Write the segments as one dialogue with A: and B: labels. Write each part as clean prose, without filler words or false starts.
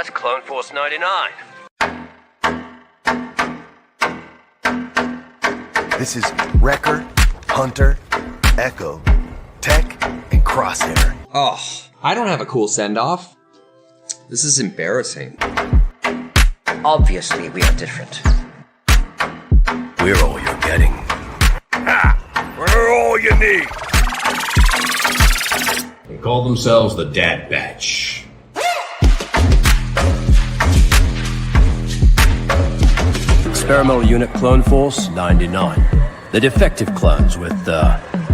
A: That's Clone Force 99.
B: This is Wrecker, Hunter, Echo, Tech, and Crosshair.
C: Oh, I don't have a cool send-off. This is embarrassing.
D: Obviously, we are different.
B: We're all you're getting.
A: Ha! We're all you need.
E: They call themselves the Dad Batch.
F: Experimental Unit Clone Force 99. The defective clones with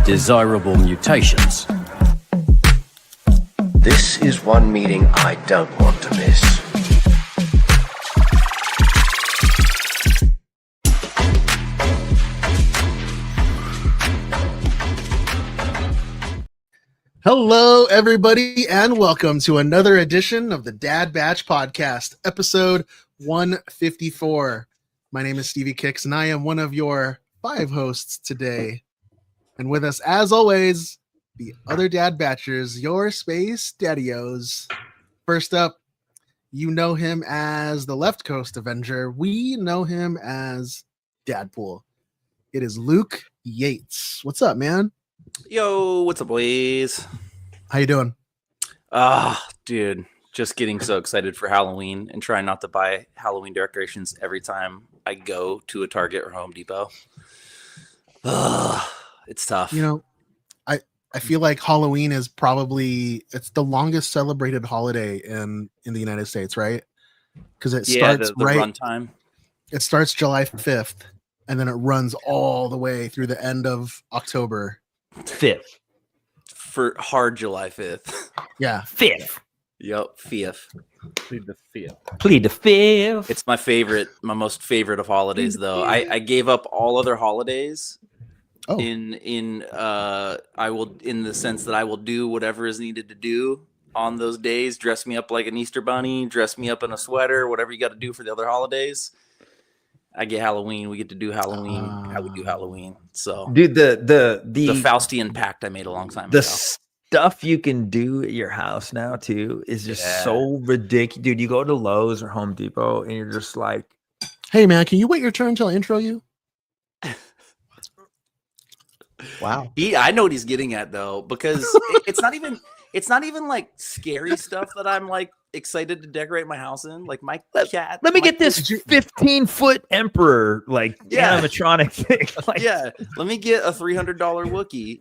F: desirable mutations.
D: This is one meeting I don't want to miss.
G: Hello, everybody, and welcome to another edition of the Dad Batch Podcast, episode 154. My name is Stevie Kicks, and I am one of your 5 hosts today. And with us, as always, the other Dad Batchers, your Space Daddios. First up, you know him as the Left Coast Avenger. We know him as Dadpool. It is Luke Yates. What's up, man?
H: Yo, what's up, boys?
G: How you doing?
H: Dude, just getting so excited for Halloween and trying not to buy Halloween decorations every time I go to a Target or Home Depot. It's tough.
G: You know, I feel like Halloween is it's the longest celebrated holiday in the United States, right? Because it starts
H: the
G: right.
H: runtime.
G: It starts July 5th, and then it runs all the way through the end of October.
I: 5th.
H: For hard July 5th.
G: Yeah.
I: 5th.
H: Yep, 5th.
I: Plead the 5th.
H: It's my most favorite of holidays, though. I gave up all other holidays.
G: Oh.
H: In the sense that I will do whatever is needed to do on those days. Dress me up like an Easter bunny, dress me up in a sweater, whatever you got to do for the other holidays. I get Halloween. We get to do Halloween. How we do Halloween. So,
I: Dude, the
H: Faustian pact I made a long time
I: the
H: ago.
I: stuff you can do at your house now too is just so ridiculous. Dude, you go to Lowe's or Home Depot and you're just like,
G: Hey, man, can you wait your turn until I intro you?
I: wow.
H: I know what he's getting at though, because it's not even like scary stuff that I'm like excited to decorate my house in. Like my cat.
I: Let me get this 15-foot Emperor animatronic thing. Like,
H: let me get a $300 Wookiee,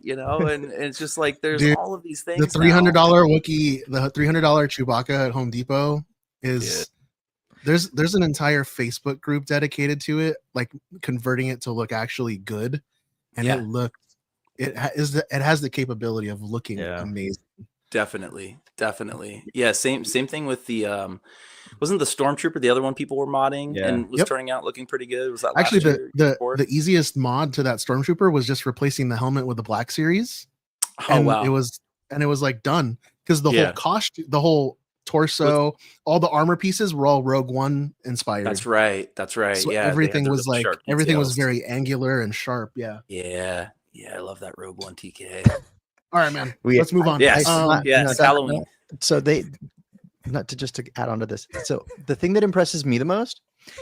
H: and it's just like there's all of these things.
G: The $300 Wookiee, the $300 Chewbacca at Home Depot is there's an entire Facebook group dedicated to it, like converting it to look actually good, and it has the capability of looking amazing.
H: Definitely. Yeah, same thing with the wasn't the Stormtrooper the other one people were modding and was turning out looking pretty good? Was that
G: actually
H: the
G: the easiest mod to that Stormtrooper was just replacing the helmet with the Black Series.
H: Oh, wow.
G: It was like done because the whole costume, the whole torso, all the armor pieces were all Rogue One inspired.
H: That's right.
G: So everything was like was very angular and sharp. Yeah.
H: I love that Rogue One TK.
G: All right, man. Let's move on.
H: Yes, Halloween.
J: So to add on to this. So the thing that impresses me the most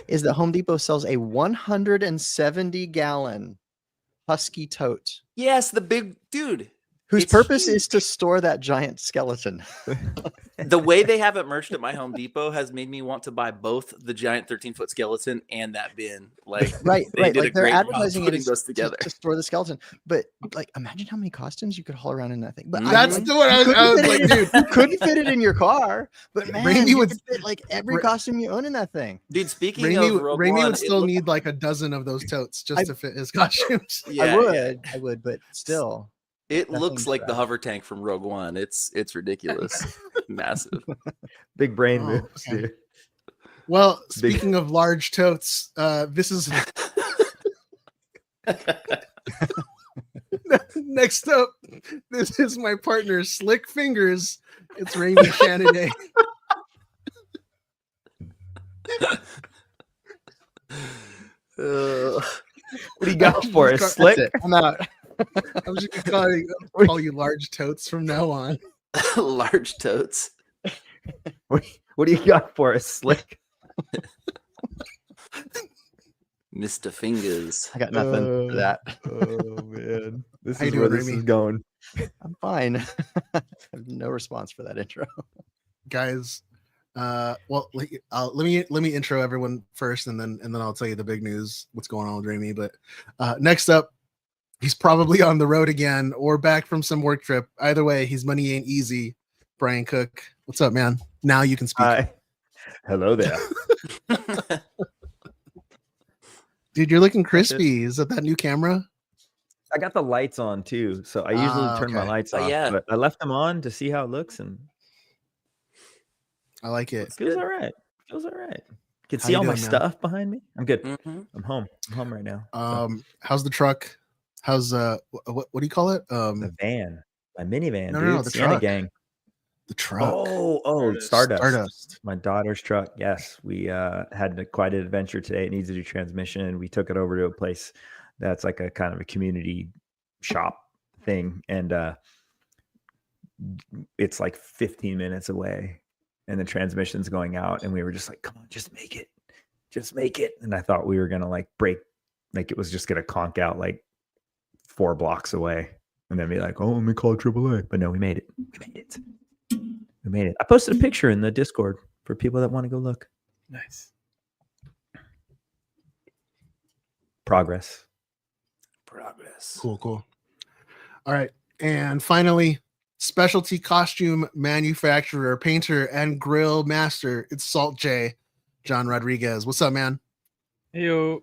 J: is that Home Depot sells a 170-gallon Husky tote.
H: Yes, the big dude.
J: Whose purpose is to store that giant skeleton.
H: The way they have it merched at my Home Depot has made me want to buy both the giant 13-foot skeleton and that bin. Like,
J: right.
H: Did
J: Like they're advertising
H: putting
J: it
H: those together
J: to store the skeleton. But like, imagine how many costumes you could haul around in that thing. But
G: that's what I was like, dude.
J: You couldn't fit it in your car, but man,
G: Raimi
J: you
G: would
J: could fit like every costume you own in that thing.
H: Dude, speaking
G: Raimi
H: of Rogue
G: One,
H: One,
G: would still need like a dozen of those totes just to fit his costumes.
J: I would, but still.
H: It looks like the hover tank from Rogue One. It's ridiculous. Massive.
I: Big brain moves, dude.
G: Well, speaking of large totes, this is next up. This is my partner, Slick Fingers. It's Raimi Shanaday.
I: What do you got for us, Slick?
J: I'm out.
G: I'm just gonna call you large totes from now on.
H: Large totes.
I: What What do you got for us, Slick?
H: Mr. Fingers.
J: I got nothing for that.
I: Oh man, this
G: How you
I: is where
G: doing,
I: this
G: Remy?
I: is going.
J: I'm fine. I have no response for that intro.
G: Guys, well, let me intro everyone first, and then I'll tell you the big news, what's going on with Remy. But next up, he's probably on the road again or back from some work trip. Either way, his money ain't easy. Brian Cook, what's up, man? Now you can speak.
I: Hi. Hello there.
G: Dude, you're looking crispy. Is that new camera?
I: I got the lights on too, so I usually turn my
G: Okay.
I: lights
H: Oh,
I: off.
H: yeah.
I: But I left them on to see how it looks, and
G: I like it.
I: it feels all right. Feels all right. You can
G: How
I: see
G: you
I: all my
G: doing, man?
I: stuff behind me. I'm good.
H: Mhm.
I: I'm home. I'm home right now. So,
G: How's the truck? How's what do you call it?
I: the van, my minivan,
G: No,
I: dude.
G: no, the
I: Sienna
G: truck.
I: gang.
G: The truck.
I: Oh, Stardust.
G: Stardust.
I: My daughter's truck. Yes, we had quite an adventure today. It needs a new transmission. We took it over to a place that's like a kind of a community shop thing, and it's like 15 minutes away, and the transmission's going out, and we were just like, "Come on, just make it." And I thought we were gonna like break, like it was just gonna conk out like 4 blocks away, and then be like, "Oh, let me call AAA." But no, we made it. We made it. I posted a picture in the Discord for people that want to go look.
K: Nice.
I: Progress.
G: Cool. All right. And finally, specialty costume manufacturer, painter, and grill master. It's Salt J, John Rodriguez. What's up, man?
K: Hey, yo.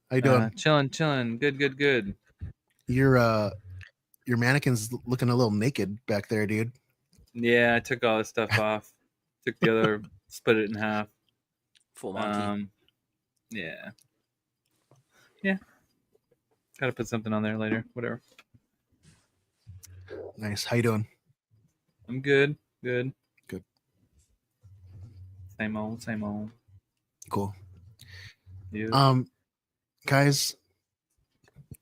G: How you doing?
K: Chilling. Good.
G: Your mannequin's looking a little naked back there, dude.
K: Yeah, I took all this stuff off. Took the other, split it in half.
H: Full Monty.
K: Yeah. Gotta put something on there later. Whatever.
G: Nice. How you doing?
K: I'm good.
G: Good.
K: Same old.
G: Cool.
K: You.
G: Guys,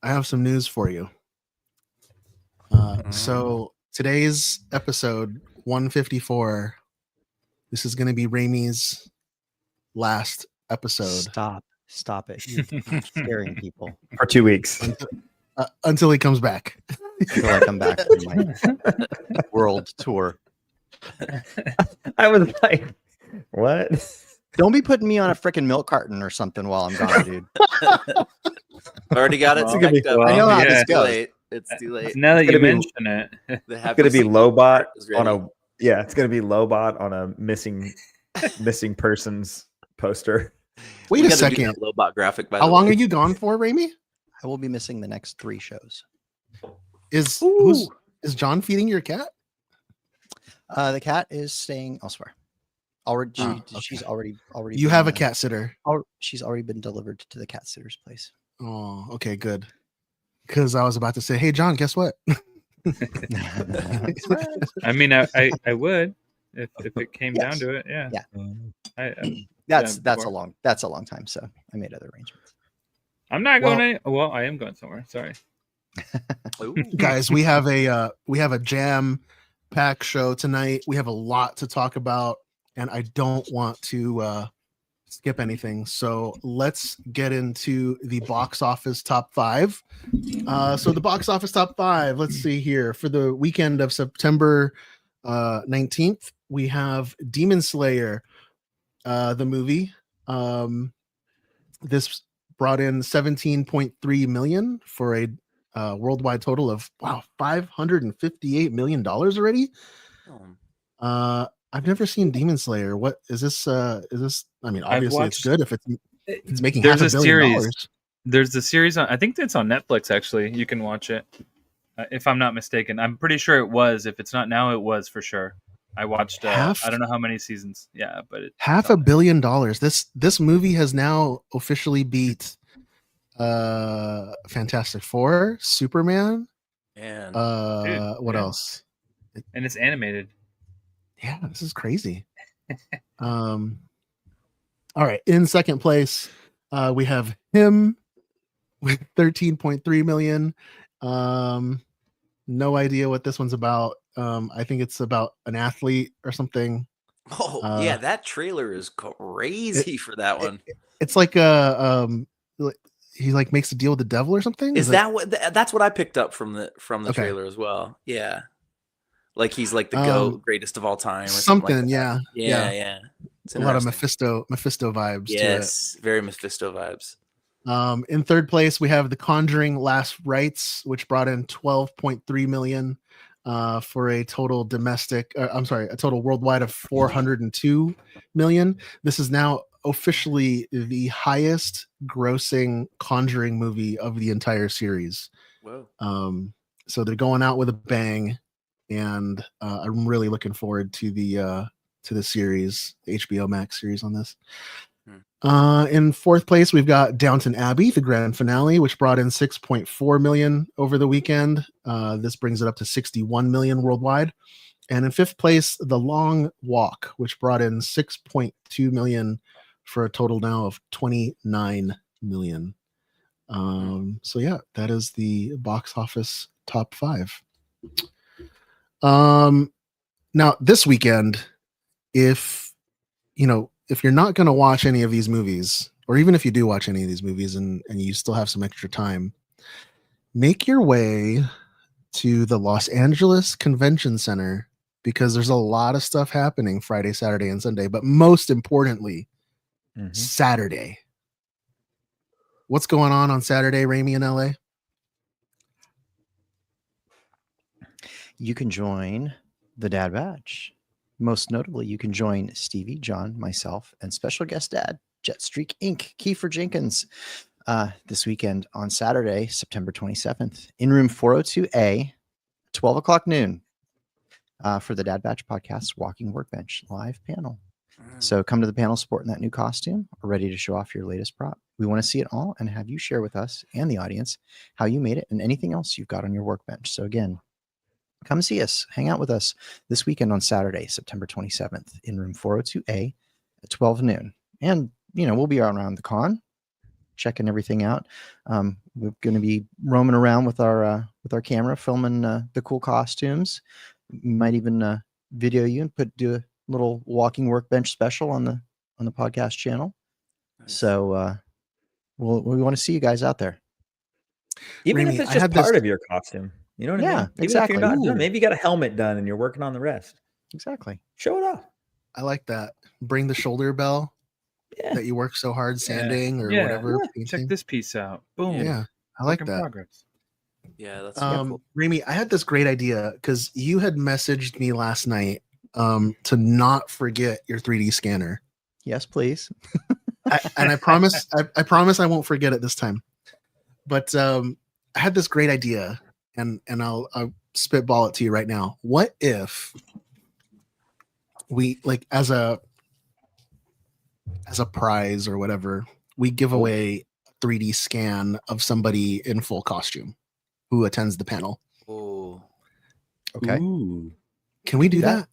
G: I have some news for you. So today's episode 154. This is going to be Ramey's last episode
J: Stop it. You're scaring people
I: For 2 weeks.
G: until he comes back.
J: until I come back from my world tour.
I: I was like, what?
J: Don't be putting me on a freaking milk carton or something while I'm gone, dude.
H: Already got it
K: Well,
H: stacked up.
K: I know how
H: it's
K: this
H: too
J: goes.
H: late. It's too late.
K: Now that
I: It's
K: you
I: gonna be-
K: mention it,
H: The
I: It's gonna be
H: Happy
I: Lobot
H: is
I: on
H: ready.
I: it's gonna be Lobot on a missing persons poster.
G: Wait
H: We
G: a
H: gotta do
G: second.
H: that Lobot graphic. By
G: How
H: the
G: long
H: way.
G: are you gone for, Ramey?
J: I will be missing the next 3 shows.
G: Is John feeding your cat?
J: The cat is staying elsewhere. Already,
G: Oh,
J: she's already.
G: You
J: been,
G: have a cat sitter.
J: She's already been delivered to the cat sitter's place.
G: Oh, okay, good. Because I was about to say, hey, John, guess what?
K: I mean, I would if it came down
J: Yes.
K: to it. Yeah.
J: Yeah.
K: Yeah,
J: That's a long time. So I made other arrangements.
K: I'm not
G: Well-
K: going. Well, I am going somewhere. Sorry.
H: Ooh.
G: Guys, we have a jam pack show tonight. We have a lot to talk about, and I don't want to skip anything. So let's get into the box office top 5. So the box office top 5. Let's see here for the weekend of September 19th. We have Demon Slayer, the movie. This brought in 17.3 million for a worldwide total of $558 million already.
H: Oh.
G: I've never seen Demon Slayer. What is this? Is this? I mean, obviously it's
K: watched-
G: good if it's making
K: There's
G: $500
K: a
G: million.
K: series. There's a series on. I think it's on Netflix. Actually, you can watch it. If I'm not mistaken, I'm pretty sure it was. If it's not now, it was for sure. I watched. I don't know how many seasons. Yeah, but
G: $500 million. This movie has now officially beat Fantastic Four, Superman.
H: And
G: What
K: yeah.
G: else?
K: and it's animated.
G: Yeah, this is crazy. All right, in second place, we have him with 13.3 million. No idea what this one's about. I think it's about an athlete or something.
H: Oh yeah, that trailer is crazy for that one.
G: It's like he like makes a deal with the devil or something.
H: Is that what? That's what I picked up from the
G: Okay.
H: trailer as well. Yeah, like he's like the GOAT, greatest of all time, or something.
G: something?
H: Like that.
G: Yeah.
H: Yeah. It's
G: A lot of
H: interesting.
G: Mephisto vibes.
H: Yes, very Mephisto vibes.
G: To it. In third place, we have The Conjuring: Last Rites, which brought in 12.3 million for a total a total worldwide of 402 million. This is now officially the highest grossing Conjuring movie of the entire series.
H: Whoa.
G: So they're going out with a bang, and I'm really looking forward to the series, the HBO Max series on this. In fourth place, we've got Downton Abbey, the grand finale, which brought in 6.4 million over the weekend. This brings it up to 61 million worldwide. And in fifth place, The Long Walk, which brought in 6.2 million for a total now of 29 million. So yeah, that is the box office top 5. Now this weekend, if you're not going to watch any of these movies, or even if you do watch any of these movies and you still have some extra time, make your way to the Los Angeles Convention Center, because there's a lot of stuff happening Friday, Saturday, and Sunday, but most importantly, Saturday. What's going on Saturday, Ramey, in LA?
J: You can join the Dad Batch. Most notably, you can join Stevie, John, myself, and special guest dad, Jetstreak Inc., Kiefer Jenkins, this weekend on Saturday, September 27th, in room 402A, 12 o'clock noon, for the Dad Batch Podcast Walking Workbench live panel. So come to the panel sporting that new costume, or ready to show off your latest prop. We want to see it all and have you share with us and the audience how you made it and anything else you've got on your workbench. So again, come see us, hang out with us this weekend on Saturday, September 27th in room 402A at 12 noon. And, we'll be around the con, checking everything out. We're going to be roaming around with our camera, filming the cool costumes. We might even video you and do a little walking workbench special on the podcast channel. Nice. So we want to see you guys out there.
I: Even
G: Ramey,
I: if it's just part of your costume. You know what I mean? Even
J: exactly.
I: If you're not done, maybe you got a helmet done and you're working on the rest.
J: Exactly.
I: Show it off.
G: I like that. Bring the shoulder bell that you work so hard sanding or whatever.
K: Yeah. Check this piece out. Boom.
G: Yeah, I like that.
K: Progress.
H: Yeah, that's
G: cool. Ramey, I had this great idea because you had messaged me last night to not forget your 3D scanner.
J: Yes, please.
G: I promise I won't forget it this time. But I had this great idea, and I'll spitball it to you right now. What if we, like, as a prize or whatever, we give away a 3D scan of somebody in full costume who attends the panel?
H: Oh,
J: okay.
I: Ooh.
G: Can we do that?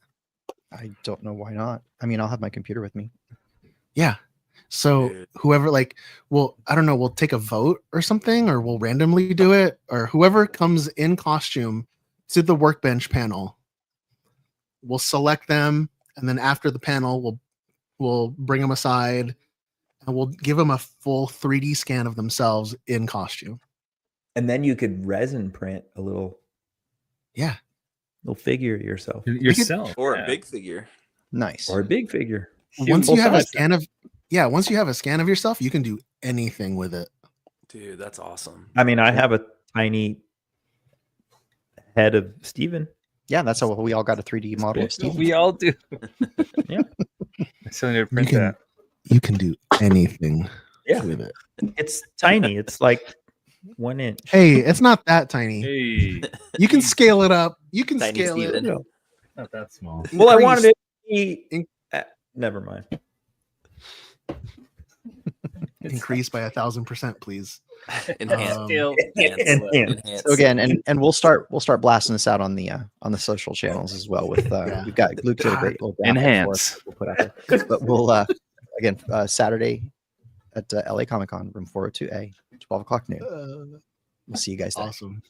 J: I don't know why not. I mean, I'll have my computer with me.
G: Yeah. So whoever, like, well, I don't know, we'll take a vote or something, or we'll randomly do it, or whoever comes in costume to the workbench panel, we'll select them, and then after the panel, we'll bring them aside and we'll give them a full 3D scan of themselves in costume.
I: And then you could resin print a little figure yourself.
H: Or a big figure.
J: Nice.
I: Or a big figure.
G: Once you have a scan of yourself, you can do anything with it.
H: Dude, that's awesome.
I: I mean, I have a tiny head of Steven.
J: Yeah, that's how we all got a 3D model of Steven.
K: We all do.
I: Yeah.
K: I still need to print that.
G: You can do anything with it.
I: It's tiny. It's like 1 inch.
G: Hey, it's not that tiny.
K: Hey.
G: You can scale it up. You can
H: Tiny
G: scale
H: Steven.
G: it.
K: Not that small.
I: Well, I wanted it to be... never mind.
G: Increase by 1,000%, please.
H: Enhance.
I: Enhance.
J: So again, and we'll start blasting this out on the social channels as well. With we've got Luke did a great little graphic
K: Enhance.
J: for us. We'll put out there. But we'll again Saturday at LA Comic Con, room 402A, 12 o'clock noon. We'll see you guys there.
G: Awesome.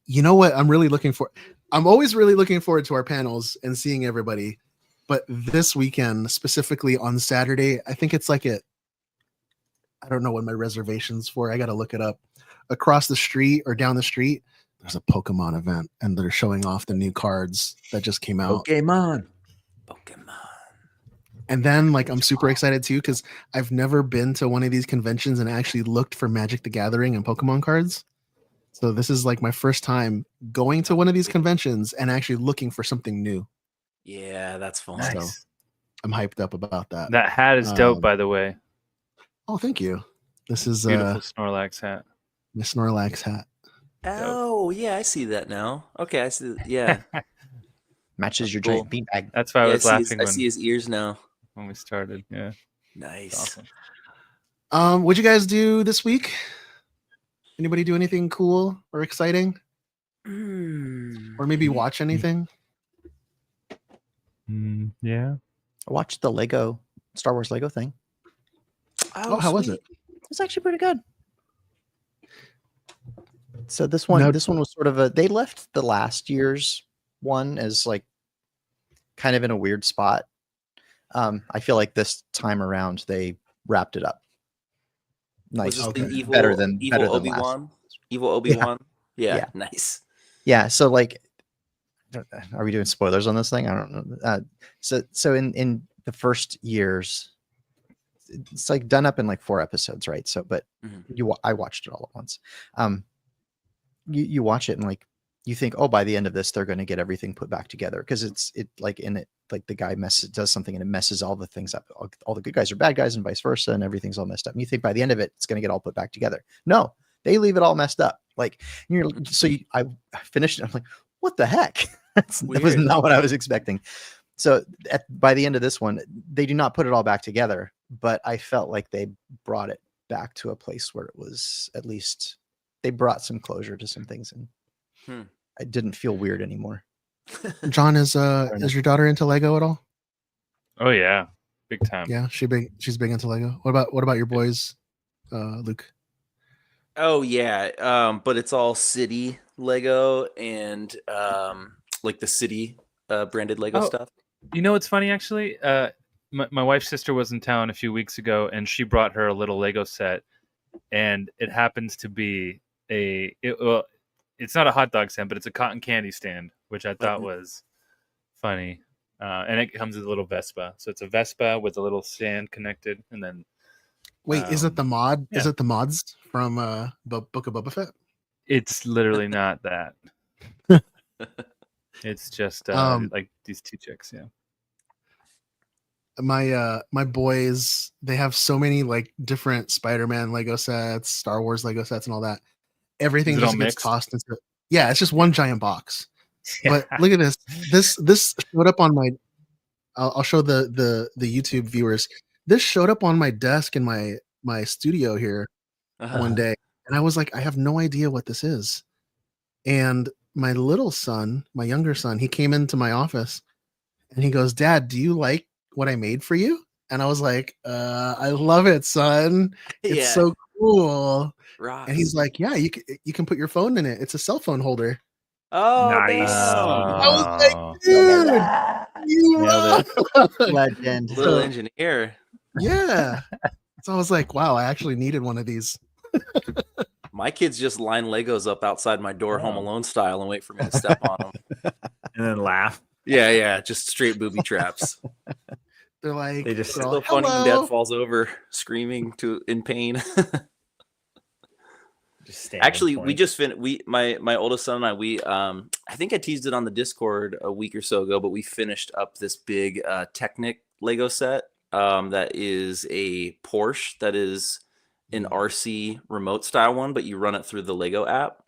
G: You know what? I'm really looking for. I'm always really looking forward to our panels and seeing everybody. But this weekend, specifically on Saturday, I think it's like I don't know what my reservation's for. I got to look it up. Across the street or down the street, there's a Pokemon event, and they're showing off the new cards that just came out.
I: Pokemon.
G: And then, like, I'm super excited too because I've never been to one of these conventions and actually looked for Magic the Gathering and Pokemon cards. So this is like my first time going to one of these conventions and actually looking for something new.
H: Yeah, that's fun.
G: So I'm hyped up about that.
K: That hat is dope, by the way.
G: Oh, thank you. This is
K: Beautiful Snorlax hat.
G: My Snorlax hat.
H: Oh, yeah, I see that now. Okay, I see. Yeah.
J: Matches your giant beanbag.
K: That's why I was laughing.
H: I see his ears now.
K: When we started, yeah.
H: Nice.
K: Awesome.
G: What'd you guys do this week? Anybody do anything cool or exciting? Or maybe watch anything?
K: Yeah.
J: I watched the Star Wars Lego thing.
G: Oh, how was it?
J: It was actually pretty good. So this one was sort of they left the last year's one as like kind of in a weird spot. I feel like this time around they wrapped it up. Nice. Better than
H: Obi-Wan. Evil Obi-Wan. Yeah. Nice.
J: Yeah. So like, are we doing spoilers on this thing? I don't know. So in the first years, it's like done up in like 4 episodes, right? So, but I watched it all at once. You watch it and like you think, oh, by the end of this, they're going to get everything put back together because the guy does something and it messes all the things up. All the good guys are bad guys and vice versa, and everything's all messed up. And you think by the end of it, it's going to get all put back together. No, they leave it all messed up. Like I finished it. I'm like, what the heck? That was not what I was expecting. So by the end of this one, they do not put it all back together, but I felt like they brought it back to a place where it was at least they brought some closure to some things, and I didn't feel weird anymore.
G: John, is your daughter into Lego at all?
K: Oh yeah, big time.
G: Yeah, she's big into Lego. What about your boys, Luke?
H: Oh yeah, but it's all city Lego and like the city branded Lego stuff.
K: You know what's funny actually? My wife's sister was in town a few weeks ago, and she brought her a little Lego set, and it happens to be it's not a hot dog stand, but it's a cotton candy stand, which I thought was funny. And it comes with a little Vespa, so it's a Vespa with a little stand connected, and then.
G: Wait, is it the mod?
K: Yeah.
G: Is it the mods from Book of Boba Fett?
K: It's literally not that. It's just like these 2 chicks, yeah.
G: My boys, they have so many like different Spider-Man Lego sets, Star Wars Lego sets, and all that. Everything just gets tossed into. Yeah, it's just one giant box. Yeah. But look at this. This showed up on my. I'll show the YouTube viewers. This showed up on my desk in my studio here one day, and I was like, I have no idea what this is. And my little son, my younger son, he came into my office, and he goes, "Dad, do you like what I made for you?" And I was like, "I love it, son. It's so cool."
H: Rocks.
G: And he's like, "Yeah, you can put your phone in it. It's a cell phone holder."
H: Oh,
K: nice!
G: I was like, "Dude, you
J: legend,
H: little engineer."
G: Yeah. So I was like, "Wow, I actually needed one of these."
H: My kids just line Legos up outside my door, Home Alone style, and wait for me to step on them,
I: and then laugh.
H: Yeah, just straight booby traps.
G: They're like,
I: they just
H: it's so funny when Dad falls over screaming in pain. Actually, we just finished. My oldest son and I think I teased it on the Discord a week or so ago, but we finished up this big Technic Lego set that is a Porsche that is an RC remote style one, but you run it through the Lego app.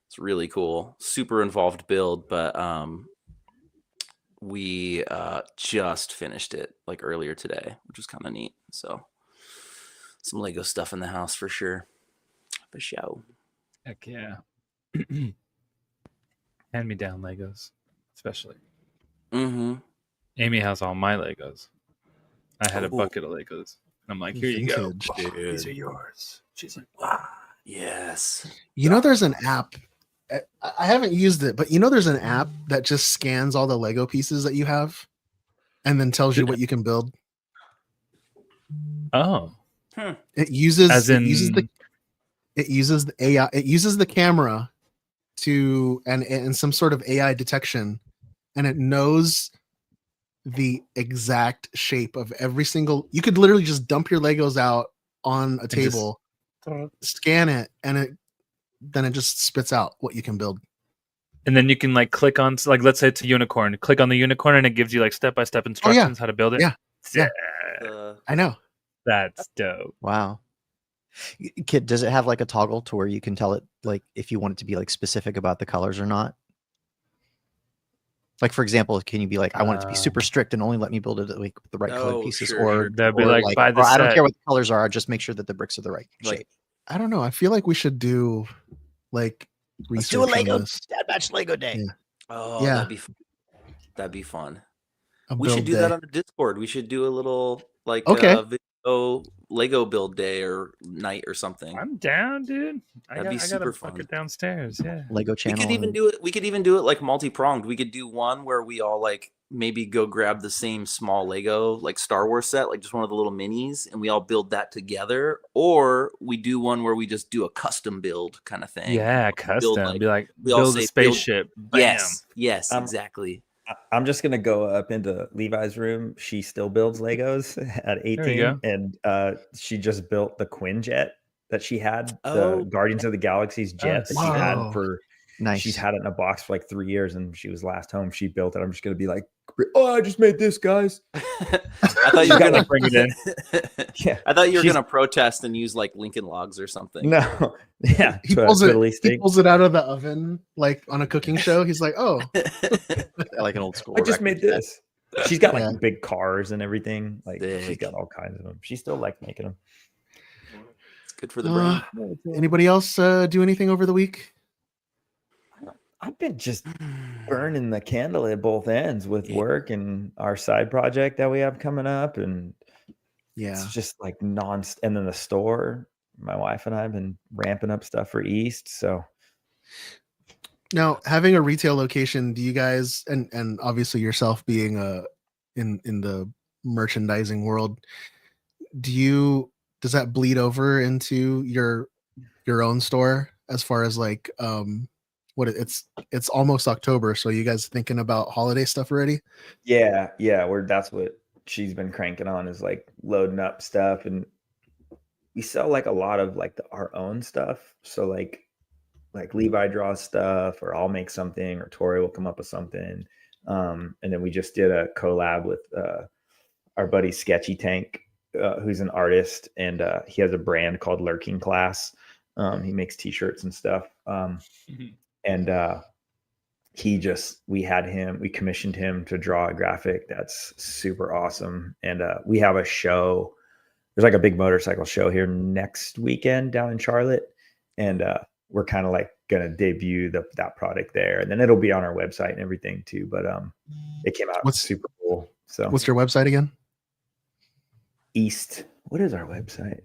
H: It's really cool, super involved build, but we just finished it like earlier today, which was kind of neat. So some Lego stuff in the house for sure. For show.
K: Heck yeah. Hand me down Legos, especially. Amy has all my Legos. I had a bucket of Legos. I'm like, here you go. These are yours. She's like, wow.
H: Yes.
G: You know, there's an app. I haven't used it, but you know, there's an app that just scans all the Lego pieces that you have. and then tells you what you can build.
K: Oh,
G: It uses
K: as in
G: it uses the AI. It uses the camera to and some sort of AI detection, and it knows the exact shape of every single. You could literally just dump your Legos out on a table, scan it, and then it just spits out what you can build.
K: And then you can like click on, like, let's say it's a unicorn. Click on the unicorn, and it gives you like step-by-step instructions how to build it.
G: Yeah. I know.
K: That's dope.
J: Wow. Kid, does it have like a toggle to where you can tell it like if you want it to be like specific about the colors or not? Like, for example, can you be like, I want it to be super strict and only let me build it like with the right color pieces, or
K: that'd be like, buy the
J: I don't
K: set.
J: care what the colors are, just make sure that the bricks are the right shape.
G: I don't know. I feel like we should do like
J: Let's do a
G: research on
J: Lego
G: this.
J: Dad Batch Lego Day.
G: Yeah.
H: Oh,
G: Yeah.
H: that'd be fun.
G: A
H: We should
G: build
H: do that
G: day.
H: on the Discord. We should do a little like
G: Okay.
H: video Lego build day or night or something.
K: I'm down, dude.
H: That'd be
K: I got
H: super
K: a bucket
H: fun.
K: downstairs. Yeah.
J: Lego
H: We
J: channel.
H: could even do it. We could even do it like multi-pronged. We could do one where we all like maybe go grab the same small Lego like Star Wars set, like just one of the little minis, and we all build that together. Or we do one where we just do a custom build kind of thing.
K: Yeah,
H: Build,
K: custom. Be like,
H: we all
K: build
H: say
K: a spaceship. Bam.
H: Yes, exactly.
I: I'm just gonna go up into Levi's room. She still builds Legos at 18,
K: go.
I: and she just built the Quinjet that she had,
H: Oh.
I: the Guardians of the Galaxy's jet that she had
G: Wow.
I: for.
J: Nice.
I: She's had it in a box for like 3 years, and she was last home. She built it. I'm just gonna be like, oh, I just made this, guys.
H: I thought you were gonna
K: bring it in.
I: Yeah,
H: I thought you were
I: she's-
H: gonna protest and use like Lincoln Logs or something.
I: No, yeah,
G: He
I: tw-
G: pulls
I: twiddly
G: it. He
I: stick.
G: pulls it out of the oven like on a cooking show. He's like, "Oh,
J: like an old school.
I: I just made this. She's got like
G: Yeah.
I: big cars and everything. Like she's
H: Sick.
I: got all kinds of them. She still likes making them.
H: It's good for the brain.
G: anybody else do anything over the week?"
I: I've been just burning the candle at both ends with work and our side project that we have coming up, and
G: Yeah.
I: it's just like and then the store. My wife and I have been ramping up stuff for East. So
G: Now, having a retail location, do you guys and obviously yourself being in the merchandising world, does that bleed over into your own store as far as like it's almost October, so you guys thinking about holiday stuff already?
I: yeah, that's what she's been cranking on, is like loading up stuff, and we sell like a lot of like our own stuff. So like Levi draws stuff, or I'll make something, or Tori will come up with something. And then we just did a collab with our buddy Sketchy Tank, who's an artist, and he has a brand called Lurking Class. He makes t-shirts and stuff. And we commissioned him to draw a graphic that's super awesome. And we have a show. There's like a big motorcycle show here next weekend down in Charlotte. And we're kind of like going to debut that product there. And then it'll be on our website and everything too. But it came out super cool. So
G: What's your website again?
I: What is our website?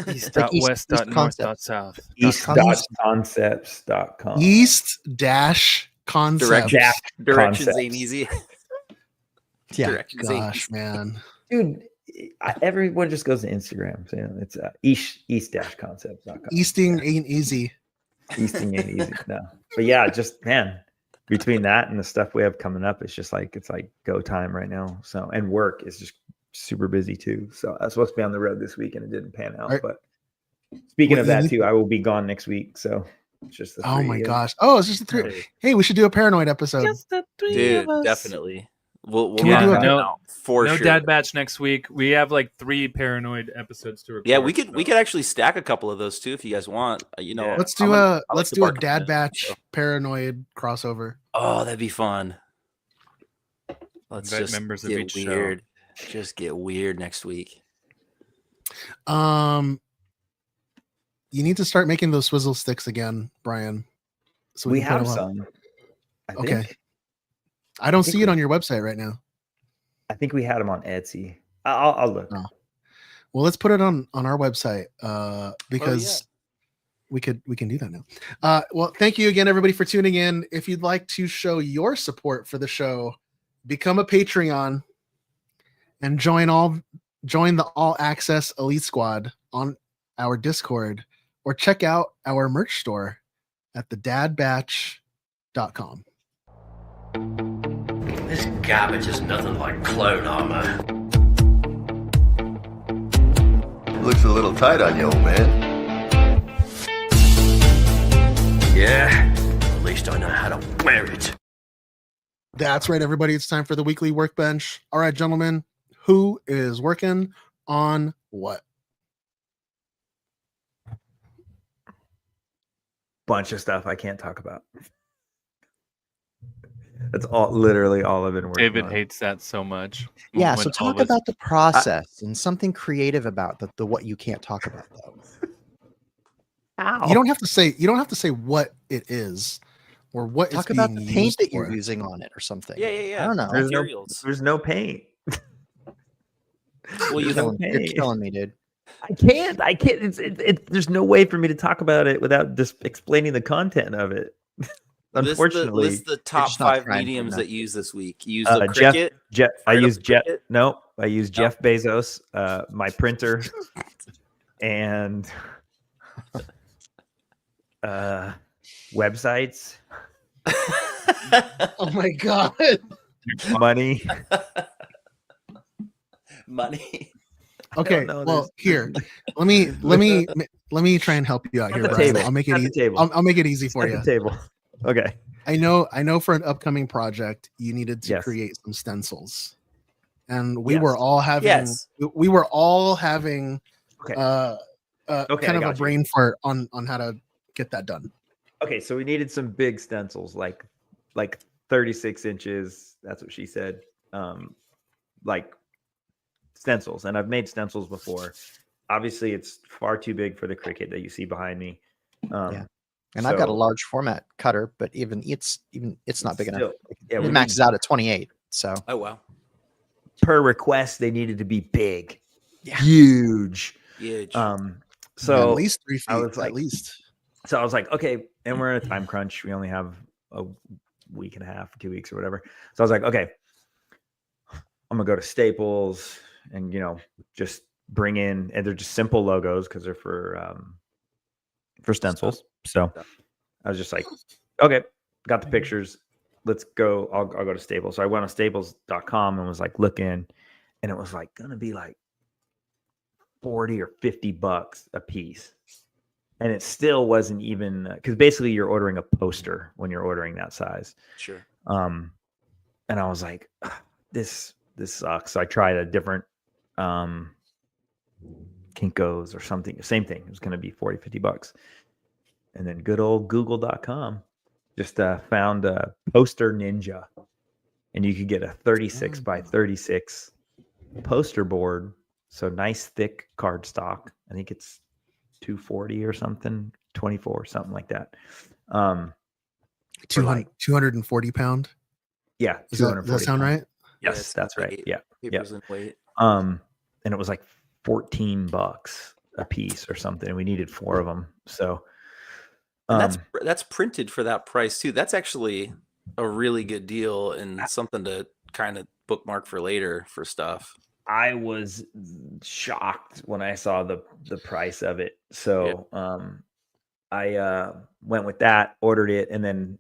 K: East dot west dot north dot south.
I: East.concepts.com.
G: East-concept.
H: Directions ain't easy.
G: Yeah,
H: Directions ain't
G: gosh, man.
I: Dude, everyone just goes to Instagram. So it's east-concepts.com.
G: Easting ain't easy.
I: Easting ain't easy. No. But yeah, just man, between that and the stuff we have coming up, it's like go time right now. So, and work is just super busy too. So I was supposed to be on the road this week and it didn't pan out. But speaking of that too, I will be gone next week. So it's just the
G: Oh
I: three
G: my
I: of us.
G: gosh. Oh, it's just the three. Hey, we should do a paranoid episode.
H: Dude, definitely. We'll
G: Can we do
K: no
H: for
K: no
H: sure.
K: Dad Batch next week. We have like 3 paranoid episodes to record.
H: Yeah, we could actually stack a couple of those too if you guys want.
G: Let's do a Dad Batch paranoid crossover.
H: Oh, that'd be fun. Let's
K: Invite
H: just
K: members of
H: get
K: each show.
H: weird. Just get weird next week.
G: You need to start making those swizzle sticks again, Brian. So
I: We
G: can put
I: have
G: them up.
I: some. I
G: Okay.
I: think.
G: I don't
I: think
G: see it on your website right now.
I: I think we had them on Etsy. I'll look.
G: Oh. Well, let's put it on our website because we can do that now. Well, thank you again, everybody, for tuning in. If you'd like to show your support for the show, become a Patreon and join the All Access Elite Squad on our Discord, or check out our merch store at thedadbatch.com.
D: This garbage is nothing like clone armor.
B: Looks a little tight on you, old man.
D: Yeah, at least I know how to wear it.
G: That's right, everybody. It's time for the weekly workbench. All right, gentlemen, who is working on what?
I: Bunch of stuff I can't talk about. That's literally all I've been working
K: David
I: on.
K: hates that so much.
J: Yeah,
K: When
J: so
K: all
J: talk
K: of us-
J: about the process and something creative about the what you can't talk about though.
G: You don't have to say what it is or what
J: Talk
G: it's
J: about
G: being
J: the paint
G: used
J: that you're
G: for.
J: using on it or something.
H: Yeah.
J: I don't know.
I: There's no paint.
H: Well,
J: You're
H: you
J: killing, you're killing me, dude.
I: I can't. There's no way for me to talk about it without just explaining the content of it. Unfortunately,
H: list the top
J: just not
H: 5
J: trying to
H: mediums
J: know.
H: that you use this week. You use the
I: Jeff.
H: Cricut.
I: I
H: Right
I: use
H: up
I: Jeff.
H: Cricut?
I: No, I use Jeff Bezos, my printer, and websites,
G: Oh my god.
I: money.
H: Money.
G: Okay,
I: know,
G: well, here. Let me try and help you out
I: At
G: here,
I: the
G: Brian.
I: table.
G: I'll make it
I: At the
G: easy.
I: table.
G: I'll make it easy for
I: At
G: you.
I: the table. Okay.
G: I know for an upcoming project you needed to
I: Yes.
G: create some stencils. And we
I: Yes.
G: were all having
H: Yes.
G: we were all having
I: Okay.
G: kind
I: I
G: of a
I: got you.
G: brain fart on how to get that done.
I: Okay, so we needed some big stencils, like 36 inches. That's what she said. Like stencils, and I've made stencils before. Obviously, it's far too big for the Cricut that you see behind me.
J: Yeah. And I've got a
I: so
J: large format cutter, but even it's not big enough.
I: still- yeah, we
J: It maxes out at 28. So
H: Oh wow.
I: per request, they needed to be big,
J: Yeah.
I: huge.
H: Huge.
I: So
G: at least 3 feet.
I: I was like,
G: at least.
I: So I was like, okay, and we're in a time crunch. We only have a week and a half, 2 weeks or whatever. So I was like, okay, I'm gonna go to Staples and just bring in, and they're just simple logos because they're for stencils. So I was just like, okay, got the pictures. Let's go. I'll go to Staples. So I went on staples.com and was like looking, and it was like gonna be like $40 or $50 a piece. And it still wasn't even, because basically you're ordering a poster when you're ordering that size.
H: Sure.
I: And I was like, this sucks. So I tried a different Kinko's or something. Same thing. It was going to be $40, $50. And then good old Google.com just found a Poster Ninja. And you could get a 36 by 36 poster board. So nice thick cardstock. I think it's 240 or something, 24, something like that.
G: 240 pound.
I: Yeah.
G: Does that sound right?
I: Yes,
H: it's
I: that's right.
H: weight.
I: Yeah.
H: Papers and weight.
I: And it was like $14 a piece or something. And we needed 4 of them. So
H: And that's printed for that price too. That's actually a really good deal and something to kind of bookmark for later for stuff.
I: I was shocked when I saw the price of it. So I went with that, ordered it, and then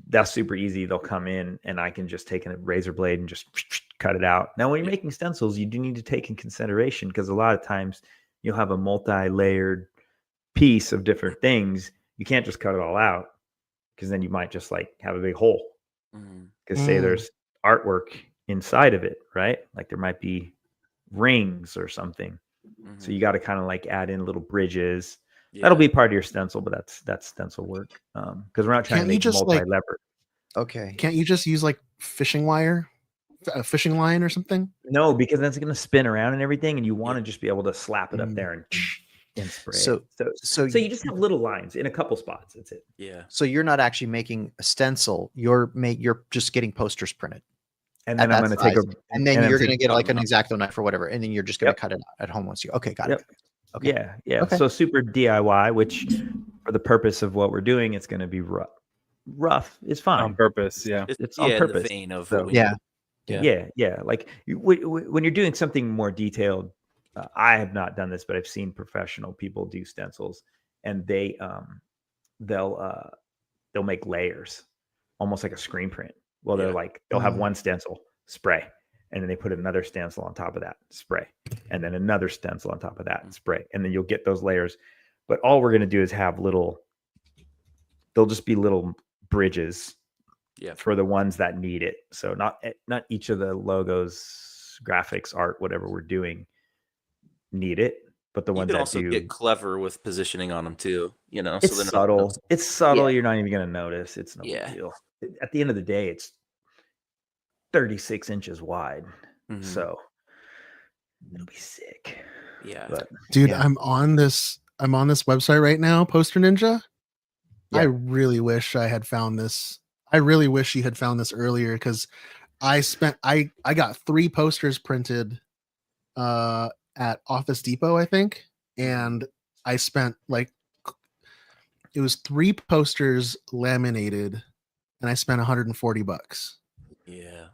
I: that's super easy. They'll come in and I can just take a razor blade and just cut it out. Now, when you're making stencils, you do need to take in consideration because a lot of times you'll have a multi-layered piece of different things. You can't just cut it all out because then you might just like have a big hole. Because say there's artwork inside of it, right? Like there might be rings or something. So you got to kind of like add in little bridges. That'll be part of your stencil, but that's stencil work. Because we're not trying
G: Can't
I: to
G: you
I: make
G: just,
I: multi-lever.
J: Okay.
G: Can't you just use like fishing wire, a fishing line or something?
I: No, because that's going to spin around and everything, and you want to just be able to slap it up there and spray.
J: So
I: you just have little lines in a couple spots. That's it.
H: Yeah.
J: So you're not actually making a stencil. You're just getting posters printed.
I: And then I'm going to take
J: and then you're going to get like an X-Acto knife or whatever, and then you're just going to cut it out at home once you. Okay, got it. Okay.
I: Yeah.
J: Okay.
I: So super DIY, which for the purpose of what we're doing, it's going to be rough. Rough is fine
K: On purpose, yeah.
I: It's
H: yeah,
I: on
H: in
I: purpose.
H: the vein of
I: So,
H: what we
J: Yeah.
I: Yeah. Like when you're doing something more detailed, I have not done this, but I've seen professional people do stencils, and they'll make layers, almost like a screen print. Well, they'll have one stencil, spray, and then they put another stencil on top of that, spray, and then another stencil on top of that, and spray, and then you'll get those layers. But all we're gonna do is have they'll just be little bridges for the ones that need it. So not each of the logos, graphics, art, whatever we're doing need it, but the ones
H: can
I: that
H: also
I: do
H: get clever with positioning on them too,
I: it's
H: so
I: subtle. It's subtle.
H: Yeah.
I: You're not even going to notice. It's no big deal. At the end of the day, it's 36 inches wide. So it'll be sick.
H: Yeah.
I: But,
G: Dude, I'm on this website right now, Poster Ninja. I really wish I had found this. I really wish you had found this earlier, because I got 3 posters printed at Office Depot, I think, and I spent it was 3 posters laminated, and I spent $140.
H: Yeah.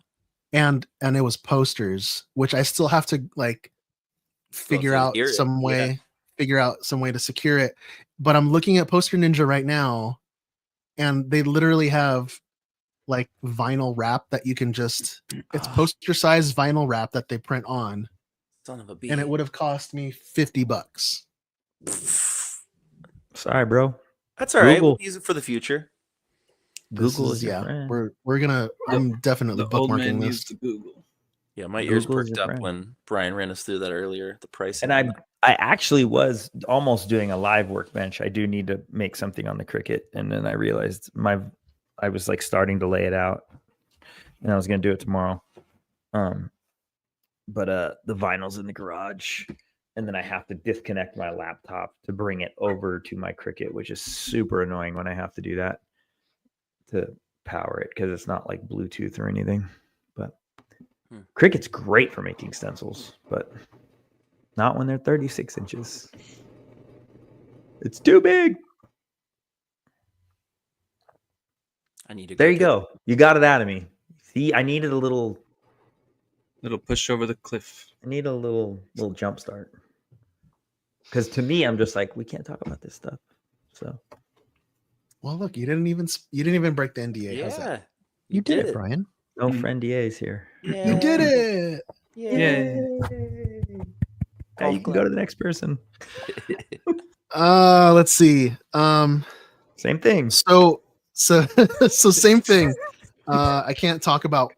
G: And it was posters, which I still have to figure out some way to secure it. But I'm looking at Poster Ninja right now, and they literally have vinyl wrap that you can it's poster size vinyl wrap that they print on.
H: Son of a bee.
G: And it would have cost me $50.
I: Sorry, bro.
H: That's all right.
I: Google.
H: We'll use it for the future.
I: Google is your friend.
G: We're gonna. I'm definitely bookmarking this.
K: Google.
H: Yeah, my ears
I: Google is
H: perked
I: your
H: up
I: friend.
H: when Brian ran us through that earlier. The price.
I: And I actually was almost doing a live workbench. I do need to make something on the Cricut, and then I realized I was starting to lay it out, and I was going to do it tomorrow. But the vinyl's in the garage, and then I have to disconnect my laptop to bring it over to my Cricut, which is super annoying when I have to do that to power it, because it's not like Bluetooth or anything. But Cricut's great for making stencils, but not when they're 36 inches. It's too big.
H: I need to.
I: There you go. You got it out of me. See, I needed a little
K: push over the cliff.
I: I need a little jump start. Because to me, I'm just we can't talk about this stuff. So,
G: well, look, you didn't even break the NDA. How's
H: Yeah.
G: that?
J: You did it, Brian.
I: no friend DAs here.
H: Yeah.
G: You did it.
I: Hey, you can go to the next person.
G: Let's see.
I: Same thing.
G: So same thing. I can't talk about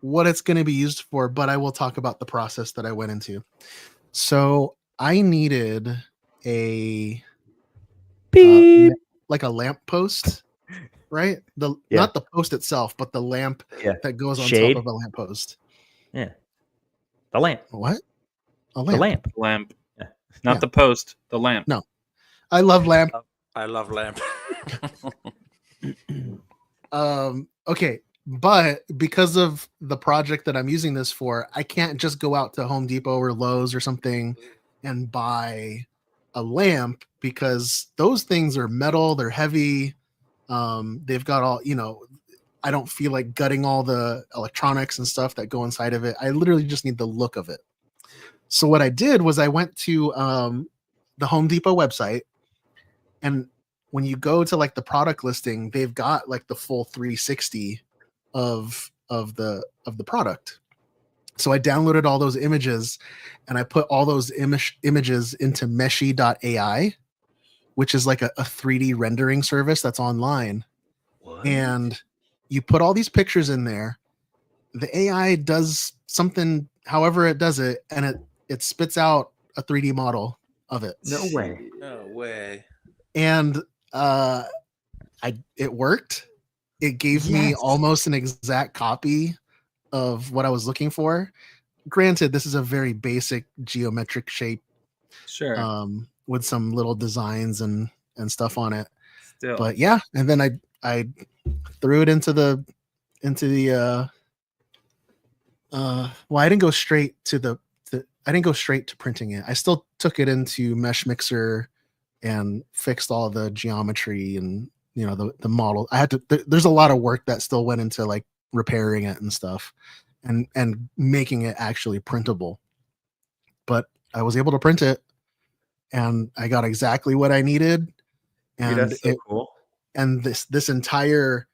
G: what it's going to be used for, but I will talk about the process that I went into. So I needed a like a lamp post, right? Not the post itself, but the lamp that goes on
I: Shade.
G: top of a lamp post.
I: Yeah. The lamp.
G: What? A
I: The lamp.
K: Lamp.
I: Yeah.
K: Not
G: Yeah.
K: the post, the lamp.
G: No. I love lamp.
H: I love lamp.
G: Okay, but because of the project that I'm using this for, I can't just go out to Home Depot or Lowe's or something and buy a lamp, because those things are metal, they're heavy. They've got all, I don't feel like gutting all the electronics and stuff that go inside of it. I literally just need the look of it. So what I did was I went to the Home Depot website, and when you go to the product listing, they've got the full 360 of the product. So I downloaded all those images, and I put all those images into Meshy.ai, which is a 3D rendering service that's online.
H: What?
G: And you put all these pictures in there. The AI does something, however it does it, and it spits out a 3D model of it.
I: No way.
H: No way.
G: And it worked. It gave me almost an exact copy of what I was looking for. Granted, this is a very basic geometric shape,
K: Sure.
G: with some little designs and stuff on it.
K: Still.
G: But yeah, and then I threw it into the well, I didn't go straight to I didn't go straight to printing it. I still took it into Mesh Mixer and fixed all the geometry and the model. I had to. There's a lot of work that still went into repairing it and stuff. and making it actually printable. But I was able to print it, and I got exactly what I needed. And
I: Dude, that's so cool.
G: And this entire,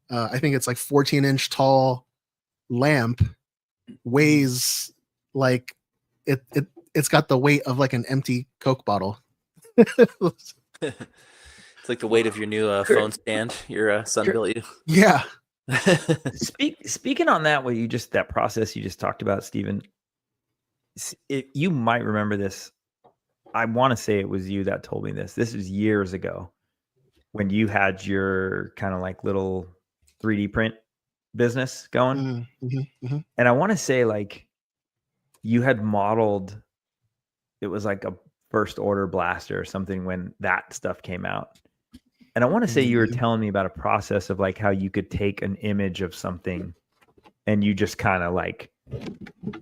G: I think it's like 14-inch tall lamp weighs like it's got the weight of like an empty Coke bottle.
H: It's like the weight of your new phone stand your son built you.
G: Yeah.
I: Speaking on that, that process you just talked about, Stephen, you might remember this. I want to say it was you that told me this. This was years ago when you had your kind of like little 3D print business going. And I want to say like you had modeled, it was like a first order blaster or something when that stuff came out. And I want to say you were telling me about a process of like how you could take an image of something and you just kind of like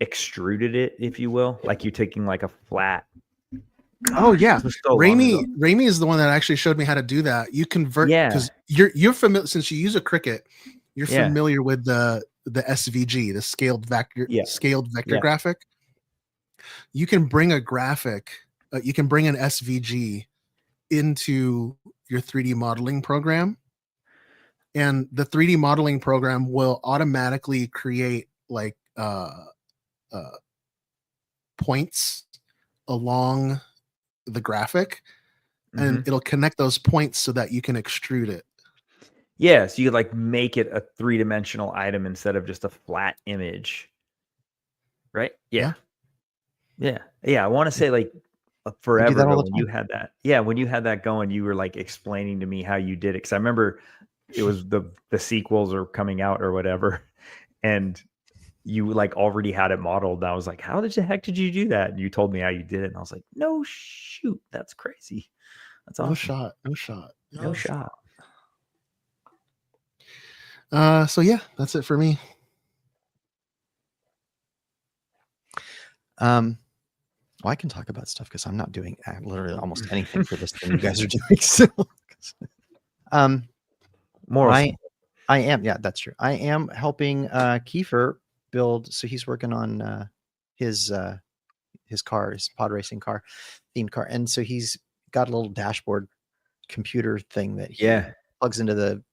I: extruded it, if you will, like you're taking like a flat.
G: Oh yeah,
I: so
G: Raimi is the one that actually showed me how to do that. You convert, because you're familiar, since you use a Cricut, you're familiar with the SVG, the scaled vector graphic. You can bring a graphic, you can bring an SVG into your 3D modeling program, and the 3D modeling program will automatically create like points along the graphic, and it'll connect those points so that you can extrude it.
I: Yeah, so you could like make it a 3-dimensional item instead of just a flat image, right? Yeah. I want to say like forever ago when you had that. Yeah, when you had that going, you were like explaining to me how you did it, because I remember it was the sequels are coming out or whatever, and you like already had it modeled. And I was like, how the heck did you do that? And you told me how you did it. And I was like, no shoot, that's crazy. That's awesome.
G: No shot. So yeah, that's it for me.
J: Well, I can talk about stuff because I'm not doing literally almost anything for this thing you guys are doing. So, I am. Yeah, that's true. I am helping Kiefer build. So he's working on his car, his pod racing car, themed car, and so he's got a little dashboard computer thing that he plugs into the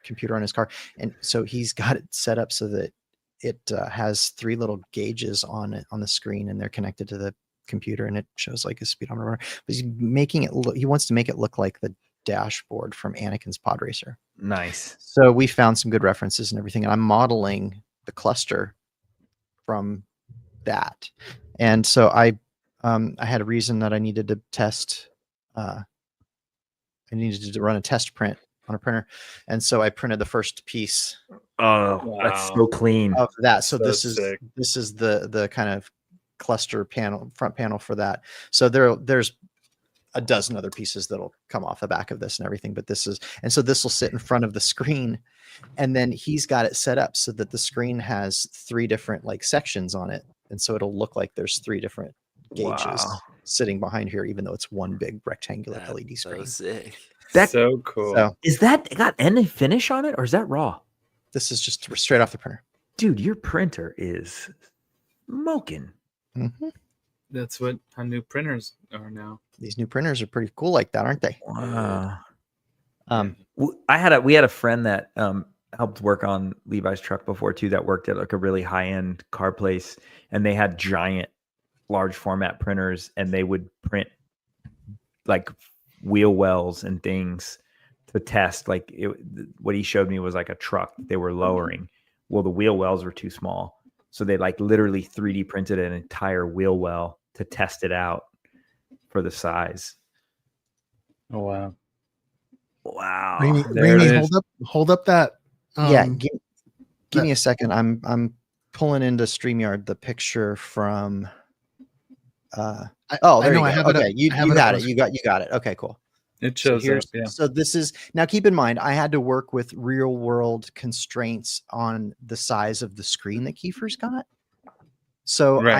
J: computer on his car, and so he's got it set up so that it has 3 little gauges on it on the screen, and they're connected to the computer, and it shows like a speedometer. But he's making it look. He wants to make it look like the dashboard from Anakin's Pod Racer.
I: Nice.
J: So we found some good references and everything, and I'm modeling the cluster from that. And so I had a reason that I needed to test. I needed to run a test print on a printer, and so I printed the first piece.
I: Oh, wow. That's so clean
J: of that. So this is the kind of cluster panel, front panel for that. So there's a dozen other pieces that'll come off the back of this and everything, but this will sit in front of the screen, and then he's got it set up so that the screen has 3 different like sections on it, and so it'll look like there's 3 different gauges sitting behind here, even though it's one big rectangular LED screen.
H: So sick.
K: That's so cool.
J: So,
I: is that got any finish on it, or is that raw?
J: This is just straight off the printer.
I: Dude, your printer is smoking.
J: Mm-hmm.
K: That's how new printers are now.
J: These new printers are pretty cool like that, aren't they?
I: Wow. We had a friend that helped work on Levi's truck before too, that worked at like a really high-end car place, and they had giant large format printers, and they would print like wheel wells and things to test. Like what he showed me was like a truck they were lowering. Well, the wheel wells were too small, so they like literally 3D printed an entire wheel well to test it out for the size.
K: Oh wow.
G: Raimi, hold up that.
J: Give me a second. I'm pulling into StreamYard the picture from. There you go. Okay, you got it. You got it. Okay, cool.
K: It shows up. Yeah.
J: So this is now. Keep in mind, I had to work with real world constraints on the size of the screen that Kiefer's got. So right.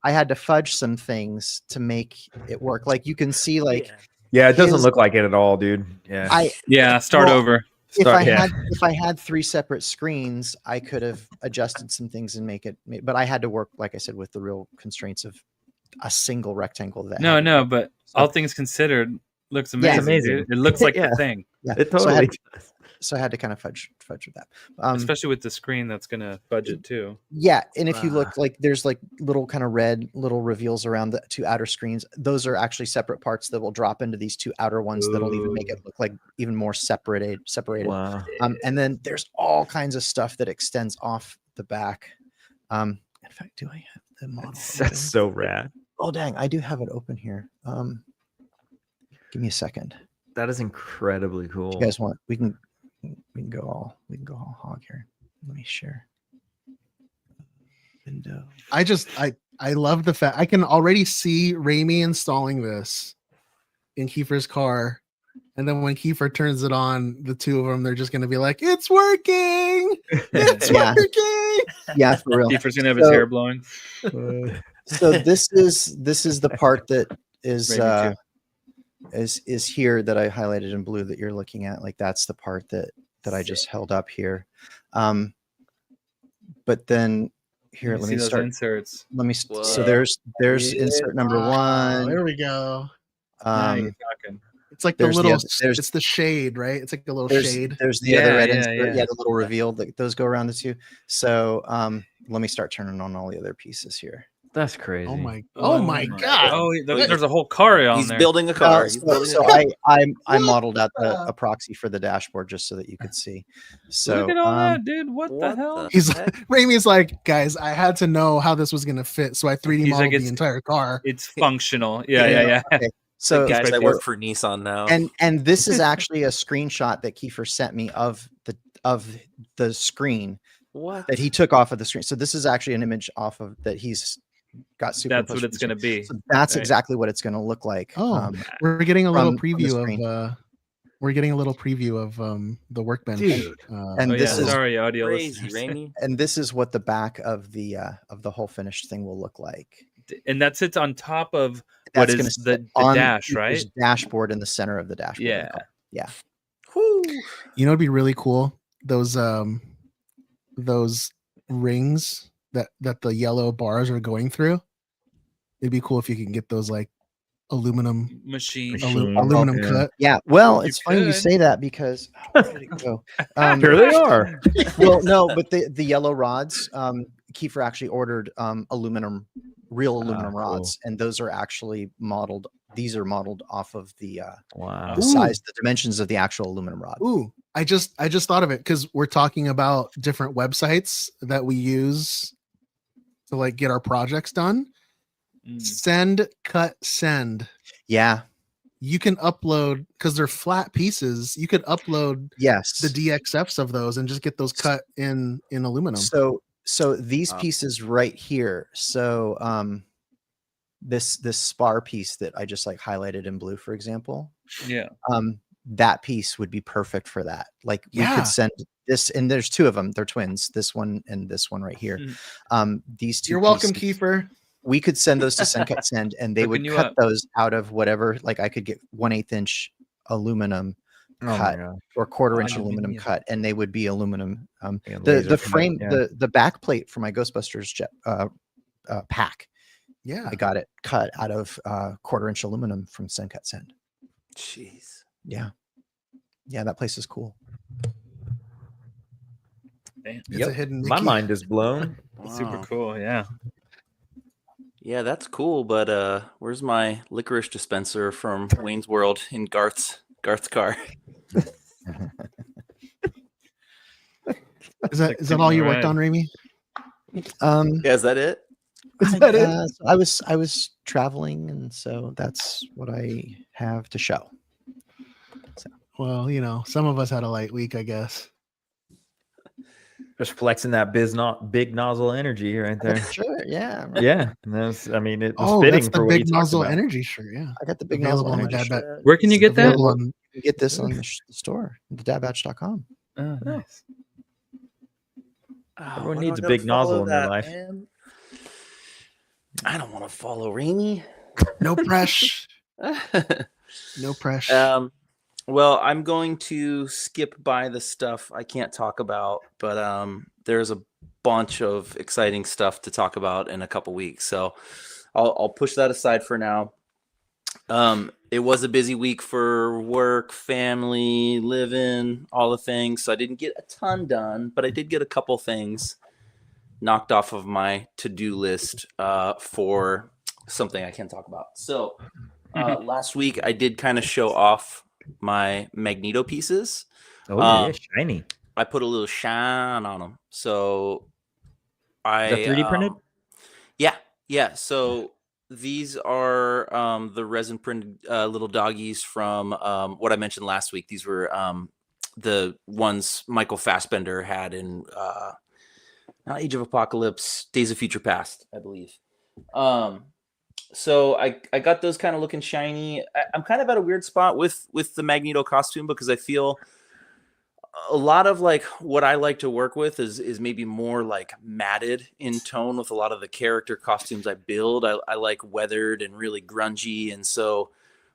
J: I had to fudge some things to make it work. Like you can see, like
I: it doesn't look like it at all, dude.
K: Start over.
J: if I had 3 separate screens, I could have adjusted some things and make it. But I had to work, like I said, with the real constraints of a single rectangle.
K: But all things considered, looks amazing.
I: amazing.
K: Dude. It looks like
I: Yeah.
K: the thing,
J: Yeah,
I: It
J: so I
I: totally
J: had,
I: does.
J: so I had to kind of fudge with that.
K: especially with the screen that's gonna budget too.
J: Yeah, and if you look, like there's like little kind of red little reveals around the 2 outer screens. Those are actually separate parts that will drop into these 2 outer ones. That'll even make it look like even more separated.
I: Wow.
J: And then there's all kinds of stuff that extends off the back. In fact, do I have the model?
I: That's so rad.
J: Oh dang, I do have it open here. Give me a second.
I: That is incredibly cool.
J: You guys want? We can go all hog here. Let me share. Window.
G: I love the fact I can already see Raimi installing this in Kiefer's car, and then when Kiefer turns it on, the 2 of them, they're just gonna be like, "It's working! It's
J: Yeah.
G: working!"
J: Yeah, for real.
K: Kiefer's gonna have his hair blowing.
J: So this is the part that is
K: Raimi
J: is here that I highlighted in blue that you're looking at. Like that's the part that I just held up here. But then here, let
K: see
J: me
K: those
J: start.
K: inserts.
J: Let me. So there's insert number
G: Wow,
J: 1.
G: there we go.
K: Now you're talking.
G: It's like the
J: There's the
G: little.
J: other- there's-
G: It's the shade, right? It's like the little
J: There's,
G: shade.
J: there's the other red
K: Yeah,
J: insert.
K: yeah.
J: Yeah, the little reveal. Those go around the 2. So let me start turning on all the other pieces here.
I: That's crazy.
G: Oh my god!
K: Oh, there's a whole car on
H: He's
K: there.
H: building a car. He's building a
J: So
H: car.
J: I modeled out a proxy for the dashboard just so that you could see. So
K: Look at all that, dude. What the
H: What
K: hell?
H: the-
G: He's
H: heck?
G: Raimi's like, guys, I had to know how this was gonna fit, so I 3D
K: He's like,
G: modeled the
K: it's-
G: entire car.
K: It's functional. Yeah.
J: Okay. So
H: Guys, I
K: right
H: work for Nissan now.
J: and this is actually a screenshot that Kiefer sent me of the screen
H: what?
J: that he took off of the screen. So this is actually an image off of that he's got super.
K: That's what it's gonna be.
J: So that's
K: Right.
J: exactly what it's going to look like.
G: Oh, we're getting a little
J: from the
G: preview
J: screen.
G: of. We're getting a little preview of the workbench.
I: Dude.
J: And
K: Oh,
J: this
K: yeah.
J: is
K: Sorry, audio
H: Crazy,
K: listeners.
H: Raimi.
J: and this is what the back of the whole finished thing will look like.
K: And that sits on top of
J: That's
K: what
J: gonna
K: is
J: sit
K: the
J: on
K: dash,
J: Kiefer's
K: right?
J: Dashboard in the center of the dashboard.
K: Yeah.
J: Yeah.
H: Whew.
G: You know, it'd be really cool. Those rings that the yellow bars are going through. It'd be cool if you can get those like aluminum
K: Machine.
G: aluminum
I: Yeah.
G: cut.
J: Yeah. Well,
K: You
J: it's funny you
K: could.
J: say that because where did it go?
I: Here they are.
J: Well, no, but the yellow rods, Kiefer actually ordered real aluminum
I: cool.
J: rods, and those are actually modeled. These are modeled off of the
I: Wow.
J: size, the dimensions of the actual aluminum rod.
G: Ooh, I just thought of it because we're talking about different websites that we use to like get our projects done. Send, cut, send.
J: Yeah.
G: You can upload because they're flat pieces. You could upload
J: Yes.
G: the DXFs of those and just get those cut in aluminum.
J: So these pieces right here. So this spar piece that I just like highlighted in blue, for example.
K: Yeah.
J: That piece would be perfect for that. Like we
G: Yeah.
J: could send this, and there's 2 of them. They're twins. This one and this one right here. These 2.
G: You're welcome,
J: pieces,
G: Kiefer.
J: we could send those to Send Cut Send, and they would
K: Hooking you
J: cut
K: up.
J: those out of whatever. Like I could get 1/8 inch aluminum
I: Oh my
J: cut
I: God.
J: or 1/4 inch aluminum
K: Aluminum.
J: cut, and they would be aluminum.
I: And
J: The
I: laser
J: frame,
I: cut, yeah.
J: the back plate for my Ghostbusters jet pack,
G: Yeah.
J: I got it cut out of 1/4 inch aluminum from Send Cut Send.
H: Jeez.
J: Yeah, that place is cool.
K: Damn.
G: It's a hidden
I: My
G: Mickey.
I: mind is blown.
K: Super
H: Wow.
K: cool. Yeah.
H: Yeah, that's cool. But where's my licorice dispenser from Wayne's World in Garth's car?
G: Is that all you worked
K: Right.
G: on, Raimi?
H: Yeah, is that it?
G: Is that it?
J: So I was traveling, and so that's what I have to show.
G: Well, you know, some of us had a light week, I guess.
I: Just flexing that big nozzle energy right there.
J: Sure, yeah.
I: Yeah, and that's. I mean, it was
G: Oh,
I: fitting
G: that's the
I: for what he
G: big
I: talked
G: nozzle
I: about.
G: energy shirt. Yeah.
J: I got the big
G: Available
J: nozzle
G: on the
J: energy
G: Dad
J: shirt.
K: Where can you get that?
G: Available on-
J: You get this on the store, thedadbatch.com.
K: Oh, nice.
I: Everyone needs a big nozzle in their life.
H: Man? I don't want to follow Raimi.
G: No press. No press.
H: Well, I'm going to skip by the stuff I can't talk about, but there's a bunch of exciting stuff to talk about in a couple weeks. So I'll push that aside for now. It was a busy week for work, family, living, all the things. So I didn't get a ton done, but I did get a couple things knocked off of my to-do list for something I can't talk about. So last week I did kind of show off my Magneto pieces.
I: Oh, yeah, shiny.
H: I put a little shine on them. So
I: Is that 3D printed?
H: Yeah. So these are the resin printed little doggies from what I mentioned last week. These were the ones Michael Fassbender had in not Age of Apocalypse, Days of Future Past, I believe. So I got those kind of looking shiny. I'm kind of at a weird spot with the Magneto costume because I feel a lot of like what I like to work with is maybe more like matted in tone with a lot of the character costumes I build. I like weathered and really grungy. And so,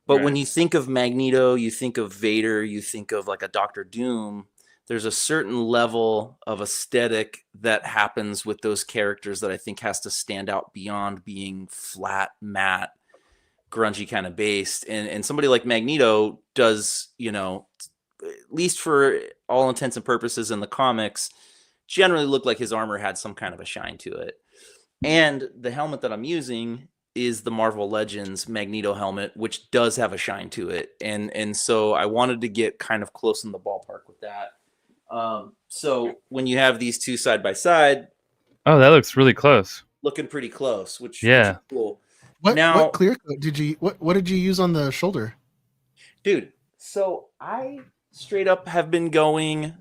H: but when you think of Magneto, you think of Vader, you think of like a Doctor Doom. There's a certain level of aesthetic that happens with those characters that I think has to stand out beyond being flat, matte, grungy kind of based. And somebody like Magneto does, at least for all intents and purposes in the comics, generally look like his armor had some kind of a shine to it. And the helmet that I'm using is the Marvel Legends Magneto helmet, which does have a shine to it. And so I wanted to get kind of close in the ballpark with that. So when you have these two side by side,
K: oh, that looks really close.
H: Looking pretty close, which
K: yeah,
H: which is cool.
G: What clear coat did you what did you use on the shoulder,
H: dude? So I straight up have been going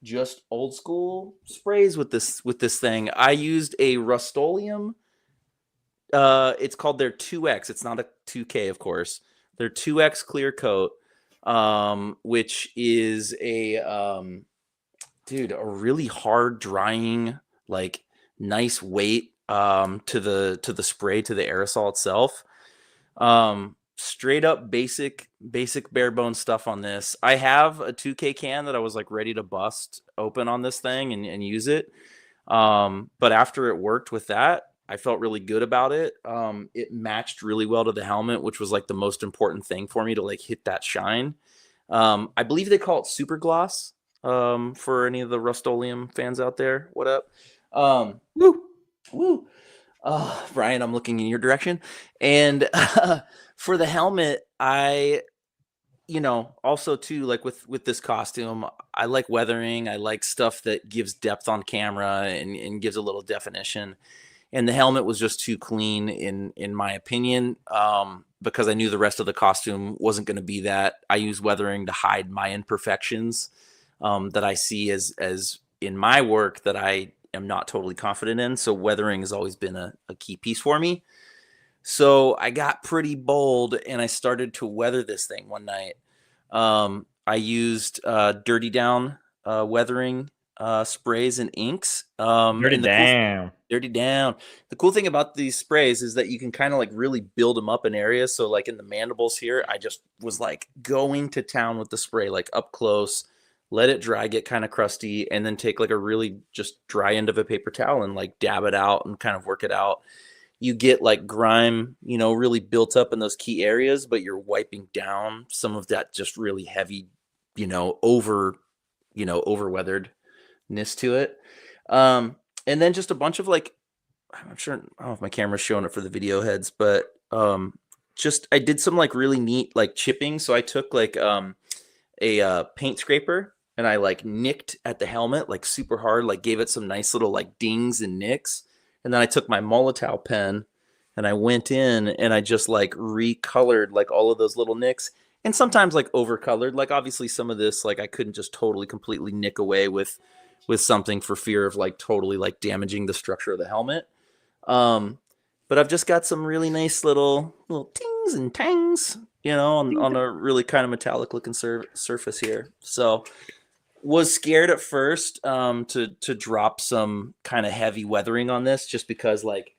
H: just old school sprays with this thing. I used a Rust-Oleum. It's called their 2X. It's not a 2K, of course. Their 2X clear coat. Which is a really hard drying, like nice weight to the spray, to the aerosol itself. Straight up basic bare bones stuff on this. I have a 2K can that I was like ready to bust open on this thing and use it. But after it worked with that, I felt really good about it. It matched really well to the helmet, which was like the most important thing for me to like hit that shine. I believe they call it Super Gloss. For any of the Rust-Oleum fans out there, what up? Woo. Brian, I'm looking in your direction. And for the helmet, I also too, like with this costume, I like weathering. I like stuff that gives depth on camera and gives a little definition. And the helmet was just too clean in my opinion, because I knew the rest of the costume wasn't going to be that. I use weathering to hide my imperfections that I see as in my work that I am not totally confident in. So weathering has always been a key piece for me. So I got pretty bold and I started to weather this thing one night. I used Dirty Down weathering sprays and inks.
I: Dirty Down.
H: The cool thing about these sprays is that you can kind of like really build them up in areas. So like in the mandibles here, I just was like going to town with the spray, like up close, let it dry, get kind of crusty, and then take like a really just dry end of a paper towel and like dab it out and kind of work it out. You get like grime, really built up in those key areas, but you're wiping down some of that just really heavy, over weatheredness to it. And then just a bunch of like, I'm sure, I don't know if my camera's showing it for the video heads, but I did some like really neat like chipping. So I took like a paint scraper and I like nicked at the helmet like super hard, like gave it some nice little like dings and nicks. And then I took my Molotow pen and I went in and I just like recolored like all of those little nicks, and sometimes like overcolored. Like obviously some of this like I couldn't just totally completely nick away with something for fear of like totally like damaging the structure of the helmet. But I've just got some really nice little tings and tangs, on a really kind of metallic looking surface here. So was scared at first to drop some kind of heavy weathering on this, just because like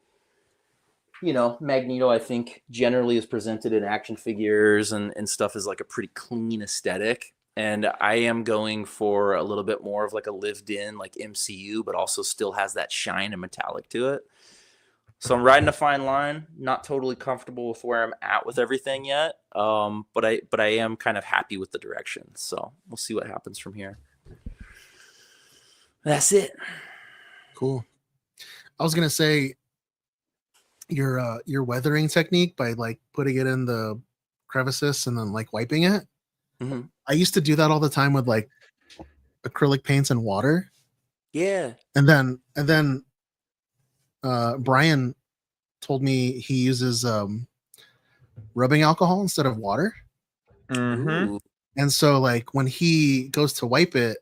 H: Magneto, I think, generally is presented in action figures and stuff as like a pretty clean aesthetic. And I am going for a little bit more of like a lived in, like MCU, but also still has that shine and metallic to it. So I'm riding a fine line, not totally comfortable with where I'm at with everything yet. But I am kind of happy with the direction. So we'll see what happens from here. That's it.
G: Cool. I was gonna say your weathering technique by like putting it in the crevices and then like wiping it.
H: Mm-hmm.
G: I used to do that all the time with like acrylic paints and water.
H: Yeah.
G: And then Brian told me he uses rubbing alcohol instead of water.
I: Mm-hmm.
G: And so like when he goes to wipe it,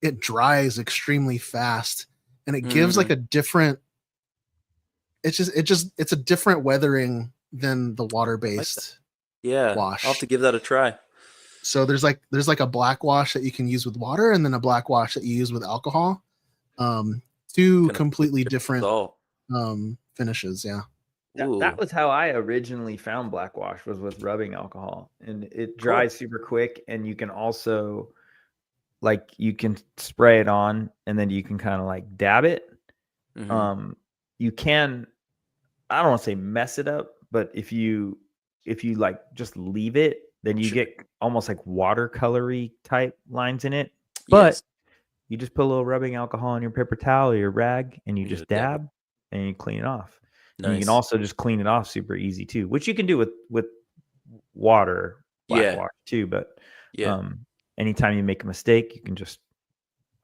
G: it dries extremely fast and it gives like a different it's a different weathering than the water-based wash.
H: I'll have to give that a try.
G: So there's like a black wash that you can use with water and then a black wash that you use with alcohol. Two completely different finishes. Yeah.
I: That was how I originally found black wash, was with rubbing alcohol, and it dries super quick. And you can also you can spray it on and then you can kind of like dab it.
H: Mm-hmm.
I: You can, I don't want to say mess it up, but if you like just leave it, then you get almost like watercolory type lines in it. But you just put a little rubbing alcohol on your paper towel or your rag and you just dab and you clean it off.
H: Nice.
I: And you can also just clean it off super easy too, which you can do with water, black wash too. But anytime you make a mistake, you can just,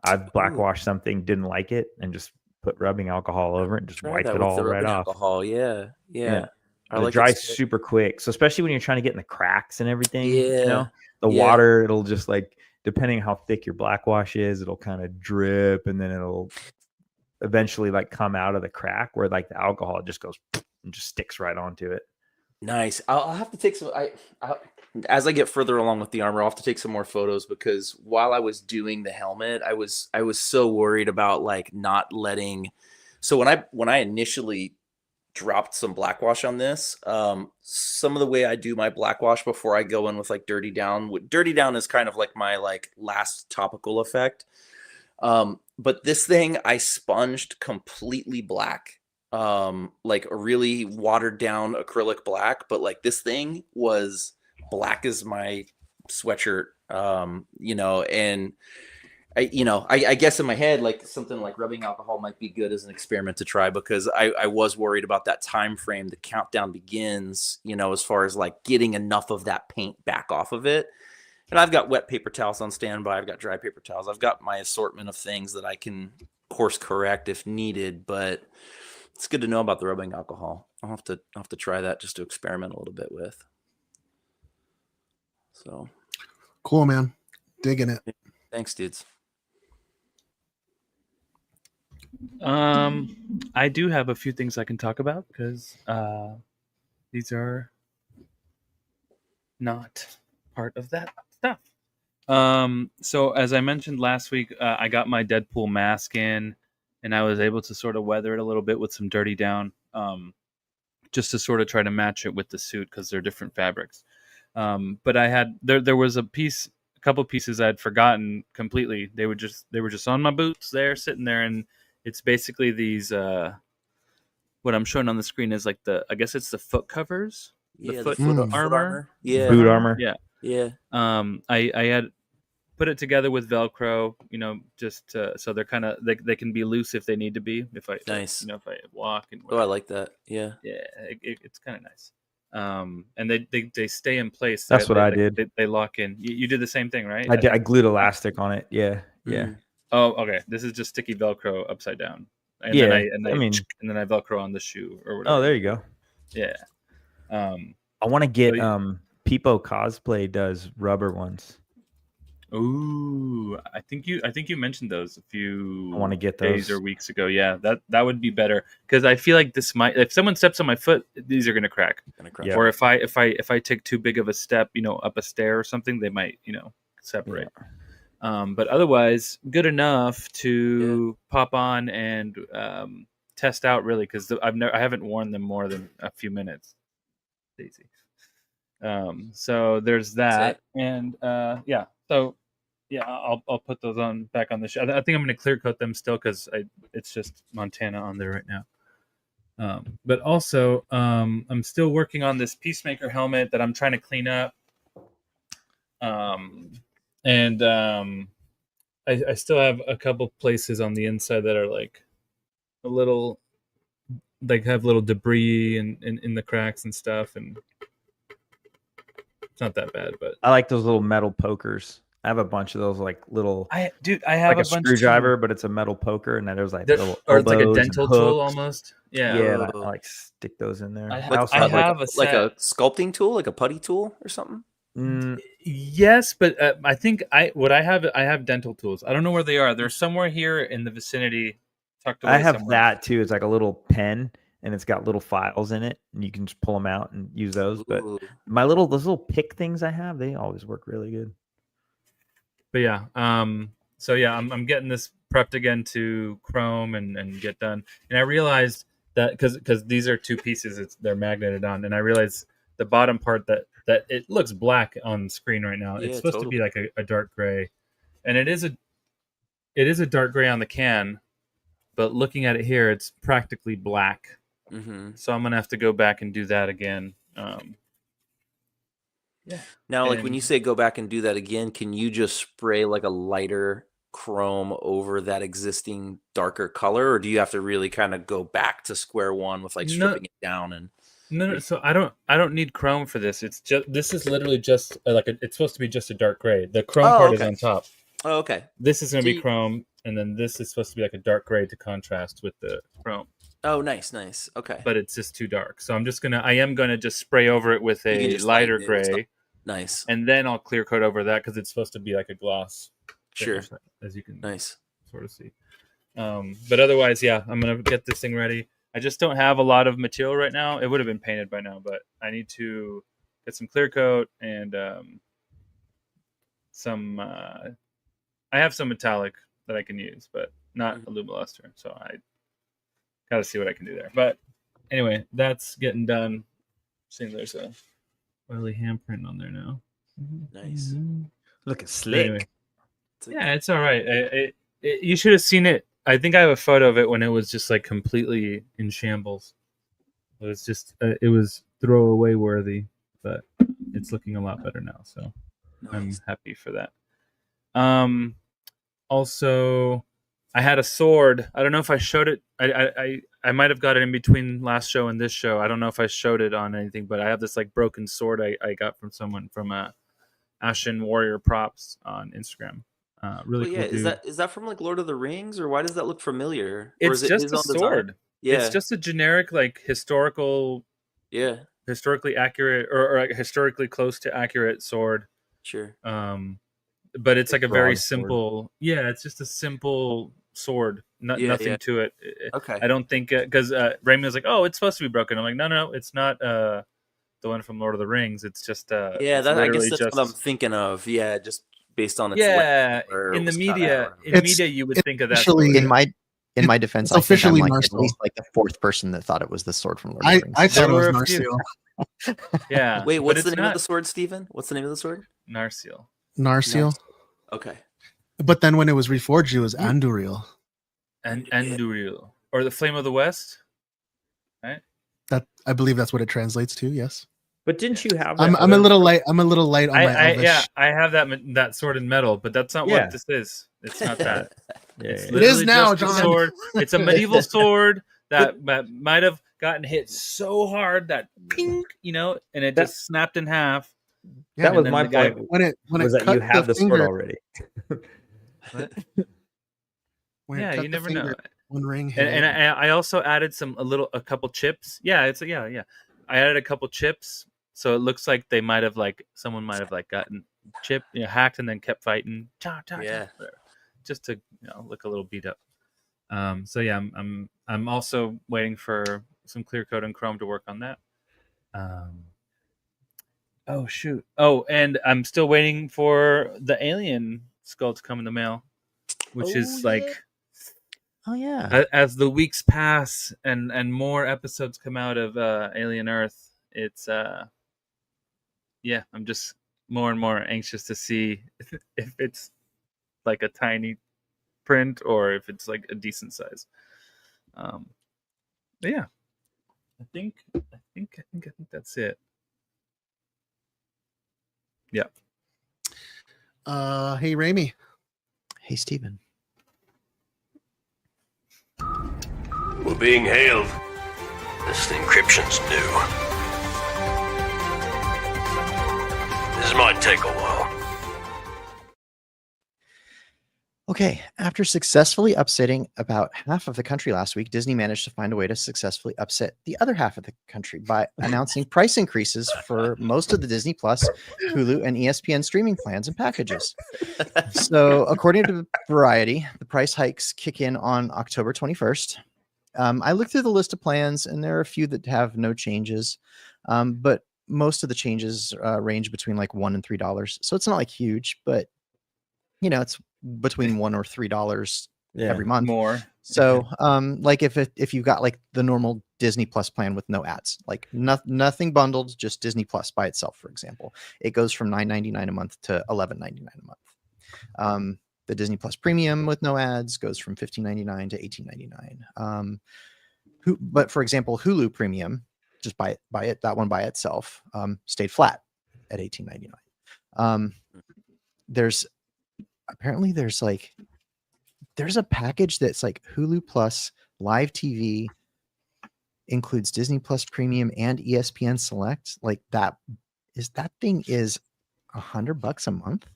I: I've black washed something, didn't like it, and just put rubbing alcohol over it and just wipe it all right off.
H: Alcohol. Yeah.
I: It dries super quick. So especially when you're trying to get in the cracks and everything, the water, it'll just like, depending how thick your black wash is, it'll kind of drip and then it'll eventually like come out of the crack where like the alcohol just goes and just sticks right onto it.
H: Nice. I'll have to take some. As I get further along with the armor, I'll have to take some more photos, because while I was doing the helmet, I was so worried about like not letting. So when I initially dropped some black wash on this, some of the way I do my black wash before I go in with like Dirty Down. Dirty Down is kind of like my like last topical effect. But this thing I sponged completely black. Like a really watered down acrylic black, but like this thing was black as my sweatshirt, and I guess in my head, like something like rubbing alcohol might be good as an experiment to try, because I was worried about that time frame. The countdown begins, as far as like getting enough of that paint back off of it. And I've got wet paper towels on standby. I've got dry paper towels. I've got my assortment of things that I can course correct if needed, but it's good to know about the rubbing alcohol. I'll have to try that just to experiment a little bit with. So
G: cool, man. Digging it.
H: Thanks, dudes.
K: I do have a few things I can talk about, because these are not part of that stuff. So as I mentioned last week, I got my Deadpool mask in, and I was able to sort of weather it a little bit with some Dirty Down, just to sort of try to match it with the suit, because they're different fabrics. But I had there was a couple pieces I'd forgotten completely. They were just on my boots there, sitting there, and it's basically these. What I'm showing on the screen is like I guess it's the foot covers, the foot armor,
I: boot armor,
K: yeah. I had put it together with Velcro, just so they're kind of they can be loose if they need to be. If I if I walk and
H: I like that. Yeah,
K: it's kind of nice. And they stay in place.
I: That's what I did.
K: They lock in. You did the same thing, right?
I: I glued elastic on it. Yeah.
K: Oh, okay. This is just sticky Velcro upside down. And then I Velcro on the shoe or whatever.
I: Oh, there you go.
K: Yeah.
I: I want to get Peepo Cosplay does rubber ones.
K: Ooh, I think you mentioned those a few
I: I want to get
K: days
I: those
K: or weeks ago. Yeah, that would be better, because I feel like this might, if someone steps on my foot, these are gonna crack.
I: Yeah.
K: Or if I take too big of a step, up a stair or something, they might separate. Yeah. But otherwise, good enough to pop on and test out really because I haven't worn them more than a few minutes. Daisy. So there's that, and I'll put those on back on the show. I think I'm going to clear coat them still because it's just Montana on there right now. But also, I'm still working on this Peacemaker helmet that I'm trying to clean up. I still have a couple places on the inside that are like a little, like have little debris in the cracks and stuff, and it's not that bad. But
I: I like those little metal pokers. I have a bunch of those like little.
K: I have
I: like
K: a
I: a
K: bunch
I: screwdriver,
K: too.
I: but it's a metal poker, and then there's like
K: They're-
I: little
K: or it's like a
I: elbows and
K: dental tool
I: hooks.
K: almost. Yeah.
I: Yeah, and I like stick those in there.
K: I
I: I also
K: I
I: have like
K: have a
H: like a
K: set.
H: sculpting tool, like a putty tool or something.
K: Yes, but I think I have dental tools. I don't know where they are. They're somewhere here in the vicinity, tucked away
I: I have
K: somewhere.
I: that too. It's like a little pen, and it's got little files in it, and you can just pull them out and use those. But
H: Ooh.
I: those little pick things I have, they always work really good.
K: But yeah, so yeah, I'm getting this prepped again to chrome and get done. And I realized that because these are two pieces, they're magneted on, and I realized the bottom part that it looks black on screen right now.
H: Yeah,
K: It's supposed
H: totally.
K: to be like a dark gray, and it is a dark gray on the can, but looking at it here, it's practically black.
H: Mm-hmm.
K: So I'm gonna have to go back and do that again. Yeah.
H: Now, like when
K: And-
H: you say go back and do that again, can you just spray like a lighter chrome over that existing darker color, or do you have to really kind of go back to square one with like
K: No.
H: stripping it down and?
K: No. So I don't need chrome for this. This is literally just it's supposed to be just a dark gray. The chrome
H: Oh,
K: part is
H: okay.
K: on top.
H: Oh, okay.
K: This is going to
H: So
K: be
H: you-
K: chrome, and then this is supposed to be like a dark gray to contrast with the chrome.
H: Oh, nice. Okay.
K: But it's just too dark. So I am gonna just spray over it with
H: You can
K: a
H: just
K: lighter
H: lighten it with some-
K: gray,
H: Nice.
K: and then I'll clear coat over that because it's supposed to be like a gloss.
H: Sure.
K: finish, as you can
H: Nice.
K: sort of see. But otherwise, yeah, I'm gonna get this thing ready. I just don't have a lot of material right now. It would have been painted by now, but I need to get some clear coat and some. I have some metallic that I can use, but not Alumiluster. So I got to see what I can do there. But anyway, that's getting done. Seeing there's a oily handprint on there now.
H: Nice.
I: Looking slick.
K: Anyway. Yeah, it's all right. You should have seen it. I think I have a photo of it when it was just like completely in shambles. It was just it was throwaway worthy, but it's looking a lot better now. So I'm happy for that. Also, I had a sword. I don't know if I showed it. I might have got it in between last show and this show. I don't know if I showed it on anything, but I have this like broken sword I got from someone from Ashen Warrior Props on Instagram. Really
H: Well, yeah,
K: cool dude.
H: is that from like Lord of the Rings, or why does that look familiar? Or
K: It's
H: is it
K: just
H: his
K: a
H: own design?
K: sword.
H: Yeah.
K: It's just a generic like historically accurate or like historically close to accurate sword.
H: Sure.
K: But it's like a very
I: broad sword.
K: simple. Yeah, it's just a simple sword.
H: Yeah,
K: Nothing
H: yeah.
K: to it.
H: Okay.
K: I don't think because Raymond was like, "Oh, it's supposed to be broken." I'm like, "No, it's not." The one from Lord of the Rings. It's just
H: Yeah,
K: it's
H: I guess
K: literally
H: that's what I'm thinking of. Yeah, just based on its
K: yeah.
H: or
K: In the
H: was kinda-
K: media,
G: It's-
K: you would
G: it's
K: think of that.
G: officially-
K: sword.
J: In my defense,
G: It's
J: I think I'm
G: officially
J: like at
G: Narsil.
J: least like the fourth person that thought it was the sword from Lord of
G: I
J: the Rings.
G: thought it
K: There
G: was
K: were a few.
G: Narsil.
K: Yeah.
H: Wait,
K: but
H: what's
K: it's
H: the name of
K: not
H: the sword, Steven? What's the name of the sword?
K: Narsil.
G: Narsil.
H: Okay.
G: But then when it was reforged, it was Anduril.
K: And Anduril. Or the Flame of the West. Right?
G: That I believe that's what it translates to. Yes.
I: But didn't you have?
G: I'm a little light. I'm a little light on my Elvish.
K: I have that sword in metal, but that's not
I: Yeah.
K: what this is. It's not that. It's
G: It is
K: literally
G: now,
K: just a
G: John.
K: sword. It's a medieval sword that might have gotten hit so hard that ping, and it just snapped in half.
G: Yeah,
I: That was
K: then
I: my
K: the guy-
I: point.
G: When it
I: Was
G: cut
I: that you have the sword
G: finger,
I: already?
G: when it
K: Yeah,
G: cut
K: you
G: the
K: never know.
G: finger, one ring hit
K: And
G: it.
K: I also added a couple chips. Yeah, I added a couple chips, so it looks like they might have someone might have gotten chipped, hacked, and then kept fighting.
H: Yeah.
K: Whatever. Just to look a little beat up. So yeah, I'm also waiting for some clear coat and chrome to work on that. Oh shoot! Oh, and I'm still waiting for the alien skull to come in the mail, which is
J: Oh yeah.
K: As the weeks pass and more episodes come out of Alien Earth, it's yeah, I'm just more and more anxious to see if it's like a tiny print or if it's like a decent size. But yeah, I think that's it. Yeah.
G: Hey, Raimi.
J: Hey, Steven.
D: We're being hailed. This encryption's new. This might take a while.
J: Okay, after successfully upsetting about half of the country last week, Disney managed to find a way to successfully upset the other half of the country by announcing price increases for most of the Disney Plus, Hulu, and ESPN streaming plans and packages. So, according to Variety, the price hikes kick in on October 21st. I looked through the list of plans, and there are a few that have no changes, but most of the changes range between like $1 and $3. So it's not like huge, but you know, it's between $1 or $3 every month.
K: More.
J: So, like if you've got like the normal Disney Plus plan with no ads, like nothing bundled, just Disney Plus by itself, for example, it goes from $9.99 a month to $11.99 a month. The Disney Plus Premium with no ads goes from $15.99 to $18.99. But for example, Hulu Premium, just buy it, that one by itself, stayed flat at $18.99. There's a package that's like Hulu Plus Live TV, includes Disney Plus Premium and ESPN Select. Like that thing is $100 a month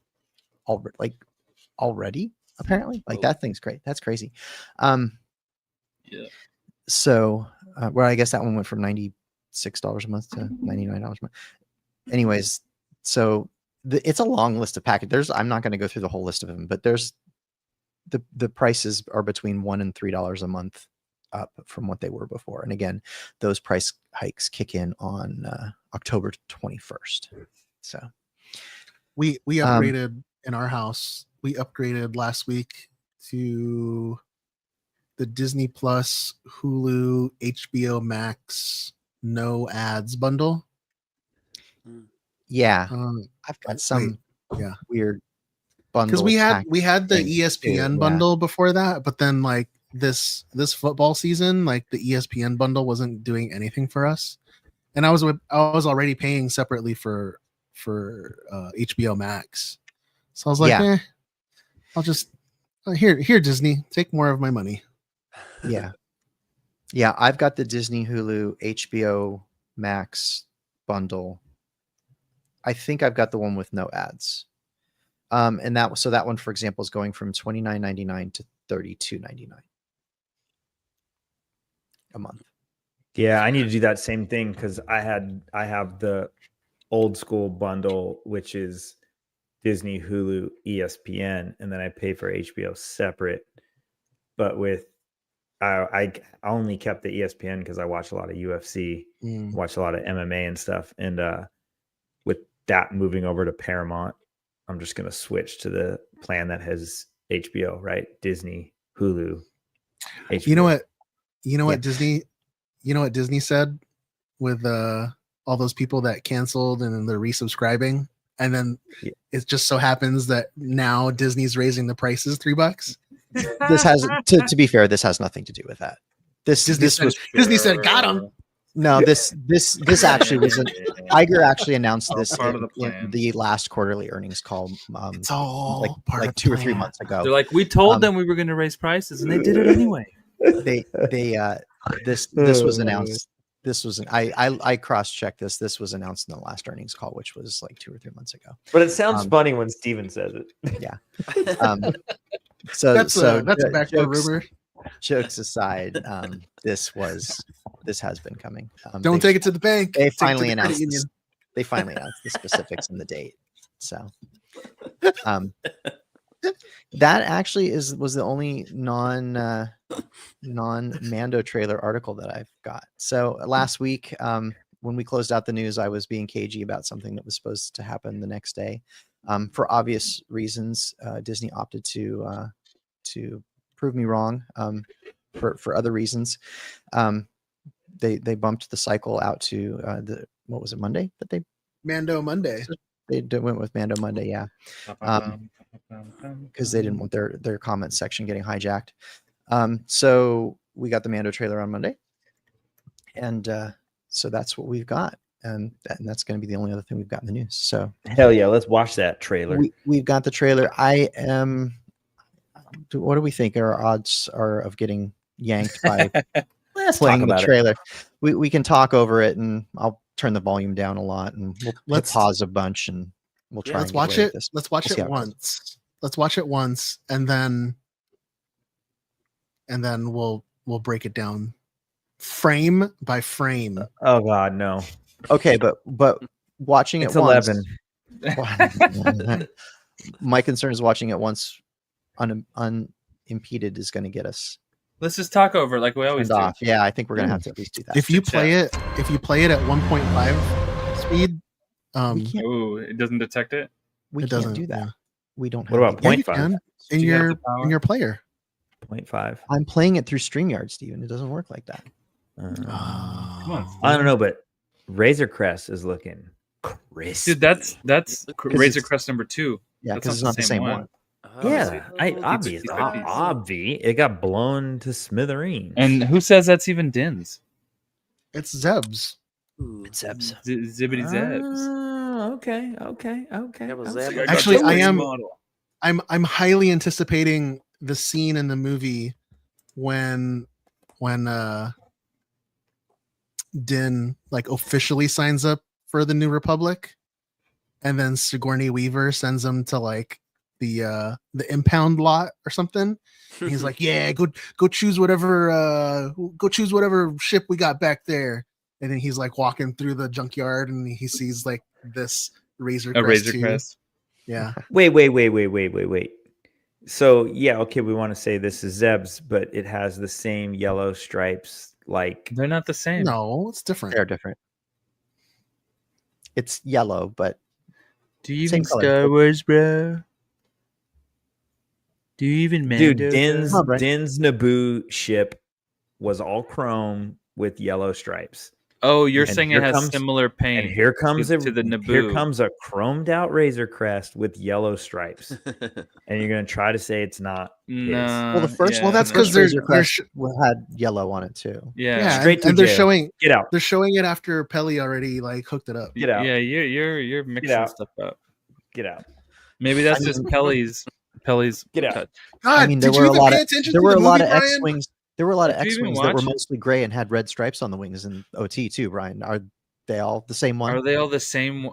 J: already, apparently. Like that thing's great. That's crazy.
K: Yeah.
J: So well, I guess that one went from $96 a month to $99 a month. Anyways, so it's a long list of packages. I'm not going to go through the whole list of them, but there's the prices are between $1 and $3 a month up from what they were before. And again, those price hikes kick in on October 21st. So
G: We upgraded in our house. We upgraded last week to the Disney Plus, Hulu, HBO Max, no ads bundle.
J: Yeah, I've got some weird bundle
G: because we had the
J: thing
G: ESPN
J: too,
G: bundle before that, but then like this football season, like the ESPN bundle wasn't doing anything for us, and I was already paying separately for HBO Max, so I was like, I'll just here Disney, take more of my money.
J: Yeah, I've got the Disney, Hulu, HBO Max bundle. I think I've got the one with no ads. And that one, for example, is going from $29.99 to $32.99 a month.
I: Yeah, I need to do that same thing because I have the old school bundle, which is Disney, Hulu, ESPN, and then I pay for HBO separate. But with I only kept the ESPN because I watch a lot of UFC, watch a lot of MMA and stuff, and with that moving over to Paramount, I'm just going to switch to the plan that has HBO, right? Disney, Hulu, HBO.
G: You know what Disney said with all those people that canceled and then they're resubscribing, and then it just so happens that now Disney's raising the prices $3.
J: This has to be fair, this has nothing to do with that.
G: Disney said got him.
J: No, this actually was Iger actually announced this
K: part of the
J: in
K: plan.
J: the last quarterly earnings call.
G: It's all part
J: like
G: of the
J: 2 or 3
G: plan.
J: months ago.
K: They're like, we told them we were going to raise prices, and they did it anyway.
J: This was announced. This was I cross-checked this. This was announced in the last earnings call, which was like 2 or 3 months ago.
I: But it sounds funny when Steven says it.
J: Yeah. So
G: that's a backdoor rumor.
J: Jokes aside, this has been coming.
G: Don't take it to the bank.
J: They
G: Take it to
J: finally
G: the credit
J: announced.
G: union.
J: They finally announced the specifics and the date. So, that actually was the only non Mando trailer article that I've got. So last week, when we closed out the news, I was being cagey about something that was supposed to happen the next day. For obvious reasons, Disney opted to prove me wrong. For other reasons, they bumped the cycle out to what was it, Monday that they
G: Mando Monday.
J: went with Mando Monday, yeah, because they didn't want their comment section getting hijacked. So we got the Mando trailer on Monday, and so that's what we've got, and that's going to be the only other thing we've got in the news. So
I: Hell yeah, let's watch that trailer.
J: we've got the trailer. What do we think our odds are of getting yanked by
I: Let's
J: playing
I: talk
J: the
I: about it.
J: trailer? We can talk over it, and I'll turn the volume down a lot, and we'll
G: Let's-
J: pause a bunch, and we'll try.
G: Let's
J: and get
G: watch
J: away
G: it.
J: with this.
G: Let's watch
J: We'll see
G: it
J: how it goes.
G: once. Let's watch it once, and then we'll break it down frame by frame.
I: Oh God, no.
J: Okay, but watching
I: It's
J: it once.
I: 11.
J: My concern is watching it once unimpeded is going to get us
K: Let's just talk over it like we always
J: turned
K: do.
J: off. Yeah, I think we're going to have to at least do that.
G: If you
K: Chit
G: play it at 1.5 speed,
J: we can't,
K: Ooh, it doesn't detect it.
J: we
G: it
J: can't
G: doesn't
J: do that.
G: yeah.
J: We don't.
I: What
J: have
I: about
J: the-
G: Yeah, you
I: 0.5?
G: can
K: Do
G: in
K: you have
G: your
K: the power?
G: in your player.
I: 0.5.
J: I'm playing it through StreamYard, Steven. It doesn't work like that.
K: Come on,
I: I don't know, but Razor Crest is looking crisp.
K: dude. That's Razor
J: it's-
K: Crest number 2.
J: Yeah,
K: That's
J: because it's not the same one.
H: Oh,
I: Yeah,
K: It's
I: obvi. It got blown to smithereens.
K: And who says that's even Din's?
G: It's Zeb's.
J: It's Zeb's.
K: Zibbity Zebs.
I: Okay.
H: Yeah, but
I: I'm
H: Zeb-
I: sorry.
G: Actually, I am.
K: Model.
G: I'm highly anticipating the scene in the movie when Din like officially signs up for the New Republic, and then Sigourney Weaver sends him to like the impound lot or something. And he's like, "Yeah, go choose whatever ship we got back there." And then he's like walking through the junkyard, and he sees like this Razor
K: A
G: Crest
K: Razor
G: 2.
K: Crest.
G: Yeah,
I: Wait. So yeah, okay, we want to say this is Zeb's, but it has the same yellow stripes. Like
K: They're not the same.
G: no, it's different.
J: They're different. It's yellow, but
K: Do you
J: Same
K: even
J: color.
K: Star Wars, bro? Do you even Mando?
I: dude, Din's
J: Come on, Brent.
I: Din's Naboo ship was all chrome with yellow stripes.
K: Oh, you're
I: And
K: saying
I: here
K: it has
I: comes-
K: similar paint.
I: And here comes
K: to the Naboo.
I: Here comes a chromed out Razor Crest with yellow stripes. And you're gonna try to say it's not his.
K: No.
J: well, the first
K: yeah,
G: well, that's
K: no.
G: because
J: first
G: they're
J: Razor Crest had yellow on it too.
K: Yeah.
G: yeah,
I: Straight to
G: and they're
I: jail.
G: showing
I: Get out.
G: they're showing it after Pelly already like hooked it up.
I: Get out.
K: Yeah, you're mixing
I: out.
K: stuff up.
I: Get out.
K: Maybe that's just Pelly's
I: Get out.
K: touch.
G: God,
J: I mean, there
G: did
J: were
G: you
J: a
G: even
J: lot
G: pay
J: of
G: attention
J: there
G: to
J: were
G: the
J: a lot
G: movie,
J: of
G: Brian?
J: X-wings. There were a lot of
K: Did you even
J: X-wings that were
K: watch?
J: mostly gray and had red stripes on the wings in OT too. Brian, are they all the same one?
K: Are they all the same?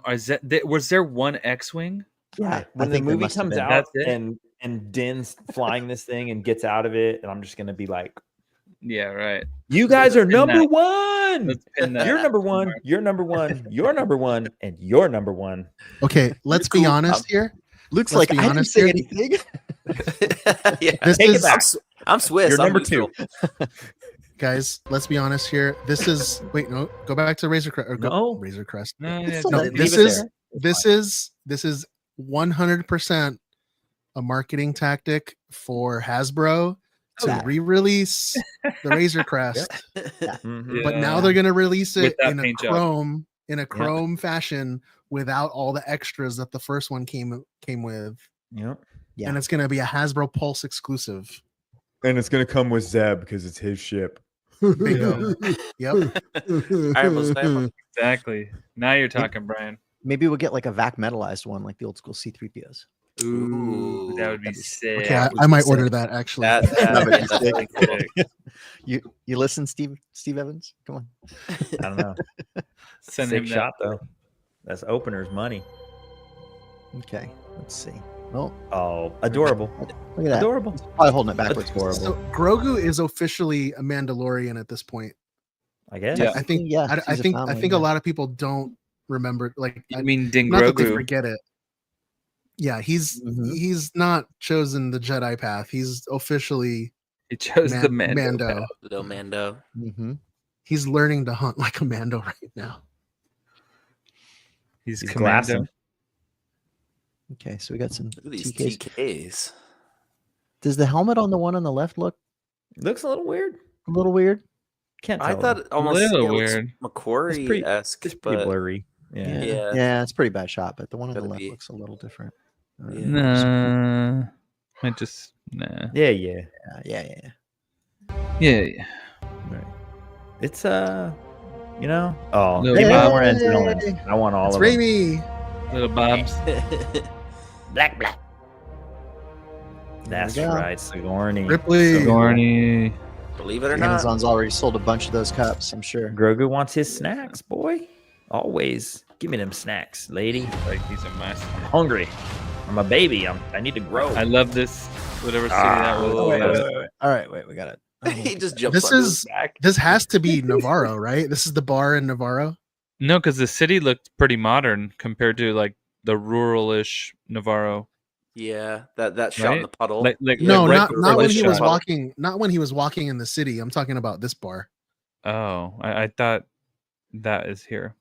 K: Was there one X-wing?
J: Yeah,
I: When
J: I
I: the
J: think there
I: movie
J: must have
I: comes
J: been.
I: out
K: That's it?
I: and Din's flying this thing and gets out of it, and I'm just gonna be like,
K: Yeah, right.
I: you guys are
K: pin
I: number
K: that.
I: one.
K: Let's pin that.
I: You're number one. You're number one. You're number one. And you're number one.
G: Okay, let's be
H: Cool.
G: honest here.
J: Luke's
G: Let's
J: like,
G: be
J: I didn't
G: honest
J: say
G: here.
J: anything.
H: yeah.
G: This
I: Take it
G: is
I: back.
H: I'm Swiss.
I: You're
H: I'm
I: number
H: neutral.
G: guys. Let's be honest here. This is wait no. Go back to Razor Crest. Or go,
I: No.
G: Razor Crest.
K: No,
J: It's
K: yeah,
J: still
G: No,
J: there.
G: this
J: Leave it
G: is
J: there.
G: this is 100% a marketing tactic for Hasbro to
J: That.
G: re-release the Razor Crest.
I: Mhm.
G: But now
K: Yeah.
G: they're going to release
K: With
G: it
K: that
G: in a
K: paint job.
G: chrome fashion without all the extras that the first one came with,
I: Yep.
J: Yeah.
G: and it's going to be a Hasbro Pulse exclusive.
I: And it's gonna come with Zeb because it's his ship.
G: Bingo. Yep.
H: right, well, Sam,
K: Exactly. Now you're talking, Brian.
J: Maybe we'll get like a vac metalized one, like the old school C-3POs.
K: Ooh, that would be
J: that'd be-
K: sick.
G: Okay, I might order that actually.
H: that,
J: You listen, Steve Evans? Come on.
I: I don't know.
K: Send
I: Sick
K: him
I: shot though. That's opener's money.
J: Okay, let's see. Oh,
I: Oh, adorable.
J: look at that.
I: Adorable.
J: He's probably holding it backwards.
I: Adorable.
G: So Grogu is officially a Mandalorian at this point.
I: I guess.
K: Yeah.
G: I think.
J: Yeah,
G: I
J: he's a
G: think.
J: family,
G: I think
J: yeah.
G: a lot of people don't remember. Like,
K: You mean Din
G: not that they
K: Grogu?
G: forget it. Yeah, he's
J: Mhm.
G: he's not chosen the Jedi path. He's officially
K: He chose the Mando.
G: Mando.
K: path.
H: Little Mando.
J: Mm-hmm.
G: He's learning to hunt like a Mando right now.
K: He's
I: He's
K: Commando.
I: glassing.
J: Okay, so we got some
H: Look at these
J: TKs.
H: TKs.
J: Does the helmet on the one on the left look
I: Looks a little weird.
J: a little weird?
I: Can't
H: I
I: tell.
H: thought it almost
K: Little
H: it looks
K: weird.
H: Macquarie esque,
I: It's pretty
H: but
I: blurry. Yeah.
H: Yeah.
J: Yeah, it's a pretty bad shot, but the one on the
H: Gotta
J: left
H: be.
J: looks a little different.
H: Yeah.
K: Nah. I just nah.
I: Yeah.
J: Yeah.
K: Yeah.
I: Right. It's you know. Oh,
K: Little
I: give me
K: Bob.
I: more and gentlemen. I want all
G: It's
I: of them.
G: Raimi.
K: Little Bob's.
H: Black.
I: That's
J: There we go.
I: right, Sigourney.
G: Ripley.
K: Gorny.
H: Believe it or not.
J: Amazon's already sold a bunch of those cups, I'm sure.
I: Grogu wants his snacks, boy. Always. Give me them snacks, lady.
K: Like these are my.
I: I'm hungry. I'm a baby. I need to grow.
K: I love this. Whatever city that was.
J: wait,
K: Yeah.
J: wait. All right, wait, we got it.
H: He just jumped.
G: This
H: onto his
G: is
H: back.
G: this has to be Navarro, right? This is the bar in Navarro.
K: No, because the city looked pretty modern compared to like the rural-ish Navarro.
H: Yeah, that shot in
K: Right?
H: the puddle.
K: Like
H: Yeah,
G: No,
K: right
G: not
K: before
G: not when
K: the
G: he was
K: shot.
G: walking. Not when he was walking in the city. I'm talking about this bar.
K: Oh, I thought that is here.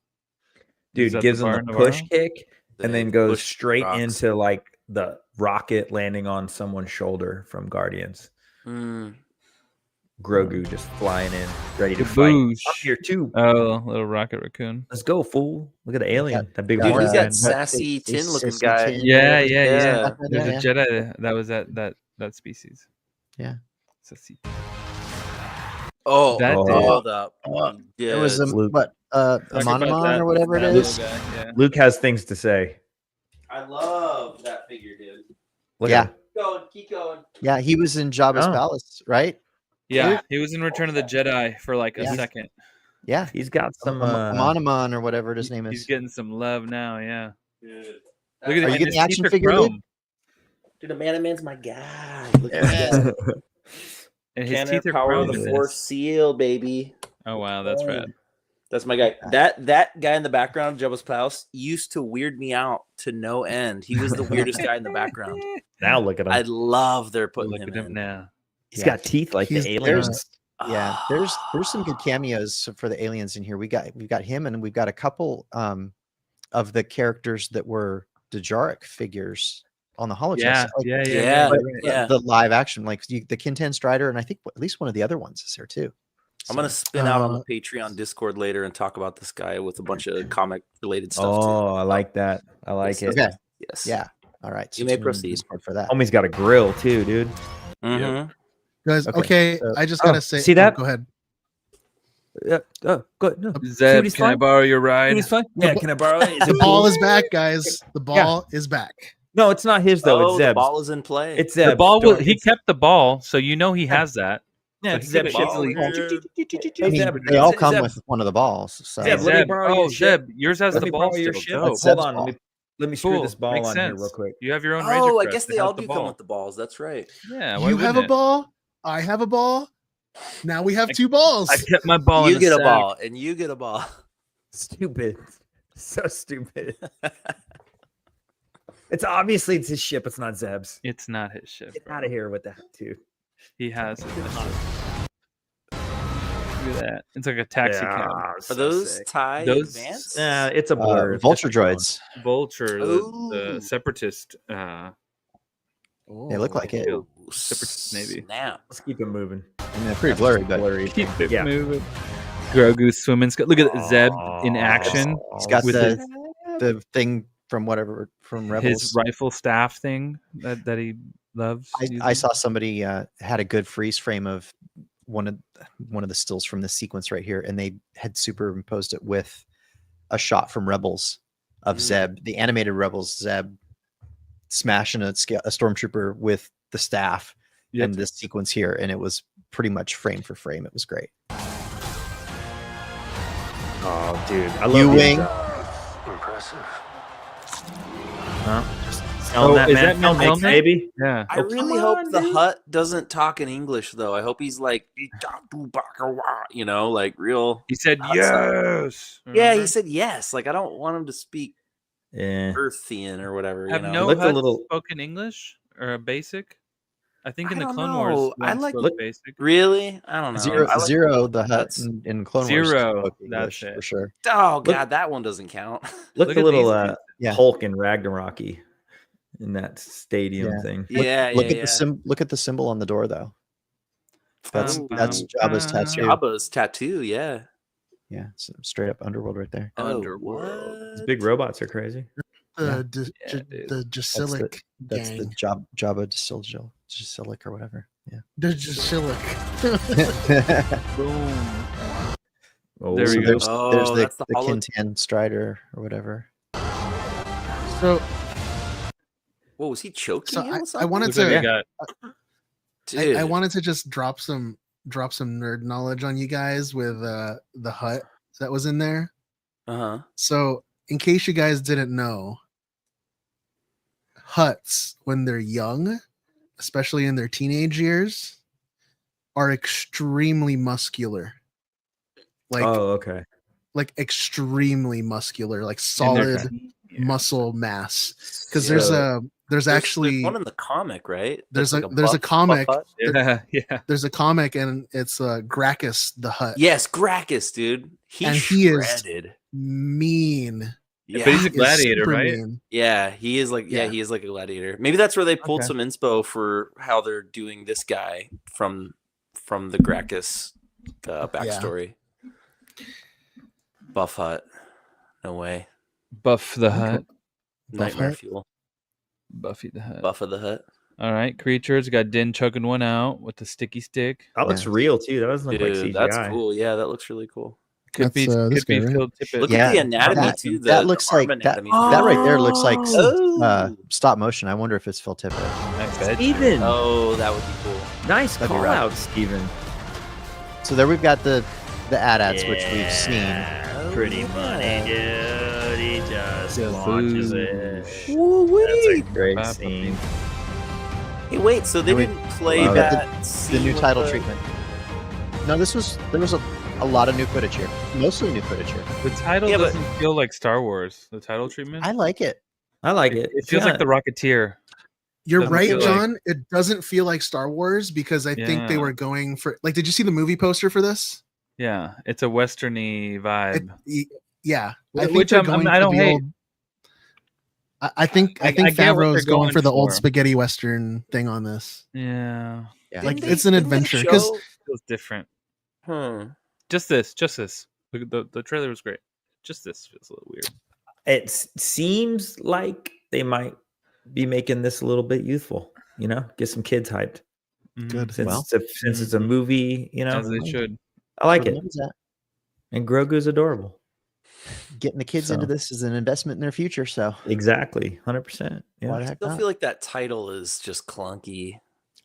I: Dude
K: Is that
I: gives
K: the
I: him
K: bar
I: the
K: in
I: push
K: Navarro?
I: kick and
H: They
I: then goes
H: push
I: straight
H: rocks.
I: into like the rocket landing on someone's shoulder from Guardians.
H: Mm.
I: Grogu just flying in, ready to fight.
K: Boosh.
I: I'm here too.
K: Oh, little rocket raccoon.
I: Let's go, fool. Look at the alien. That big
H: Dude,
I: horn.
H: he's
J: Yeah.
H: got sassy
J: He's
H: tin looking
J: sassy
H: guy.
J: tin.
K: Yeah.
H: Yeah.
K: There's
J: Yeah.
K: a Jedi that was that species.
J: Yeah.
H: Oh,
K: That
I: dude.
H: hold up.
J: It was
I: Luke.
J: what
K: Talk about
J: Monomon
K: that-
J: or whatever it
K: that
J: is.
K: little guy, yeah.
I: Luke has things to say.
H: I love that figure, dude.
I: Look
J: Yeah.
I: at him.
H: Keep going.
J: Yeah, he was in Jabba's
I: Oh.
J: palace, right?
K: Yeah, he was in Return of the Jedi for like a
J: Yeah.
K: second.
J: Yeah.
I: He's got some.
J: Monomon or whatever his name
K: He's
J: is.
K: getting some love now. Yeah.
H: Dude.
K: Look at
J: Are you
K: and
J: getting
K: his
J: the action
K: teeth are
J: figure, dude?
K: chrome.
H: Dude, the man's my guy. Look
J: There
H: at
J: it
H: that.
K: And his
H: Cannon
K: teeth are
H: power
K: chrome.
H: of
K: in
H: the
K: this.
H: Force seal, baby.
K: Oh wow, that's rad.
H: That's my guy. That guy in the background, Jabba's Palace, used to weird me out to no end. He was the weirdest guy in the background.
I: Now look at him.
H: I love they're putting
K: Look
H: him
K: at him
H: in.
K: now.
I: He's got teeth like
G: He's-
I: the aliens.
J: Yeah, there's some good cameos for the aliens in here. We've got him, and we've got a couple of the characters that were Djarik figures on the holodeck.
K: Yeah,
J: Like,
H: Yeah,
J: but
H: yeah.
J: the live action, like the Kintan Strider, and I think at least one of the other ones is here too.
H: I'm gonna spin out on
G: Uh,
H: the Patreon Discord later and talk about this guy with a bunch of comic related stuff
I: Oh, I like that. I like
H: Yes,
I: it.
J: Okay.
H: too. Yes.
J: Yeah. All right.
H: You may
J: tune in to
H: proceed.
J: Discord for that.
I: Homie's got a grill too, dude.
H: Mhm.
G: Guys,
J: Okay,
G: okay,
J: so-
G: I just gotta
I: Oh,
G: say.
I: see that?
G: Go ahead.
I: Oh, good. No.
K: Zeb,
I: Food is
K: can I
I: fine?
K: borrow your ride?
I: Food is fine. Yeah, can I borrow it? Is
G: The
I: it
G: ball
I: cool?
G: is back, guys. The ball is back.
I: No, it's not his though.
H: Oh,
I: It's
H: the
I: Zeb's.
H: ball is in play.
I: It's
K: The
I: Zeb's.
K: ball.
I: Don't-
K: He kept the ball, so you know he has that.
I: Yeah,
K: So
I: it's
K: he
I: Zeb
K: could
I: shit.
K: easily-
J: I mean, they all come with one of the balls. So
I: Zeb, let me
K: Zeb.
I: borrow your
K: Oh,
I: shit.
K: Zeb, yours has
I: Let
K: the
I: me
K: ball
I: borrow your
K: still.
I: shit.
K: Dope.
J: That's
I: Hold
J: Zeb's
I: on.
J: ball.
I: Let me screw
K: Cool.
I: this ball
K: Makes
I: on
K: sense.
I: here real quick.
K: You have your own.
H: Oh,
K: Razor
H: I
K: Crest
H: guess
K: that
H: they
K: has
H: all
K: the
H: do come
K: ball.
H: with the balls. That's right.
K: Yeah, why
G: You have
K: wouldn't
G: a
K: it?
G: ball. I have a ball. Now we have two balls.
K: I kept my ball.
H: You
K: in
H: get a
K: sack.
H: ball, and you get a ball.
I: Stupid. So stupid. It's obviously it's his ship. It's not Zeb's.
K: It's not his ship.
I: Get
K: bro.
I: out of here with that, dude.
K: He has it. Look at that. It's like a taxi cab.
H: Are those tie
K: Those-
H: advanced?
I: Yeah, it's a blur. It's
J: Vulture
I: just a clone.
J: droids.
K: Vulture,
H: Ooh.
K: the separatist.
J: They look like it.
H: Ooh,
K: Separatists, maybe.
H: Snap.
I: Let's keep it moving.
J: I mean, they're pretty blurry, but
I: Blurry.
K: Keep it
I: Yeah.
K: moving. Grogu swimming. Look at Zeb in action.
J: he's got
K: with
J: the thing from whatever from Rebels.
K: his rifle staff thing that he loves.
J: I
K: using.
J: saw somebody had a good freeze frame of one of the stills from this sequence right here, and they had superimposed it with a shot from Rebels of Zeb, the animated Rebels Zeb smashing a stormtrooper with the staff,
K: Yep.
J: and this sequence here, and it was pretty much frame for frame. It was great.
I: Oh, dude. I love
J: U-wing.
B: Impressive.
I: Selling that
K: is
I: man
K: that Mel
I: makes,
K: Hellman?
I: baby.
K: Yeah.
H: I really hope the Hut doesn't talk in English though. I hope he's like, you know, like real.
K: He said
H: Hut
K: yes.
H: Yeah, he
K: Remember?
H: said yes. Like I don't want him to speak
I: Yeah.
H: Earthian or whatever.
K: Have
H: you know?
K: no
I: Looked a
K: Hutt
I: little-
K: spoken English or a basic? I think in
H: I
K: the
H: don't
K: Clone
H: know.
K: Wars,
H: I
K: one
H: like-
K: spoke
I: Look-
K: basic.
H: Really? I don't know.
J: Zero,
H: I like-
J: Zero, the Hut
H: that's-
J: in Clone Wars.
K: Zero,
J: spoke
K: that's
J: English
K: it.
J: for sure.
H: Oh god, that one doesn't count.
I: Look
K: Look
I: a
K: at
I: little
K: these dudes.
J: Yeah.
I: Hulk and Ragnarok-y in that stadium
J: Yeah.
I: thing.
J: Look at the symbol on the door though. That's Jabba's tattoo.
H: Jabba's tattoo, yeah.
J: Yeah, straight up underworld right there.
I: These big robots are crazy.
G: The Jasilic
J: That's
G: gang.
J: the Jabba Jasilic or whatever. Yeah.
G: The Jasilic.
K: Boom.
I: Oh,
K: There we go.
J: There's
H: Oh,
J: the
H: that's the holo-
J: Kintan Strider or whatever.
G: So
H: What was he choking?
G: So
H: him
G: I
H: with something?
G: wanted
K: Looks like
G: to
K: we got
H: Dude.
G: I wanted to just drop some nerd knowledge on you guys with the hut that was in there.
H: Uh-huh.
G: So in case you guys didn't know, huts when they're young, especially in their teenage years, are extremely muscular. Like
I: oh, okay.
G: like extremely muscular, like
K: in their
G: solid
K: time.
G: muscle mass. Because
H: Yeah.
G: there's actually
H: one in the comic, right?
G: there's
H: That's
G: a
H: like
G: there's a
H: buff
G: comic
H: hut?
K: Yeah.
G: there's a comic and it's Gracchus the Hut.
H: Yes, Gracchus, dude.
G: And he is
H: shredded.
G: mean.
H: Yeah.
K: But he's a
G: He is
K: gladiator,
G: super
K: right?
G: mean.
H: Yeah, he is like
G: Yeah.
H: he is like a gladiator. Maybe that's where they pulled
J: Okay.
H: some inspo for how they're doing this guy from the Gracchus backstory. Buff Hut. No way.
K: Buff the Hut.
H: Nightmare
G: Hut?
H: fuel.
K: Buffy the Hut.
H: Buff of the Hut.
K: All right, creatures. Got Din choking one out with the sticky stick.
I: That looks real too. That doesn't look like
H: Dude,
I: CGI.
H: that's cool. Yeah, that looks really cool.
K: Could be
G: this
K: could be
G: guy, right?
K: Phil Tippett.
H: Look
J: Yeah,
H: at the anatomy
J: that-
H: too.
J: that
H: the
J: looks
H: arm
J: like that,
H: anatomy.
J: that right there looks like
H: Oh.
J: stop motion. I wonder if it's Phil Tippett.
K: I bet.
I: Steven.
H: Oh, that would be cool.
I: Nice
J: That'd be
I: call
J: rad.
I: out, Steven.
J: So there we've got the AT-ATs, which we've seen.
I: Pretty money, dude. He just
K: Yeah,
I: launches
K: boo.
I: it.
H: Woo-wee.
I: That's a great
K: Bye,
I: scene.
H: Hey, wait. So they
J: And we-
H: didn't play
J: Wow.
H: that.
J: The
H: scene
J: new
H: with
J: title
H: the-
J: treatment. No, there was a lot of new footage here. Mostly new footage here.
K: The title
H: Yeah, but-
K: doesn't feel like Star Wars. The title treatment.
J: I like it.
I: I like it.
K: It feels like the Rocketeer.
G: You're
K: Doesn't
G: right,
K: feel like-
G: John. It doesn't feel like Star Wars because I think they
K: Yeah.
G: were going for like. Did you see the movie poster for this?
K: Yeah, it's a westerny vibe.
G: Yeah,
K: Which
G: they're
K: I'm-
G: going
K: I
G: for
K: don't
G: the
K: hate.
G: old- I think
K: I get what
G: Favreau's
K: they're
G: going
K: going
G: for the old
K: for.
G: spaghetti western thing on this.
K: Yeah,
J: Yeah.
G: Like
H: Didn't
G: it's an
H: didn't they
G: adventure because
H: show-
K: feels different.
H: Just
K: Just this. The trailer was great. Just this feels a little weird.
I: It seems like they might be making this a little bit youthful. You know, get some kids hyped.
G: Good.
I: Since
J: Well.
I: since it's a movie, you know,
K: As they should.
I: I like
J: So
I: it.
J: what is that?
I: And Grogu's adorable.
J: Getting the kids
I: So-
J: into this is an investment in their future. So
I: Exactly, 100%.
J: why
I: Yeah.
J: the
H: I
J: heck
H: still
J: not?
H: feel like that title is just clunky.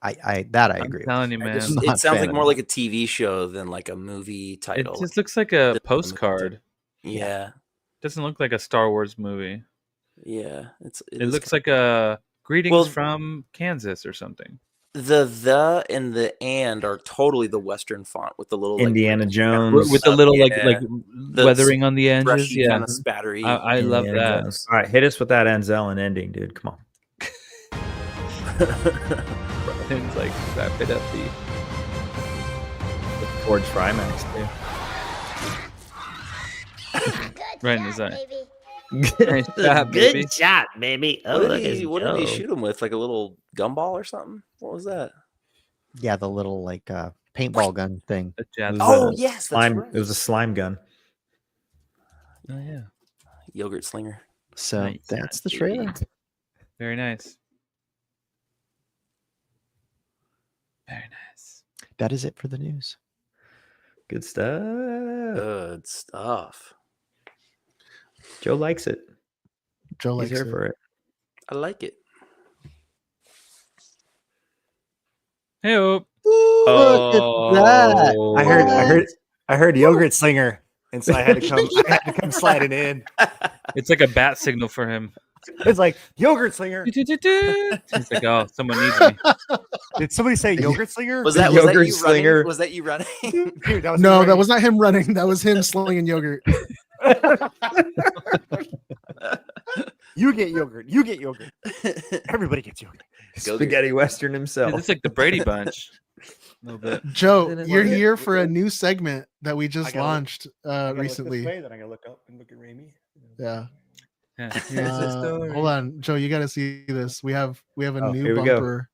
J: I
K: I'm
J: agree. with.
K: telling you,
H: I
K: man.
H: just-
J: Not
H: it sounds
J: fan
H: like
J: of
H: more
J: it.
H: like a TV show than like a movie
K: It
H: title.
K: just looks like a postcard.
H: Yeah,
K: Doesn't look like a Star Wars movie.
H: yeah.
K: It looks like a greetings
H: Well-
K: from Kansas or something.
H: the and the and are totally the Western font with the little like,
I: Indiana
H: like,
I: Jones.
K: With the little
H: yeah.
K: like weathering on the edges.
H: brushy
K: Yeah,
H: kind of spattery.
K: I love
I: Indiana
K: that.
I: Jones. All right, hit us with that Enzel and ending, dude. Come on.
K: It's like wrap it up.
I: George Frymax too.
K: Right in his eye. Nice
D: Good
K: job, baby.
D: shot, baby. Oh,
H: what
D: look
H: did
D: at
H: he? What did he
D: go.
H: shoot him with? Like a little gumball or something? What was that?
J: Yeah, the little like paintball gun thing.
K: A jazz
I: It was
H: Oh
I: a
H: yes, that's
I: slime.
H: right.
I: It was a slime gun.
K: Oh yeah,
H: Yogurt slinger.
J: So
K: Nice.
J: that's the trailer.
K: very nice. Very nice.
J: That is it for the news.
I: Good stuff.
H: Good stuff.
I: Joe likes it.
G: Joe
I: He's
G: likes
I: here
G: it.
I: for it.
H: I like it.
K: Hey,
J: Look at that.
L: I heard yogurt slinger, and so I had to come sliding in.
K: it's like a bat signal for him.
L: It's like yogurt slinger.
K: He's like, oh, someone needs me.
L: Did somebody say yogurt slinger?
H: Was that
I: Yogurt
H: you
I: slinger.
H: running? Was that you running?
L: Dude, that was
G: No,
L: me
G: that was not him running. That was him slinging yogurt.
L: You get yogurt. You get yogurt. Everybody gets yogurt.
H: Go
I: Spaghetti Western himself.
K: Dude, it's like the Brady Bunch. A little bit.
G: Joe,
H: Didn't
G: you're
H: work.
G: here for a new segment that we just
L: gotta look-
G: launched
L: I gotta look this
G: recently.
L: way, then I gotta look up and look at Raimi.
G: Yeah. Hold on, Joe. You got to see this. We have a
L: Oh,
G: new
L: here we go.
G: bumper.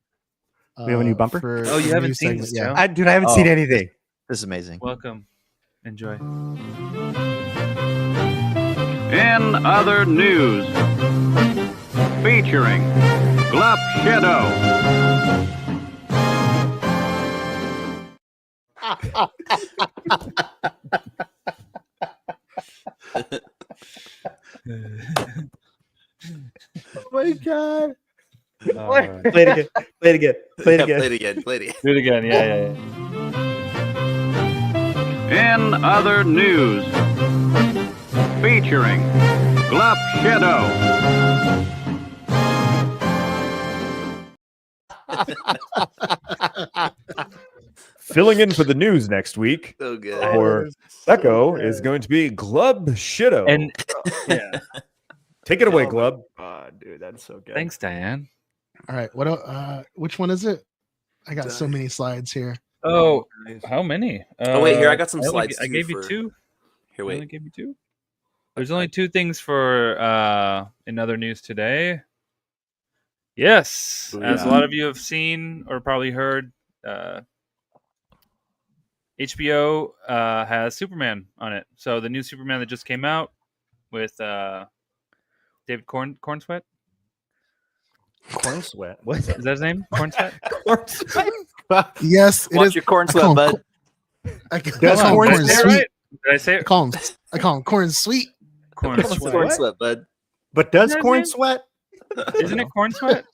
L: We have a new bumper?
G: For
K: Oh, you
G: the
K: haven't
G: new
K: seen
G: segment.
K: this,
G: Yeah.
K: Joe?
L: I haven't seen anything.
J: This is amazing.
K: Welcome. Enjoy.
M: In other news, featuring Glup Shadow.
L: Oh my god!
K: Alright.
L: Play it again. Play it again. Play it
H: Yeah,
L: again.
H: play it again. Play it again.
K: Do it again. Yeah.
M: In other news, featuring Glup Shadow.
I: Filling in for the news next week
H: So good.
I: for Echo is going to be Glub Shido.
K: And yeah.
I: Take it away, Glub.
L: God, dude, that's so good.
K: Thanks, Diane.
G: All right. Which one is it? I got so many slides here.
K: Oh, how many?
H: Oh, wait, here, I got some
K: only
H: slides,
K: I
H: too,
K: gave you
H: for-
K: two.
H: Here,
K: I only
H: wait.
K: gave you two. There's only two things for in other news today. Yes, as a lot of you have seen or probably heard, HBO has Superman on it. So the new Superman that just came out with David Cornsweet.
L: Corn sweat. What?
K: Is that his name? Cornsweet?
L: Corn sweat.
G: Yes, it
H: Watch
G: is.
H: your corn
G: I
H: sweat,
G: call him
H: bud.
G: co- I
L: Does
G: call him
L: corn
G: corn
K: Did I say it
G: sweet.
K: right? Did I say
G: I
K: it?
G: call him corn sweet.
K: Corn
H: Corn
K: sweat.
H: sweat, bud.
L: But does
K: Isn't
L: corn
K: it?
L: sweat?
K: Isn't it corn sweat?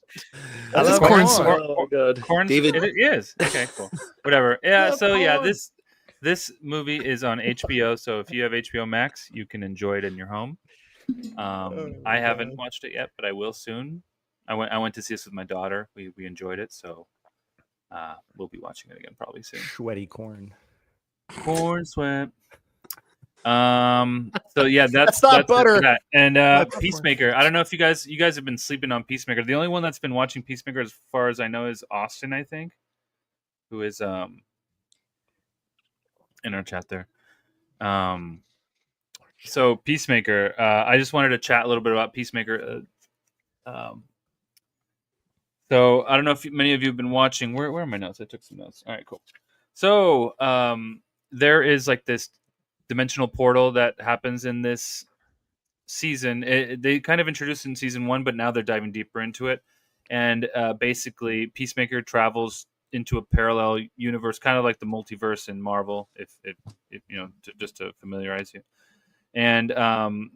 L: I
G: love
L: corn
G: corn
L: sweat.
H: Oh, God.
K: Corn.
H: David-
K: It is. Okay, cool. Whatever. Yeah.
L: Love
K: So yeah,
L: corn.
K: this movie is on HBO. So if you have HBO Max, you can enjoy it in your home. I haven't watched it yet, but I will soon. I went to see this with my daughter. We enjoyed it, so we'll be watching it again probably soon.
L: Sweaty corn.
K: Corn sweat. So yeah,
L: That's not
K: it for
L: butter.
K: that. And
L: Not butter.
K: Peacemaker. I don't know if you guys have been sleeping on Peacemaker. The only one that's been watching Peacemaker, as far as I know, is Austin. I think, who is in our chat there. So Peacemaker. I just wanted to chat a little bit about Peacemaker. So I don't know if many of you have been watching. Where are my notes? I took some notes. All right, cool. So there is like this dimensional portal that happens in this season. They kind of introduced it in season 1, but now they're diving deeper into it. And basically, Peacemaker travels into a parallel universe, kind of like the multiverse in Marvel, if you know, just to familiarize you. And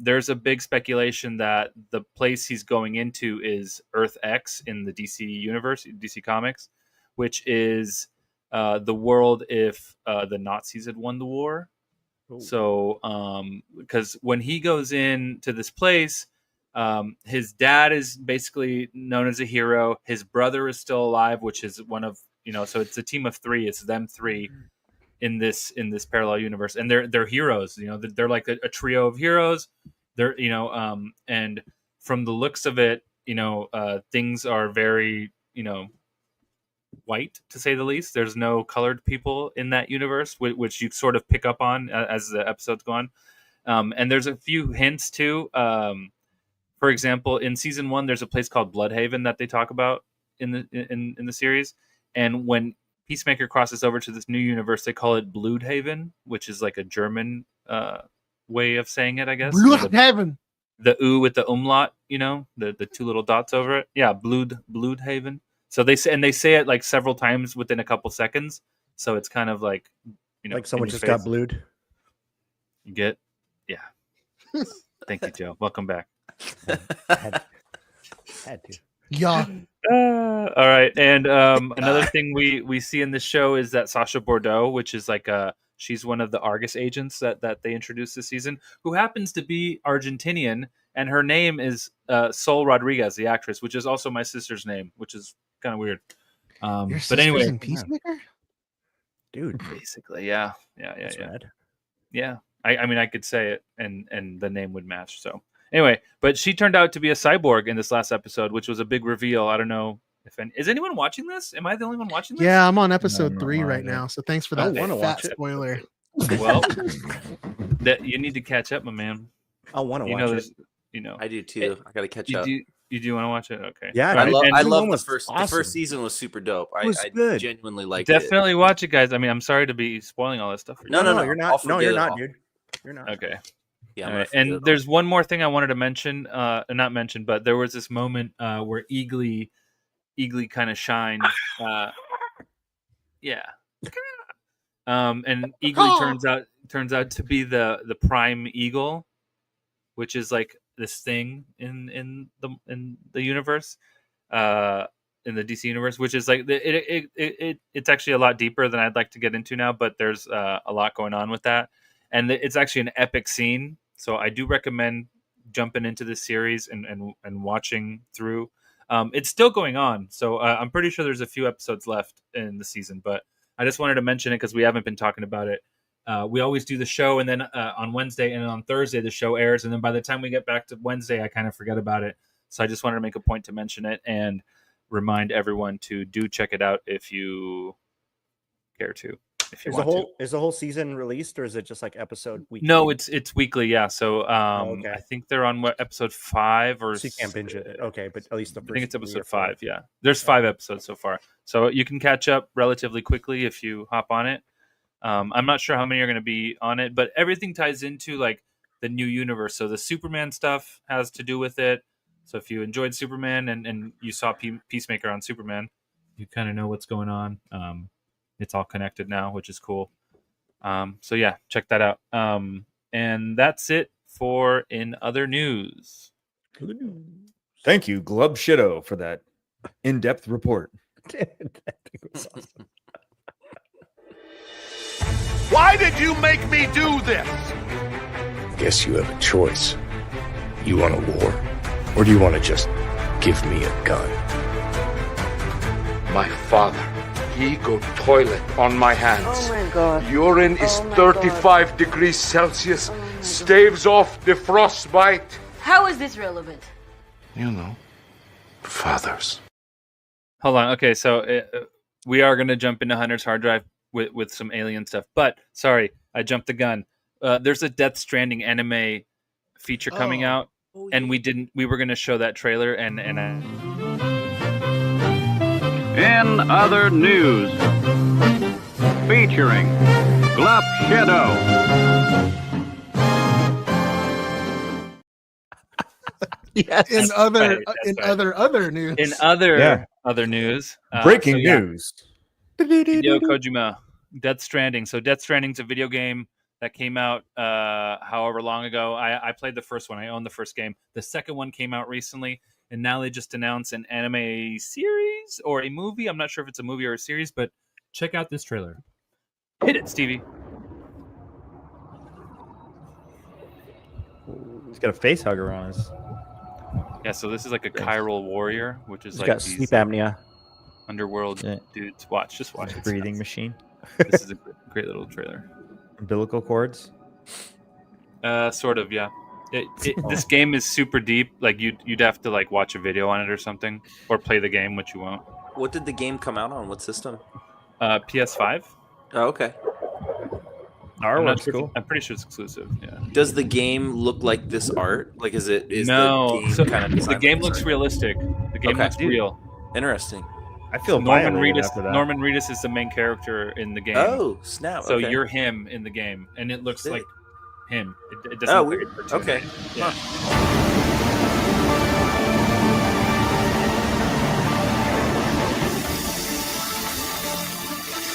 K: there's a big speculation that the place he's going into is Earth X in the DC universe, DC Comics, which is the world if the Nazis had won the war. Ooh. So, because when he goes into this place, his dad is basically known as a hero. His brother is still alive, which is one of, you know, so it's a team of 3. It's them 3 in this parallel universe, and they're heroes. You know, they're like a trio of heroes. They're, you know, and from the looks of it, you know, things are very, you know, white, to say the least. There's no colored people in that universe, which you sort of pick up on as the episodes go on. And there's a few hints too. For example, in season 1, there's a place called Bloodhaven that they talk about in the series. And when Peacemaker crosses over to this new universe, they call it Bloodhaven, which is like a German way of saying it, I guess.
G: Bloodhaven.
K: The U with the umlaut, you know, the 2 little dots over it. Yeah, Bloodhaven. So they say it like several times within a couple seconds. So it's kind of like, you know,
L: like someone just got blued.
K: You get, yeah. Thank you, Joe. Welcome back.
L: Had to.
G: Yeah.
K: All right, and another thing we see in this show is that Sasha Bordeaux, which is like she's one of the Argus agents that they introduced this season, who happens to be Argentinian, and her name is Sol Rodriguez, the actress, which is also my sister's name, which is kind of weird. But anyway,
G: in Peacemaker,
L: dude,
K: basically, yeah.
L: Rad.
K: Yeah. I mean, I could say it, and the name would match. So anyway, but she turned out to be a cyborg in this last episode, which was a big reveal. I don't know if is anyone watching this? Am I the only one watching this?
G: Yeah, I'm on episode 3 right now. So thanks for that
L: wanna
G: fat
L: watch it.
G: spoiler.
K: Well, that you need to catch up, my man.
L: I want to
K: You know,
L: watch it.
K: you know.
H: I do too. I got to catch up.
K: You do want to watch it? Okay.
L: Yeah,
K: All right.
H: I
K: And
H: love the first season was super dope. I
L: good.
H: genuinely liked it.
K: definitely watch it, guys. I mean, I'm sorry to be spoiling all this stuff for you.
H: No,
L: you're not. No, you're not, dude. You're not.
K: Okay.
H: Yeah,
K: All
H: I'm
K: right.
H: gonna forget
K: And there's one more thing I wanted to mention, not mention, but there was this moment where Eagly kind of shined. Yeah. And Eagly turns out to be the prime eagle, which is like this thing in the universe, in the DC universe, which is like it's actually a lot deeper than I'd like to get into now, but there's a lot going on with that, and it's actually an epic scene. So I do recommend jumping into this series and watching through. It's still going on, so I'm pretty sure there's a few episodes left in the season, but I just wanted to mention it because we haven't been talking about it. We always do the show, and then on Wednesday and on Thursday the show airs, and then by the time we get back to Wednesday, I kind of forget about it. So I just wanted to make a point to mention it and remind everyone to do check it out if you care to. If you
L: Is the whole season released, or is it just like episode weekly?
K: No, it's weekly. Yeah. So I think they're on episode 5 or.
L: So you can't binge it. Okay, but at least the first.
K: I think it's episode 5. Yeah, there's 5 episodes so far, so you can catch up relatively quickly if you hop on it. I'm not sure how many are going to be on it, but everything ties into like the new universe. So the Superman stuff has to do with it. So if you enjoyed Superman and you saw Peacemaker on Superman, you kind of know what's going on. It's all connected now, which is cool. So yeah, check that out. And that's it for In Other News.
I: Thank you, Glub Shido, for that in-depth report.
A: Why did you make me do this?
N: Guess you have a choice. You want a war, or do you want to just give me a gun?
O: My father, he go toilet on my hands.
P: Oh my God.
O: Urine is 35 degrees Celsius, staves off the frostbite.
P: How is this relevant?
O: You know, fathers.
K: Hold on. Okay, so we are going to jump into Hunter's hard drive with some alien stuff. But sorry, I jumped the gun. There's a Death Stranding anime feature coming out, and we were going to show that trailer, and
M: In other news, featuring Glop Shadow.
G: Yes. In other news.
K: In other news.
I: Breaking news.
K: Hideo Kojima, Death Stranding. So Death Stranding's a video game that came out however long ago. I played the first one. I own the first game. The second one came out recently, and now they just announced an anime series or a movie. I'm not sure if it's a movie or a series, but check out this trailer. Hit it, Stevie.
I: He's got a face hugger on his.
K: Yeah, so this is like a chiral warrior, which is
L: He's
K: like
L: got
K: these
L: sleep apnea.
K: underworld dudes. Just watch it.
I: Breathing machine.
K: This is a great little trailer.
I: Umbilical cords.
K: Sort of, yeah. This game is super deep. Like you'd have to like watch a video on it or something, or play the game, which you won't.
H: What did the game come out on? What system?
K: PS5.
H: Oh, okay.
I: Cool.
K: I'm pretty sure it's exclusive. Yeah.
H: Does the game look like this art? Like, is
K: no?
H: the game
K: So
H: kind of
K: the game looks realistic. The game looks real.
H: Interesting.
I: I feel
K: Norman
I: violated
K: Reedus.
I: after that.
K: Norman Reedus is the main character in the game.
H: Oh, snap!
K: So
H: okay.
K: you're him in the game, and it looks
H: Sick.
K: like him. It doesn't.
H: Oh,
K: look
H: weird.
K: like a cartoon.
H: Okay.
K: Yeah.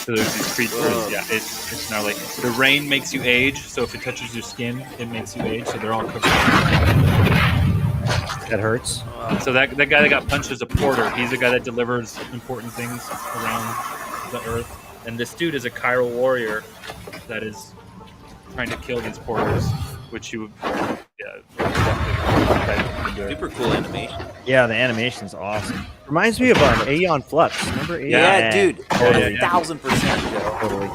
K: So there's these creatures.
H: Whoa.
K: Yeah, it's gnarly. The rain makes you age. So if it touches your skin, it makes you age. So they're all covered.
L: That hurts.
K: So that guy that got punched is a porter. He's the guy that delivers important things around the earth. And this dude is a chiral warrior that is trying to kill these porters, which you would,
H: Super cool animation.
L: Yeah, the animation's awesome. Reminds me of Aeon Flux. Remember Aeon?
H: Yeah, dude.
L: Totally.
H: 1,000%. Joe.
L: Totally.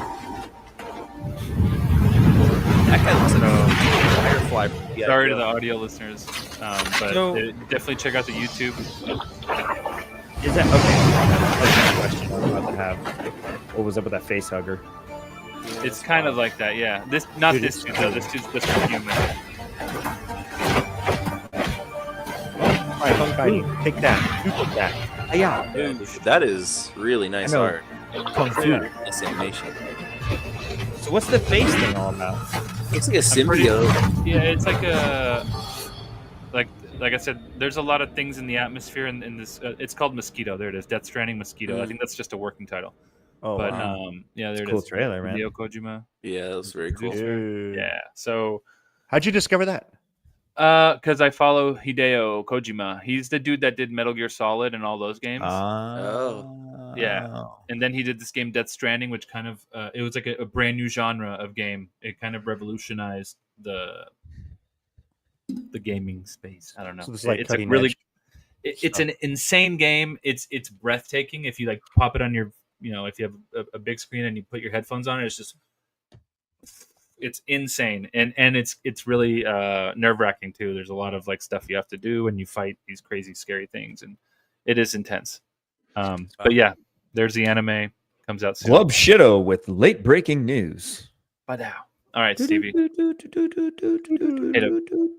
H: That guy looks like a firefly. Yeah,
K: Sorry to the audio listeners, but definitely check out the YouTube.
L: Is that okay? That's a question I'm about to have. What was up with that face hugger?
K: It's kind of like that, yeah. This dude though. This dude's just a human.
L: Alright, Honkai, take that. You take that. Yeah.
H: Dude, that is really nice
L: I know.
H: art.
L: Kung Fu.
H: Nice animation.
L: So what's the face thing all about?
H: Looks like a
K: I'm pretty-
H: symbiote.
K: Yeah, it's like a like I said. There's a lot of things in the atmosphere in this. It's called Mosquito. There it is. Death Stranding Mosquito. I think that's just a working title.
L: Oh,
K: but
L: wow.
K: yeah, there
L: It's
K: it
L: a
K: is.
L: cool trailer, man.
K: Hideo Kojima.
H: Yeah, that was very cool.
L: Dude.
K: Yeah. So,
L: How'd you discover that?
K: because I follow Hideo Kojima. He's the dude that did Metal Gear Solid and all those games.
H: Oh.
K: Yeah. And then he did this game Death Stranding, which kind of it was like a brand new genre of game. It kind of revolutionized the gaming space. I don't know.
L: So it's like
K: it's a
L: cutting
K: really
L: edge
K: it's an insane game. It's breathtaking if you like pop it on your, if you have a big screen and you put your headphones on, it's insane. And it's really nerve-wracking too. There's a lot of like stuff you have to do and you fight these crazy scary things, and it is intense. But yeah, there's the anime, comes out soon.
I: Glub Shido with late breaking news.
K: But now. All right, Stevie. Hit it.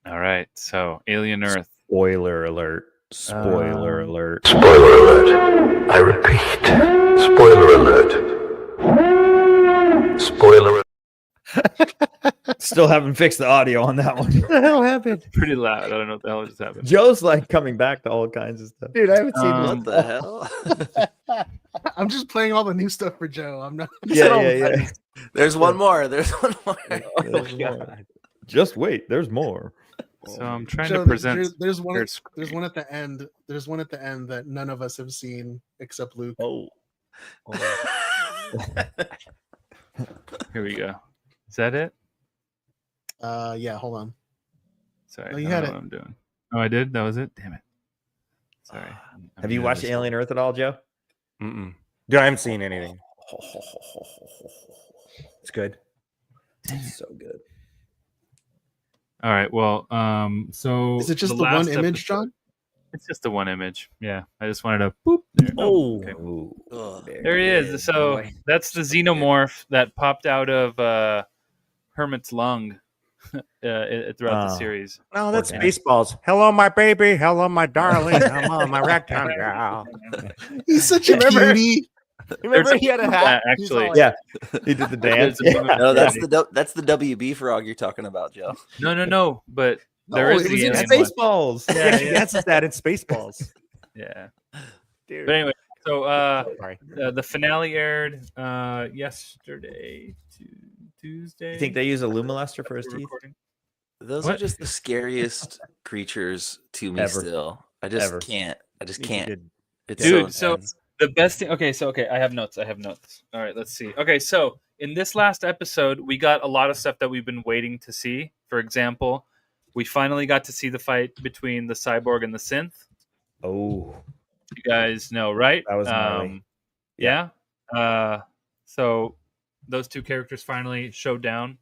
K: All right, so Alien Earth.
I: Spoiler alert. Spoiler alert.
N: Spoiler alert. I repeat. Spoiler alert. Spoiler alert.
I: Still haven't fixed the audio on that one.
L: What the hell happened?
K: Pretty loud. I don't know what the hell just happened.
I: Joe's like coming back to all kinds of stuff.
L: Dude, I haven't seen
H: What the hell?
G: I'm just playing all the new stuff for Joe. I'm not.
I: Yeah.
H: There's one more. There's one more.
I: There's more. Just wait. There's more.
K: So I'm trying
G: Joe,
K: to present.
G: there's one.
K: your
G: There's one at the end. There's one at the end that none of us have seen except Luke.
I: Oh.
K: Here we go. Is that it?
G: Yeah. Hold on.
K: Sorry,
G: No, you
K: I don't
G: had
K: know
G: it.
K: what I'm doing. Oh, I did. That was it. Damn it. Sorry.
I: Have you watched Alien Earth at all, Joe?
L: Mm-mm. Dude, I haven't seen anything. It's good.
I: So good.
K: All right. Well, so
G: Is it just the
K: last
G: one image, John?
K: It's just the one image. Yeah. I just wanted to boop. There.
L: Oh.
K: Okay. There he is. So that's the xenomorph that popped out of Hermit's lung throughout the series.
L: Oh, that's Spaceballs. Hello, my baby. Hello, my darling. Hello, my ragtime girl.
G: He's such a cutie.
L: Remember he had a hat? He's all
K: Actually,
L: like-
I: Yeah. He did the dance.
H: No, that's the WB frog you're talking about, Joe.
K: No. But there
I: Oh,
K: is
I: it was
K: the
I: in
K: alien one.
I: Spaceballs.
L: Yeah, she dances that in Spaceballs.
K: Yeah.
L: Dude.
K: But anyway, so
L: Sorry.
K: the finale aired yesterday, Tuesday.
I: You think they use a Lumilester for his
K: We're
I: teeth?
K: recording.
H: Those
K: What?
H: are just the scariest creatures to me.
I: Ever.
H: Still, I just
I: Ever.
H: can't. I just
L: You
H: can't.
L: did-
H: It's
K: Dude, so
H: intense.
K: the best thing. Okay, I have notes. All right, let's see. Okay, so in this last episode, we got a lot of stuff that we've been waiting to see. For example, we finally got to see the fight between the cyborg and the synth.
I: Oh.
K: You guys know, right?
I: That was gnarly.
K: Yeah. So those two characters finally showed down.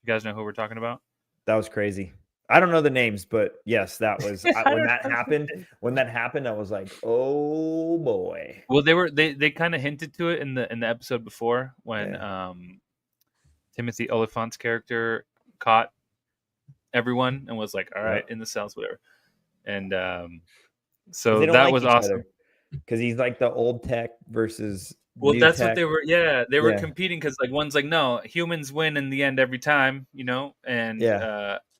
K: You guys know who we're talking about?
I: That was crazy. I don't know the names, but yes, that was when that happened. When that happened, I was like, "Oh boy!"
K: Well, they kind of hinted to it in the episode before when Timothy Oliphant's character caught everyone and was like, "All right, in the cells, whatever." And so that was awesome.
I: Because he's like the old tech versus.
K: Well,
I: new
K: that's
I: tech.
K: what they were. Yeah, they were
I: Yeah.
K: competing because like one's like, "No, humans win in the end every time," and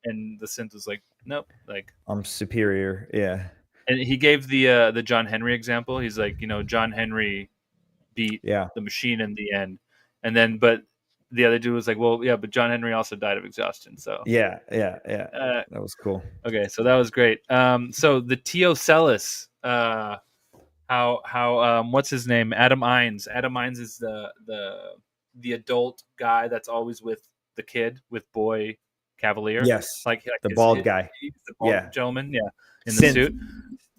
K: and the synth was like, "Nope," like.
I: I'm superior. Yeah.
K: And he gave the John Henry example. He's like, John Henry beat the machine in the end, and then but the other dude was like, well, yeah, but John Henry also died of exhaustion. So
I: Yeah. That was cool.
K: okay, so that was great. So the Teocellus, how what's his name? Adam Ines. Adam Ines is the adult guy that's always with the kid with Boy Cavalier.
I: Yes,
K: like
I: the
K: his-
I: bald guy.
K: he's the bald
I: Yeah.
K: gentleman. Yeah, in
I: Synth.
K: the suit.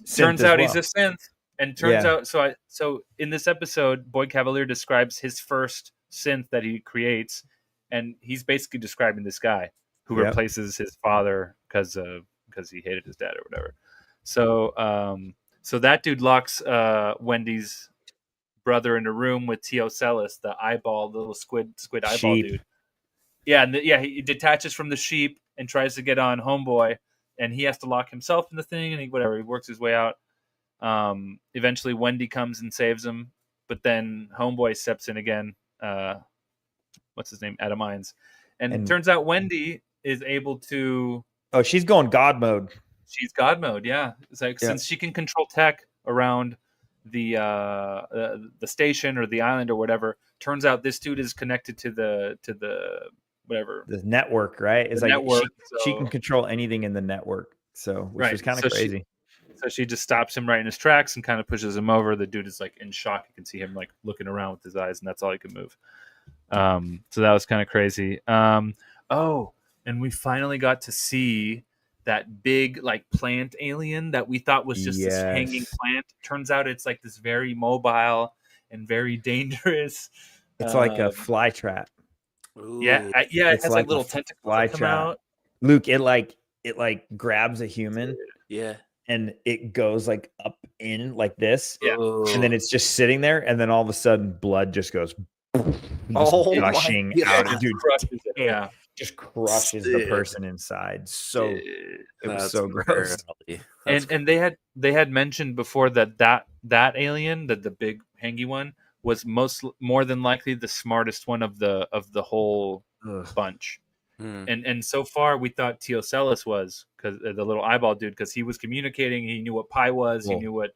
I: Synth
K: Turns
I: as
K: out
I: well.
K: he's a synth. And turns
I: Yeah.
K: out, so in this episode, Boyd Cavalier describes his first synth that he creates, and he's basically describing this guy who
I: Yep.
K: replaces his father because he hated his dad or whatever. So so that dude locks Wendy's brother in a room with Tio Celis, the little squid eyeball
I: Sheep.
K: dude. Yeah, and he detaches from the sheep and tries to get on Homeboy, and he has to lock himself in the thing, and he works his way out. Eventually Wendy comes and saves him, but then Homeboy steps in again. What's his name? Adam Mines. And it turns out Wendy is able to.
I: Oh, she's going God mode.
K: She's God mode, yeah. It's like since she can control tech around the station or the island or whatever. Turns out this dude is connected to the whatever
I: The network, right? It's
K: The
I: like
K: network,
I: she
K: so-
I: can control anything in the network. So which was kind of
K: So
I: crazy.
K: So she just stops him right in his tracks and kind of pushes him over. The dude is like in shock. You can see him like looking around with his eyes, and that's all he can move. So that was kind of crazy. Oh, and we finally got to see that big like plant alien that we thought was just this hanging plant. Turns out it's like this very mobile and very dangerous.
I: It's like a fly trap.
K: Yeah, it has like little tentacles
I: fly
K: that come
I: trap.
K: out.
I: Luke, it like grabs a human.
H: Yeah.
I: And it goes like up in like this.
K: Yeah.
I: And then it's just sitting there, and then all of a sudden blood just goes
H: Oh my
I: gushing
H: God.
I: out. Dude,
K: crushes it, yeah.
I: Just crushes the person inside. So it was so gross.
K: And they had mentioned before that alien, the big hangy one, was more than likely the smartest one of the whole bunch. And so far we thought Tio Celis was, because the little eyeball dude, because he was communicating, he knew what pi was, he knew what,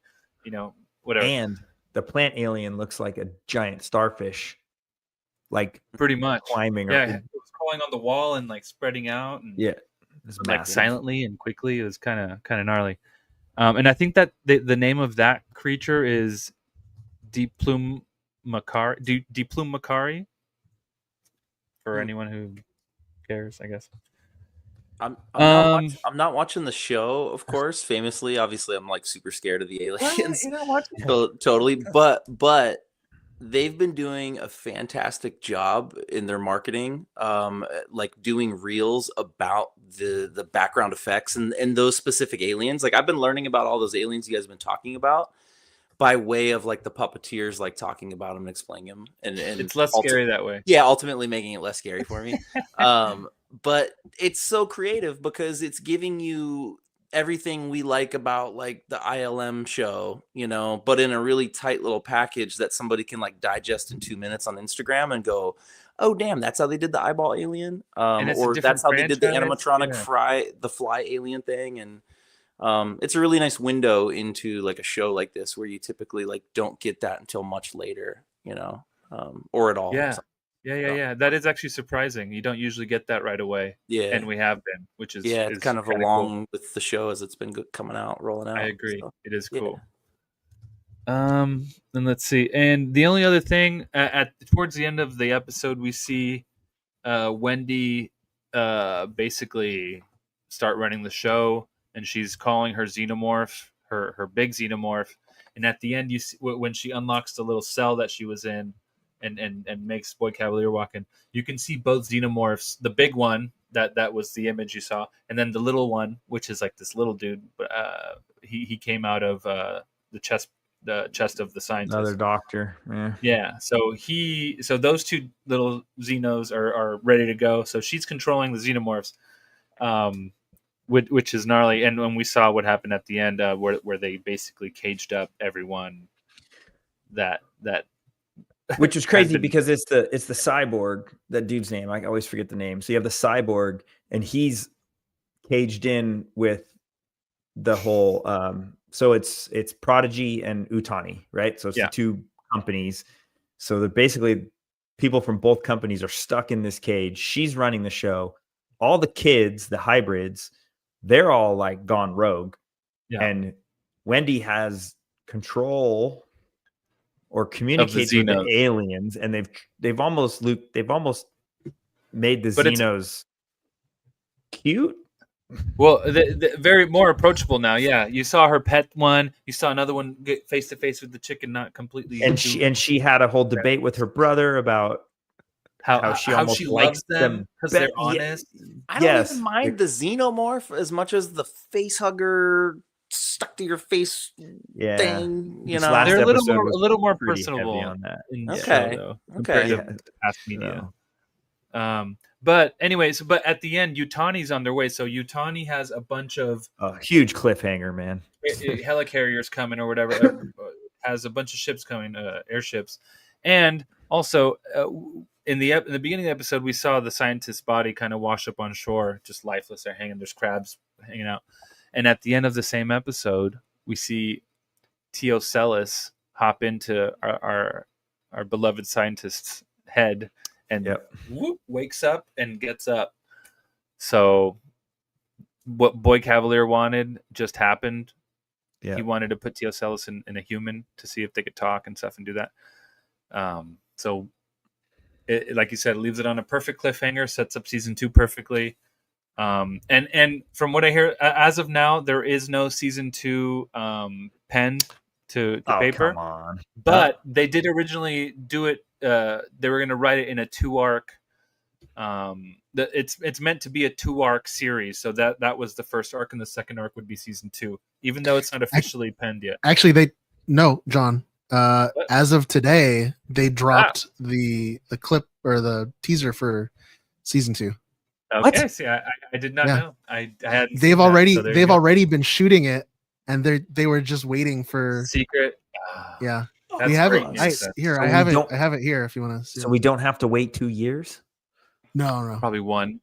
K: whatever.
I: And the plant alien looks like a giant starfish, like
K: pretty much
I: climbing.
K: Yeah, it was crawling on the wall and like spreading out. And
I: it's
K: like
I: massive.
K: silently and quickly. It was kind of gnarly. And I think that the name of that creature is Diplume Macari. For anyone who cares, I guess.
H: I'm not watching the show, of course. Famously, obviously, I'm like super scared of the aliens.
K: You're not watching it?
H: Totally, but they've been doing a fantastic job in their marketing, like doing reels about the background effects and those specific aliens. Like I've been learning about all those aliens you guys have been talking about by way of like the puppeteers, like talking about them and explaining them, and
K: it's less scary that way.
H: Yeah, ultimately making it less scary for me. But it's so creative because it's giving you everything we like about like the ILM show, but in a really tight little package that somebody can like digest in 2 minutes on Instagram and go, oh damn, that's how they did the eyeball alien, or that's how they did the animatronic fly alien thing. And it's a really nice window into like a show like this where you typically like don't get that until much later, or at all.
K: Yeah. That is actually surprising. You don't usually get that right away.
H: Yeah,
K: and we have been, which is
H: it's kind of along with the show as it's been coming out, rolling out.
K: I agree.
H: So,
K: it is cool. And let's see. And the only other thing towards the end of the episode, we see Wendy basically start running the show, and she's calling her xenomorph, her big xenomorph. And at the end, you see when she unlocks the little cell that she was in, and makes Boyd Cavalier walk in, you can see both xenomorphs. The big one that was the image you saw, and then the little one, which is like this little dude. He came out of the chest of the scientist.
I: Another doctor.
K: Yeah. So those two little xenos are ready to go. So she's controlling the xenomorphs, which is gnarly. And when we saw what happened at the end, where they basically caged up everyone that
I: which was crazy because it's the cyborg, that dude's name. I always forget the name. So you have the cyborg, and he's caged in with the whole. So it's Prodigy and Utani, right? So it's the two companies. So they're basically people from both companies are stuck in this cage. She's running the show. All the kids, the hybrids, they're all like gone rogue. Yeah. And Wendy has control or communicates with the aliens, and they've almost made the Xenos cute.
K: Well, the very more approachable now. Yeah, you saw her pet one. You saw another one get face to face with the chicken, not completely.
I: And she had a whole debate with her brother about how she almost likes them
K: because they're honest.
H: I don't even mind the xenomorph as much as the face hugger stuck to your face thing. You know,
K: they're a little more personable
I: on that.
K: in the
H: Okay.
K: show, though, compared to past media. But anyways, but at the end, Yutani's on their way. So Yutani has a bunch of
I: huge cliffhanger, man.
K: helicarriers coming or whatever. Has a bunch of ships coming, airships, and also in the beginning of the episode, we saw the scientist's body kind of wash up on shore, just lifeless. They're hanging. There's crabs hanging out, and at the end of the same episode, we see Teocellus hop into our beloved scientist's head and whoop, wakes up and gets up. So what Boy Cavalier wanted just happened. He wanted to put Teocellus in a human to see if they could talk and stuff and do that. So it, like you said, it leaves it on a perfect cliffhanger, sets up season 2 perfectly. And from what I hear, as of now, there is no season 2 pen to paper.
I: Come on.
K: But they did originally do it. They were going to write it in a 2-arc. It's meant to be a 2-arc series, so that was the first arc, and the second arc would be season 2, even though it's not officially penned yet.
G: Actually, John. As of today, they dropped the clip or the teaser for season 2.
K: Okay, see, I did not know. I had.
G: They've already been shooting it, and they were just waiting for
K: secret.
G: Yeah,
K: That's
G: we have it.
K: great
G: I
K: news,
G: have it here if you want to see.
I: So we don't have to wait 2 years.
G: No.
K: Probably 1.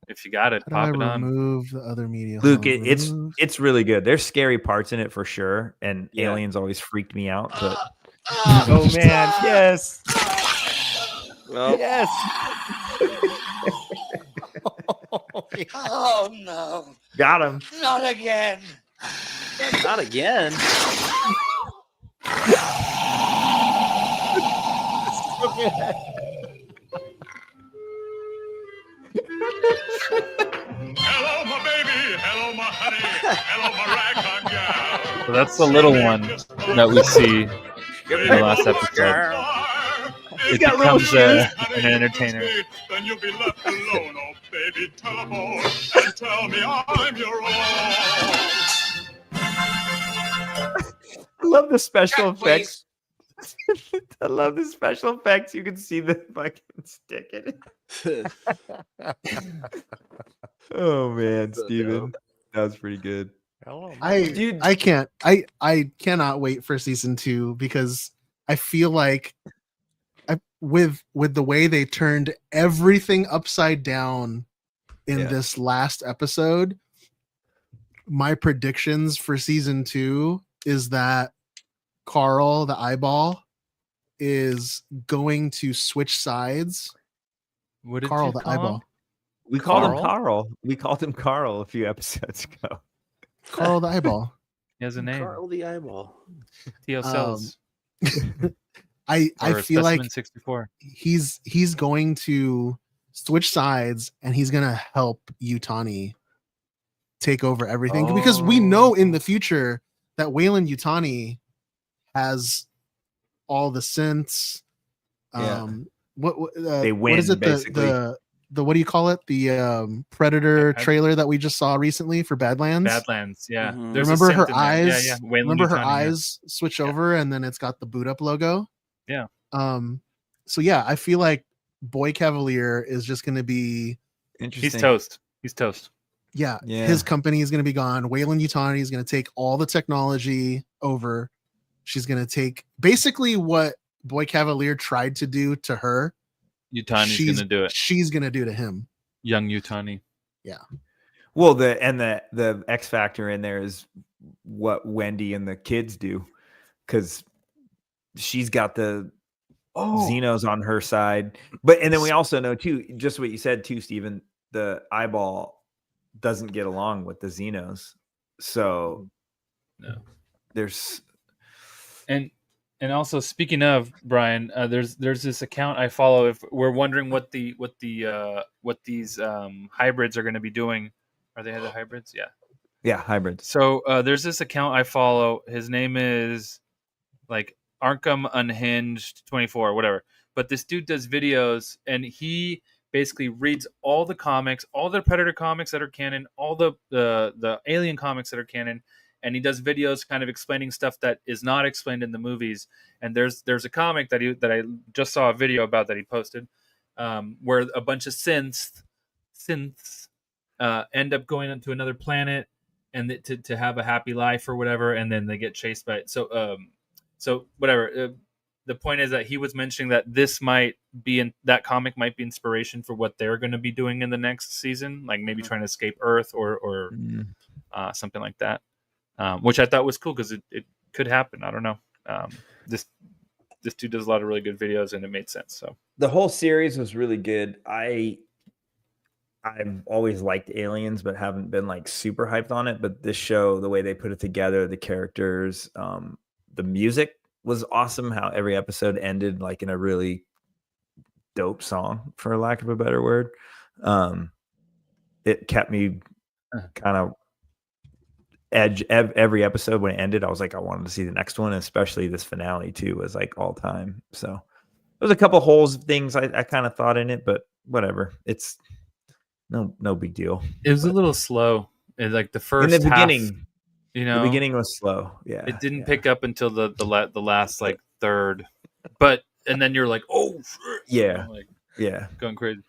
K: If you got it,
G: How
K: pop
G: do
K: it
G: I
K: on.
G: remove the other media?
I: Luke, it's really good. There's scary parts in it for sure, and aliens always freaked me out. But
L: oh man, yes,
H: well,
L: yes.
Q: Oh no!
I: Got him.
Q: Not again!
H: Not again.
A: Hello, my baby. Hello, my honey. Hello, my ragtime gal.
K: So that's the little one that we see in the last episode. It becomes an entertainer.
A: Then you'll be left alone, oh baby. Telephone and tell me I'm your own.
I: I love the special effects. I love the special effects. You can see the fucking stick in it. Oh man, Steven. That was pretty good.
G: I cannot wait for season 2 because I feel like with the way they turned everything upside down in this last episode, my predictions for season 2 is that Carl, the eyeball, is going to switch sides.
K: What did
G: Carl,
K: you
G: the
K: call him?
G: eyeball.
I: We called him Carl. We called him Carl a few episodes ago.
G: Carl, the eyeball.
K: He has a name.
H: Carl the eyeball.
K: Teocellus.
G: I
K: Or
G: feel like
K: Specimen 64.
G: he's going to switch sides and he's gonna help Yutani take over everything because we know in the future that Wayland Yutani has all the synths.
I: They win,
G: what is it?
I: basically.
G: The what do you call it? The Predator trailer that we just saw recently for Badlands.
K: Badlands, yeah.
H: Mm-hmm.
K: There's a
G: Remember her
K: synth in there.
G: eyes?
K: Yeah, yeah. Wayland
G: Remember her
K: Yutani, yeah.
G: eyes switch over and then it's got the boot up logo.
K: Yeah.
G: So yeah, I feel like Boy Cavalier is just going to be
K: He's toast. He's toast.
G: Yeah,
I: Yeah.
G: his company is going to be gone. Wayland Yutani is going to take all the technology over. She's going to take basically what Boy Cavalier tried to do to her.
K: Yutani's going to do it.
G: She's going to do to him.
K: Young Yutani.
G: Yeah.
I: Well, the X factor in there is what Wendy and the kids do, because she's got the Xenos on her side. And then we also know too, just what you said too, Steven, the eyeball doesn't get along with the Xenos. So
K: no,
I: there's
K: and And also, speaking of Brian, there's this account I follow. If we're wondering what these hybrids are going to be doing, are they the hybrids? Yeah.
I: Yeah, hybrids.
K: So there's this account I follow. His name is like Arkham Unhinged 24, whatever. But this dude does videos, and he basically reads all the comics, all the Predator comics that are canon, all the Alien comics that are canon, and he does videos kind of explaining stuff that is not explained in the movies. And there's a comic that I just saw a video about that he posted, where a bunch of synths end up going onto another planet and to have a happy life or whatever, and then they get chased by it. So whatever. The point is that he was mentioning that that comic might be inspiration for what they're going to be doing in the next season, like maybe trying to escape Earth or something like that, which I thought was cool because it could happen. I don't know. This dude does a lot of really good videos, and it made sense. So
I: the whole series was really good. I've always liked Aliens, but haven't been like super hyped on it. But this show, the way they put it together, the characters, the music was awesome. How every episode ended like in a really dope song, for lack of a better word. It kept me kind of edge every episode. When it ended, I was like, I wanted to see the next one, especially this finale too was like all time. So there was a couple holes of things I kind of thought in it, but whatever. It's no big deal.
K: It was a little slow. Like the first
I: in the
K: half,
I: beginning.
K: the
I: beginning was slow. Yeah,
K: it didn't pick up until the last like third, and then you're like, oh shit.
I: Yeah,
K: like, going crazy.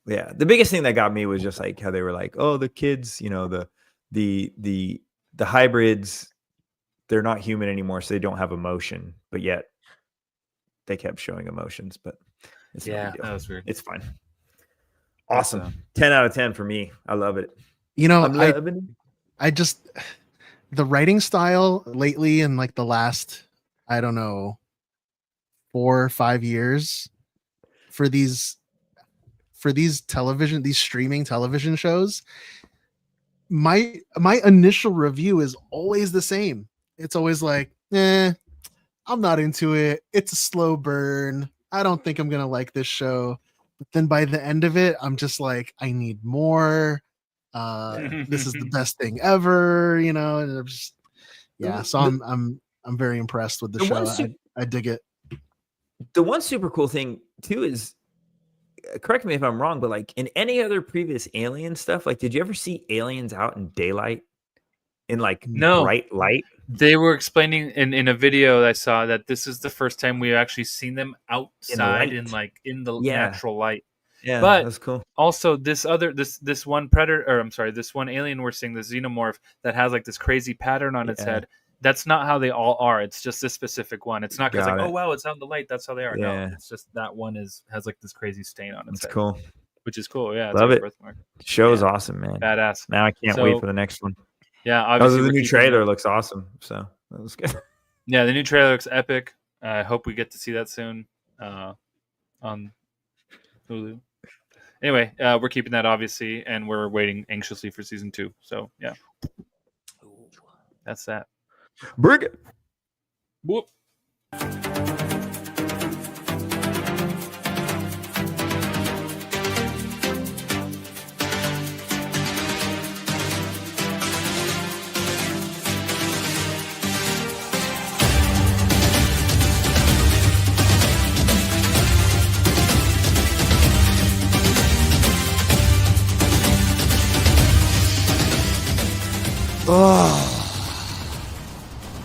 I: Yeah, the biggest thing that got me was just like how they were like, oh, the kids, the hybrids, they're not human anymore, so they don't have emotion, but yet they kept showing emotions. But it's no big deal.
K: That was weird.
I: It's fine. Awesome. 10 out of 10 for me. I love it.
G: I just the writing style lately in like the last, I don't know, 4 or 5 years for these streaming television shows, my initial review is always the same. It's always like, I'm not into it. It's a slow burn. I don't think I'm gonna like this show. But then by the end of it, I'm just like, I need more. This is the best thing ever, and I'm just, So I'm very impressed with the show. I dig it.
I: The one super cool thing too is, correct me if I'm wrong, but like in any other previous Alien stuff, like did you ever see aliens out in daylight in like bright light?
K: They were explaining in a video I saw that this is the first time we've actually seen them outside in the natural light.
I: Yeah,
K: but
I: that's cool.
K: Also, this one predator, or I'm sorry, this one alien we're seeing, the xenomorph that has like this crazy pattern on its head. That's not how they all are. It's just this specific one. It's not because like, oh wow, it's out in the light. That's how they are.
I: Yeah.
K: No, it's just that one has like this crazy stain on its head.
I: That's cool.
K: Which is cool. Yeah,
I: love
K: like
I: it.
K: Birthmark.
I: Show's awesome, man.
K: Badass.
I: Now I can't wait for the next one.
K: Yeah, obviously
I: the new trailer looks awesome. So that was good.
K: Yeah, the new trailer looks epic. I hope we get to see that soon on Hulu. Anyway, we're keeping that obviously, and we're waiting anxiously for season 2. So yeah, that's that.
I: Bring it.
K: Whoop.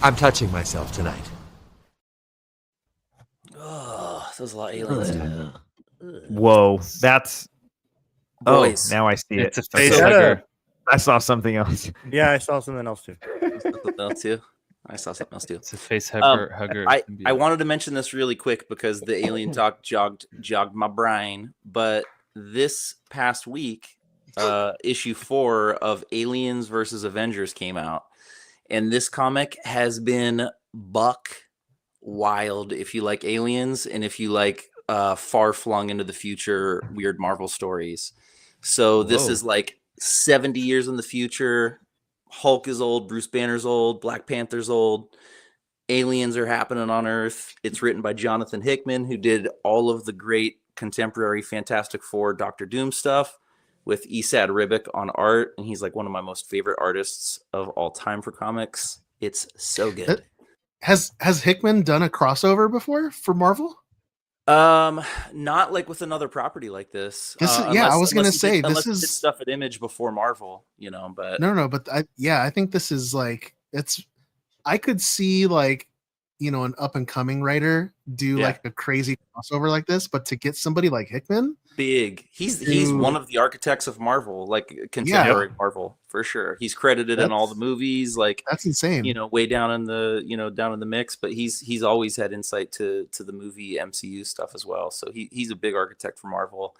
Q: I'm touching myself tonight.
H: Oh, there's a lot of aliens.
I: Whoa, that's
H: Boys.
I: now I see
K: It's
I: it.
K: a face hugger.
I: I saw something else.
L: Yeah, I saw something else too.
H: I saw something else too.
K: It's a face hugger.
H: I wanted to mention this really quick because the alien talk jogged my brain. But this past week, issue 4 of Aliens versus Avengers came out, and this comic has been buck wild if you like aliens and if you like far flung into the future weird Marvel stories. So this is like 70 years in the future. Hulk is old, Bruce Banner's old, Black Panther's old, aliens are happening on Earth. It's written by Jonathan Hickman, who did all of the great contemporary Fantastic Four, Doctor Doom stuff, with Esad Ribic on art, and he's like one of my most favorite artists of all time for comics. It's so good.
G: Has Hickman done a crossover before for Marvel?
H: Not like with another property like this.
G: I was gonna say
H: unless
G: this
H: he did
G: is
H: stuff at Image before Marvel, but
G: but I think this is like I could see like an up and coming writer do like a crazy crossover like this, but to get somebody like Hickman,
H: big. He's one of the architects of Marvel, like contemporary Marvel for sure. He's credited in all the movies, like
G: that's insane.
H: Way down in the down in the mix, but he's always had insight to the movie MCU stuff as well. So he's a big architect for Marvel.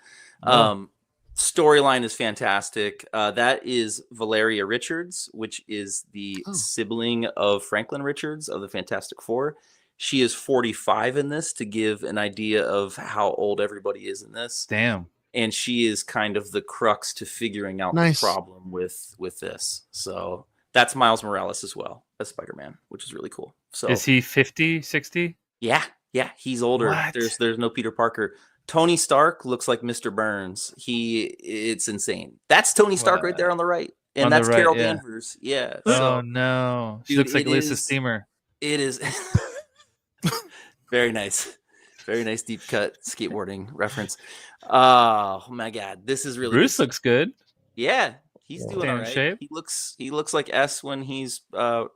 H: Storyline is fantastic. That is Valeria Richards, which is the sibling of Franklin Richards of the Fantastic Four. She is 45 in this, to give an idea of how old everybody is in this.
K: Damn.
H: And she is kind of the crux to figuring out the problem with this. So that's Miles Morales as well as Spider-Man, which is really cool. So
K: is he 50, 60?
H: Yeah, he's older.
K: What?
H: There's no Peter Parker. Tony Stark looks like Mr. Burns. It's insane. That's Tony Stark right there on the right. And that's Carol Danvers. Yeah.
K: Oh no. She looks like Lisa Steamer.
H: It is very nice. Very nice deep cut skateboarding reference. Oh my god. This is really
K: Bruce looks good.
H: Yeah. He's doing all right.
K: Shape.
H: He looks like S when he's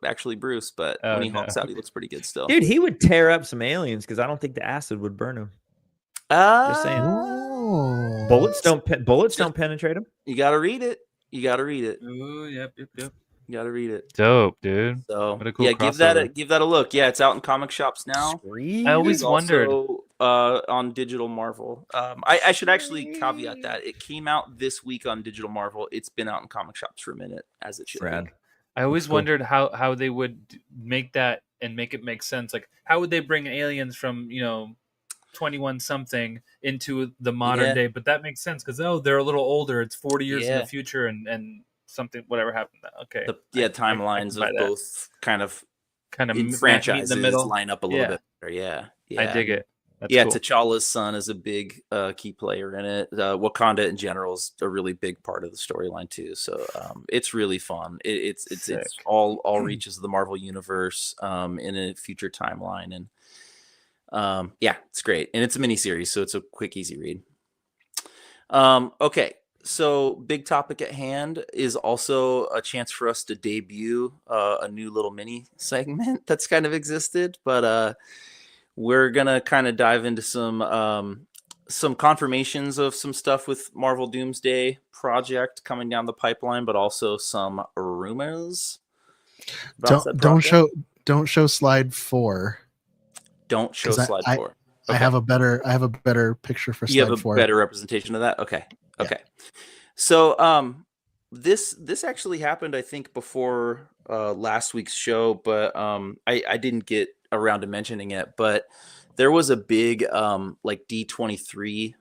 H: actually Bruce, but when he hulks out, he looks pretty good still.
I: Dude, he would tear up some aliens because I don't think the acid would burn him. Just saying. Bullets don't penetrate him.
H: You gotta read it.
K: Oh, yep.
H: You gotta read it.
K: Dope, dude.
H: So
K: what a cool
H: give that a look. Yeah, it's out in comic shops now.
K: I always wondered
H: on Digital Marvel. I should actually caveat that it came out this week on Digital Marvel. It's been out in comic shops for a minute, as it should be.
K: I always wondered how they would make that and make it make sense. Like, how would they bring aliens from 21 something into the modern day? But that makes sense because they're a little older. It's 40 years in the future, and something whatever happened. Okay,
H: timelines of both kind of
K: in
H: franchises
K: in the middle
H: line up a little bit better. Yeah,
K: I dig it. That's cool.
H: T'Challa's son is a big key player in it. Wakanda in general is a really big part of the storyline too. So it's really fun. It's all reaches the Marvel universe in a future timeline, and it's great, and it's a miniseries, so it's a quick, easy read. Okay, so big topic at hand is also a chance for us to debut a new little mini segment that's kind of existed, but we're gonna kind of dive into some confirmations of some stuff with Marvel Doomsday Project coming down the pipeline, but also some rumors.
G: Don't show slide 4.
H: Don't show slide 4. Okay.
G: I have a better picture for slide 4.
H: You have a better representation of that? Okay. So this actually happened, I think, before last week's show, but I didn't get around to mentioning it. But there was a big like D23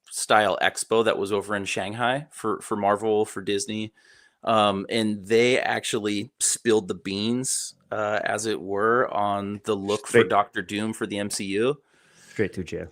H: style expo that was over in Shanghai for Marvel, for Disney. And they actually spilled the beans, as it were, on the look for Doctor Doom for the MCU.
I: Straight to jail.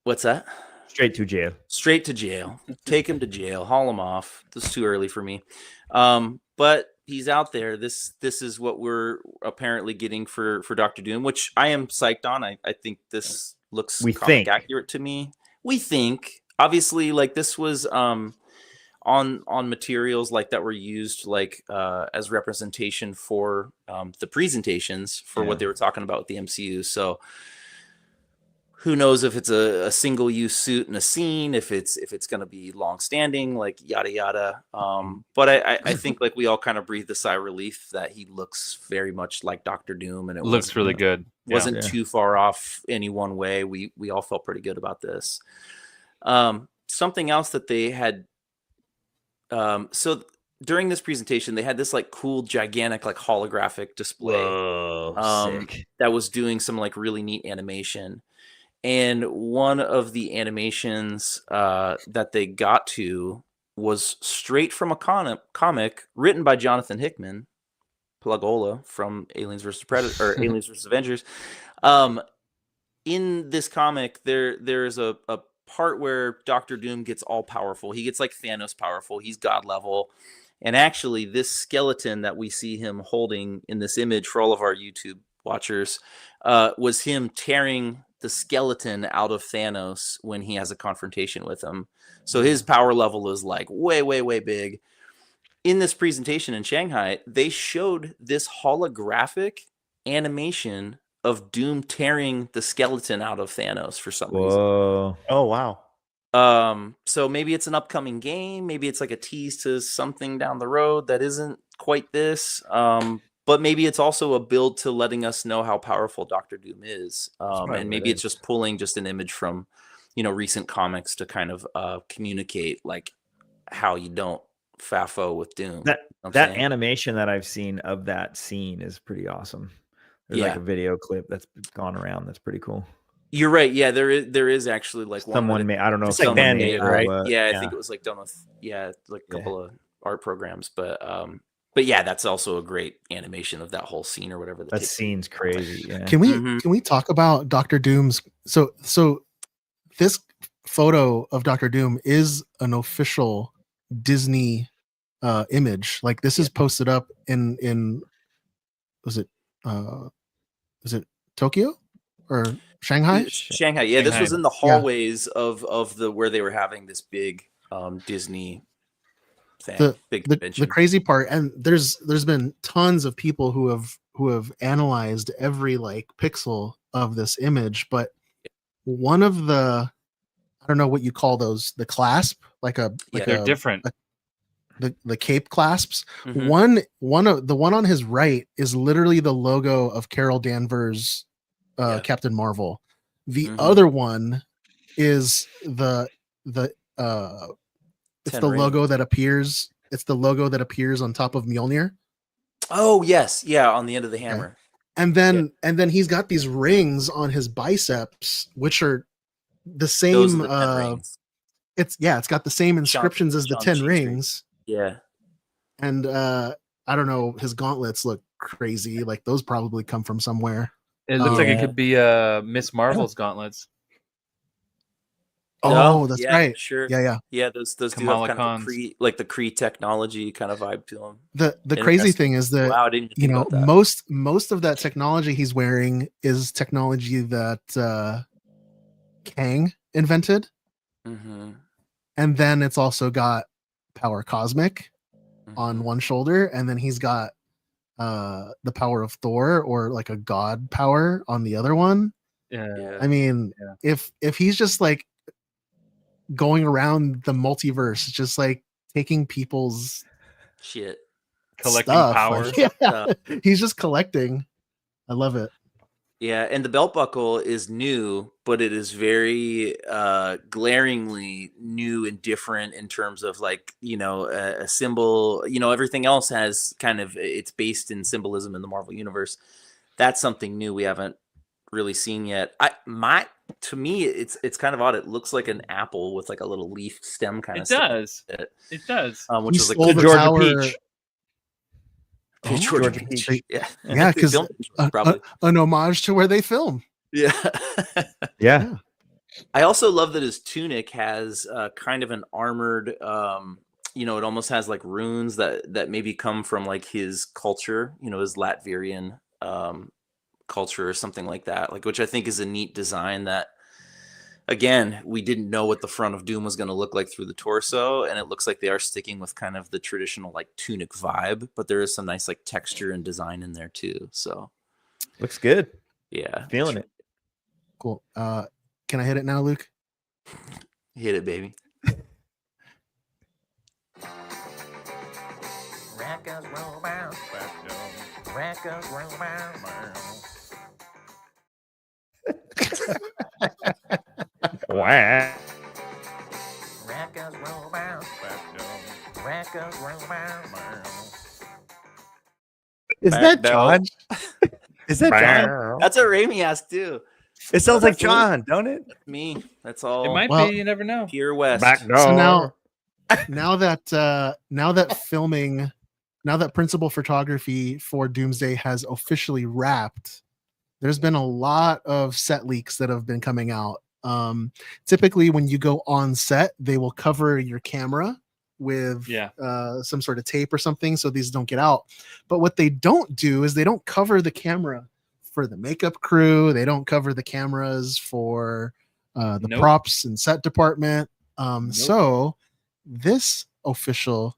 H: What's that?
I: Straight to jail.
H: Straight to jail. Take him to jail. Haul him off. This is too early for me. But he's out there. This is what we're apparently getting for Doctor Doom, which I am psyched on. I think this looks comic accurate to me. We think. Obviously, like, this was on materials like that were used like as representation for the presentations for what they were talking about with the MCU. So who knows if it's a single use suit in a scene, if it's going to be long standing, like yada yada. But I think like we all kind of breathed a sigh of relief that he looks very much like Doctor Doom, and it
K: looks really good.
H: Wasn't too far off any one way. We all felt pretty good about this. Something else that they had. So during this presentation, they had this like cool, gigantic, like holographic display.
I: Sick.
H: That was doing some like really neat animation. And one of the animations that they got to was straight from a comic written by Jonathan Hickman, Plugola from Aliens vs. Predator or Aliens vs. Avengers. In this comic, there's a part where Doctor Doom gets all powerful. He gets like Thanos powerful. He's god level. And actually, this skeleton that we see him holding in this image for all of our YouTube watchers was him tearing the skeleton out of Thanos when he has a confrontation with him. So his power level is like way, way, way big. In this presentation in Shanghai, they showed this holographic animation of Doom tearing the skeleton out of Thanos for some reason.
I: Whoa.
J: Oh wow.
H: So maybe it's an upcoming game, maybe it's like a tease to something down the road that isn't quite this. But maybe it's also a build to letting us know how powerful Doctor Doom is. And maybe it's just pulling just an image from, recent comics to kind of communicate like how you don't FAFO with Doom.
I: That animation that I've seen of that scene is pretty awesome. There's like a video clip that's gone around. That's pretty cool.
H: You're right. Yeah, there is actually like
I: someone made. I don't know if
H: someone
I: someone
H: made
I: made
H: it,
I: it,
H: right?
I: but,
H: Yeah, I think it was like done with like a couple of art programs, but yeah, that's also a great animation of that whole scene or whatever.
I: That scene's crazy. Yeah.
G: Can we talk about Doctor Doom's? So this photo of Doctor Doom is an official Disney image. Like this is posted up in was it Tokyo or Shanghai?
H: Shanghai. Yeah, this was in the hallways of the where they were having this big Disney thing.
G: The crazy part, and there's been tons of people who have analyzed every like pixel of this image, but one of the, I don't know what you call those, the clasp,
K: they're different.
G: The cape clasps. One on his right is literally the logo of Carol Danvers, Captain Marvel. The other one is it's the logo that appears. It's the logo that appears on top of Mjolnir.
H: Oh yes, yeah, on the end of the hammer.
G: And then he's got these rings on his biceps, which are the same.
H: Those are the 10 rings.
G: It's got the same inscriptions as the 10 rings.
H: Yeah.
G: And I don't know, his gauntlets look crazy. Like those probably come from somewhere.
K: It looks like it could be Miss Marvel's gauntlets.
G: Oh, that's right.
H: Sure.
G: Yeah.
H: Those do
K: Kamala
H: have kind of the Kree technology kind of vibe to them.
G: The crazy thing is that
H: I didn't think about that.
G: most of that technology he's wearing is technology that Kang invented. And then it's also got power cosmic on one shoulder, and then he's got the power of Thor, or like a god power, on the other one. I mean, if he's just like going around the multiverse, just like taking people's
H: shit,
K: collecting
G: stuff,
K: power.
G: like, he's just collecting. I love it.
H: Yeah, and the belt buckle is new, but it is very glaringly new and different in terms of like, a symbol. Everything else has kind of, it's based in symbolism in the Marvel universe. That's something new we haven't really seen yet. To me, it's kind of odd. It looks like an apple with like a little leaf stem kind of.
K: It does.
H: Which is like
G: the
H: Georgia
G: tower...
H: Peach. Georgia Peach.
G: Yeah, because an homage to where they film.
H: Yeah. I also love that his tunic has kind of an armored, it almost has like runes that maybe come from like his culture, his Latvian culture or something like that, like, which I think is a neat design that, again, we didn't know what the front of Doom was going to look like through the torso, and it looks like they are sticking with kind of the traditional like tunic vibe, but there is some nice like texture and design in there too. So
I: looks good.
H: Yeah,
I: feeling it.
G: Cool. Can I hit it now, Luke?
H: Hit it, baby.
I: Wow.
J: Is that John? Is that John?
H: That's what Raimi asked too.
J: It sounds like John, don't it?
H: Me. That's all.
K: It might be. You never know.
H: Pure West.
G: So now that now that principal photography for Doomsday has officially wrapped, there's been a lot of set leaks that have been coming out. Typically, when you go on set, they will cover your camera with some sort of tape or something so these don't get out. But what they don't do is they don't cover the camera for the makeup crew. They don't cover the cameras for the props and set department. So this unofficial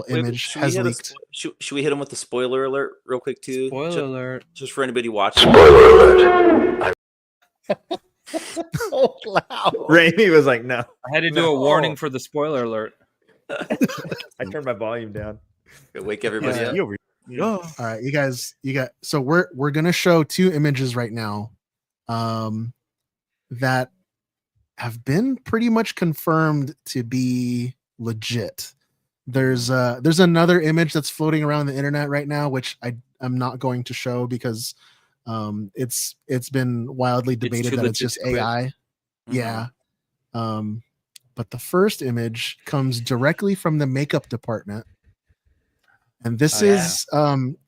G: image has leaked.
H: Should we hit him with the spoiler alert real quick too?
K: Spoiler alert.
H: Just for anybody watching.
B: Spoiler alert.
J: Oh, loud.
I: Raimi was like, no.
K: I had to do a warning for the spoiler alert.
I: I turned my volume down.
H: Wake everybody up.
G: All right, you guys, so we're gonna show two images right now that have been pretty much confirmed to be legit. There's another image that's floating around the internet right now, which I'm not going to show because it's been wildly debated that it's just AI. Yeah. But the first image comes directly from the makeup department. And this is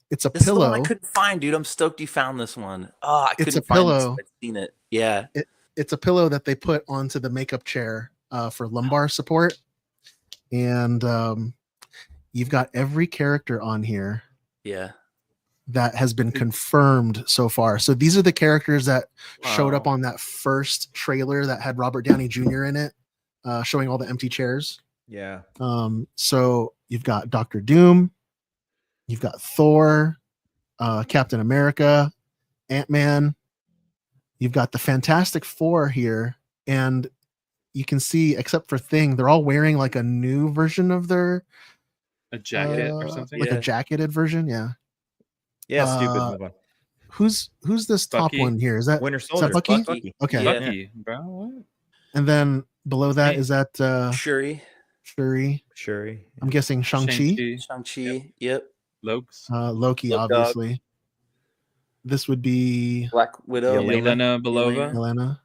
G: it's a
H: this
G: pillow.
H: Is the one I couldn't find, dude. I'm stoked you found this one. Oh, I couldn't
G: It's a
H: find
G: pillow.
H: this. I've seen it. Yeah.
G: It's a pillow that they put onto the makeup chair for lumbar support. And you've got every character on here.
H: Yeah.
G: That has been confirmed so far. So these are the characters that showed up on that first trailer that had Robert Downey Jr. in it, showing all the empty chairs.
I: Yeah.
G: So you've got Doctor Doom, you've got Thor, Captain America, Ant-Man. You've got the Fantastic Four here, and you can see, except for Thing, they're all wearing like a new version of their
K: jacket or something,
G: like a jacketed version. Yeah.
I: Yeah, stupid. Move on.
G: Who's this top one here? Is that
I: Winter
G: is
I: Soldier?
G: that Bucky?
I: Bucky.
G: Okay.
K: Bucky, bro. What?
G: And then below that is that
H: Shuri.
I: Shuri.
G: I'm guessing Shang-Chi.
H: Shang-Chi. Yep.
G: Loki, obviously. This would be
H: Black Widow.
K: Yelena Belova.
G: Yelena.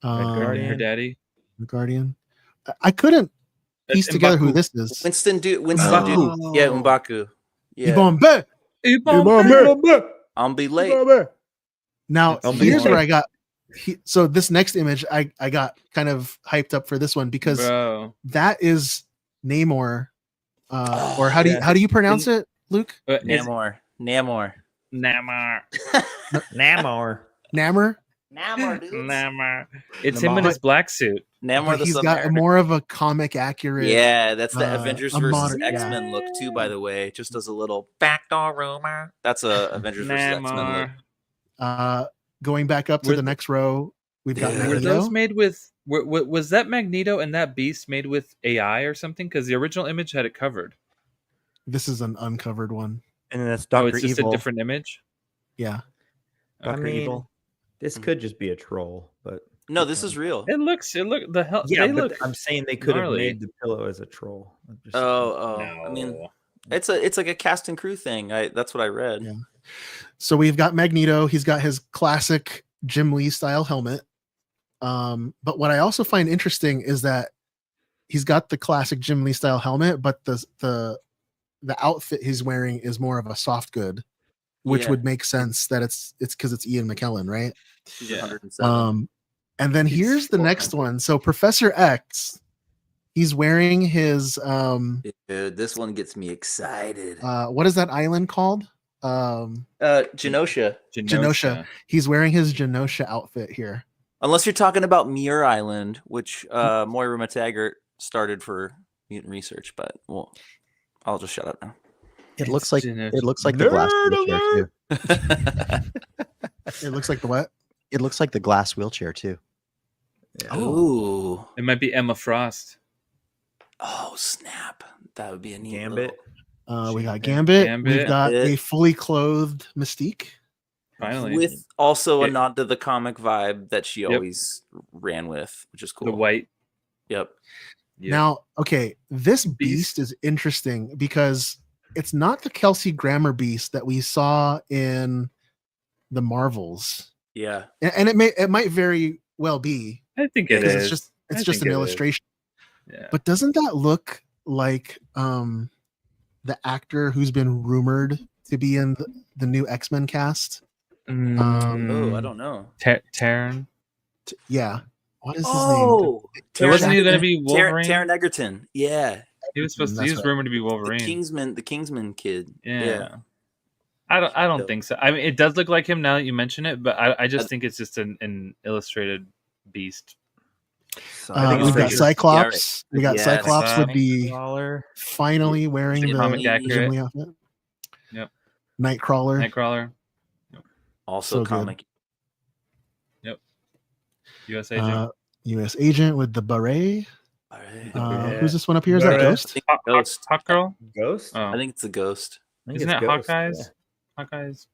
K: Her daddy.
G: The Guardian. I couldn't piece together who this is.
H: Winston Duke.
G: M'Baku.
H: Yeah, M'Baku. Yeah.
G: Ibombe.
H: I'm be late.
G: Now
H: I'm
G: here's
H: be
G: where
H: late.
G: I got. So this next image, I got kind of hyped up for this one because that is Namor, or how do you pronounce it, Luke?
H: Namor.
K: Namor.
G: Namor, dude.
K: Namor. It's him in his black suit.
H: Namor
G: But
H: the
G: he's got
H: Submariner.
G: more of a comic accurate.
H: Yeah, that's the Avengers
G: a
H: versus
G: modern-
H: X-Men look too, by the way. Just as a little backdoor rumor. That's a Avengers versus X-Men look.
G: Going back up to the next row, we've got
K: Were
G: Magneto.
K: those made with? Was that Magneto and that Beast made with AI or something? Because the original image had it covered.
G: This is an uncovered one.
I: And then that's
K: Oh,
I: Dr.
K: it's just
I: Evil.
K: a different image.
G: Yeah.
I: Dr. Evil. This could just be a troll, but
H: No, this is real.
K: It looks. The hell.
I: yeah,
K: they
I: but
K: look.
I: I'm saying they could have
K: gnarly.
I: made the pillow as a troll. I'm just-
H: I mean, it's like a cast and crew thing. That's what I read.
G: Yeah. So we've got Magneto. He's got his classic Jim Lee style helmet. But what I also find interesting is that he's got the classic Jim Lee style helmet, but the outfit he's wearing is more of a soft good, which
H: Yeah.
G: would make sense that it's because it's Ian McKellen, right?
H: He's 107.
G: And then here's the next one. So Professor X, he's wearing his
H: Dude, this one gets me excited.
G: what is that island called?
H: Genosha.
G: Genosha. He's wearing his Genosha outfit here.
H: Unless you're talking about Muir Island, which Moira McTaggart started for Mutant Research, but well, I'll just shut up now.
J: It looks like the glass wheelchair too.
G: It looks like the what?
J: It looks like the glass wheelchair too.
H: Ooh.
K: It might be Emma Frost.
H: Oh snap! That would be a neat
I: Gambit.
G: We got Gambit.
K: Gambit.
G: We've got a fully clothed Mystique.
K: Finally,
H: with also a
K: It-
H: nod to the comic vibe that she always ran with, which is cool.
K: the white.
H: Yep.
G: Now, okay, this beast is interesting because it's not the Kelsey Grammer beast that we saw in the Marvels,
H: Yeah.
G: and it might very well be.
K: I think it
G: because
K: is.
G: It's just
K: I
G: an
K: think it is.
G: illustration.
K: Yeah.
G: But doesn't that look like the actor who's been rumored to be in the new X-Men cast.
H: I don't know.
K: Taron.
G: Yeah. What is his
H: Oh,
K: So wasn't he going to be Wolverine?
H: Taron Egerton. Yeah.
K: He was supposed to. He was rumored to be Wolverine.
H: The Kingsman kid.
K: Yeah. I don't think so. I mean, it does look like him now that you mention it, but I just think it's just an illustrated beast.
G: We've got Cyclops.
H: Yeah,
G: We got Cyclops with the
I: Nightcrawler.
G: finally wearing the
K: comic accurate.
G: Ghibli outfit.
K: Yep.
G: Nightcrawler.
H: Also
G: So good.
H: comic.
K: Yep. U.S. agent.
G: U.S. agent with the beret.
H: Alright.
G: Who's this one up here? Is that Ghost?
H: Ghost.
K: Hawk Girl.
I: Ghost?
K: Oh.
H: I think it's a ghost.
K: Isn't that Hawkeye's? Hawkeye's.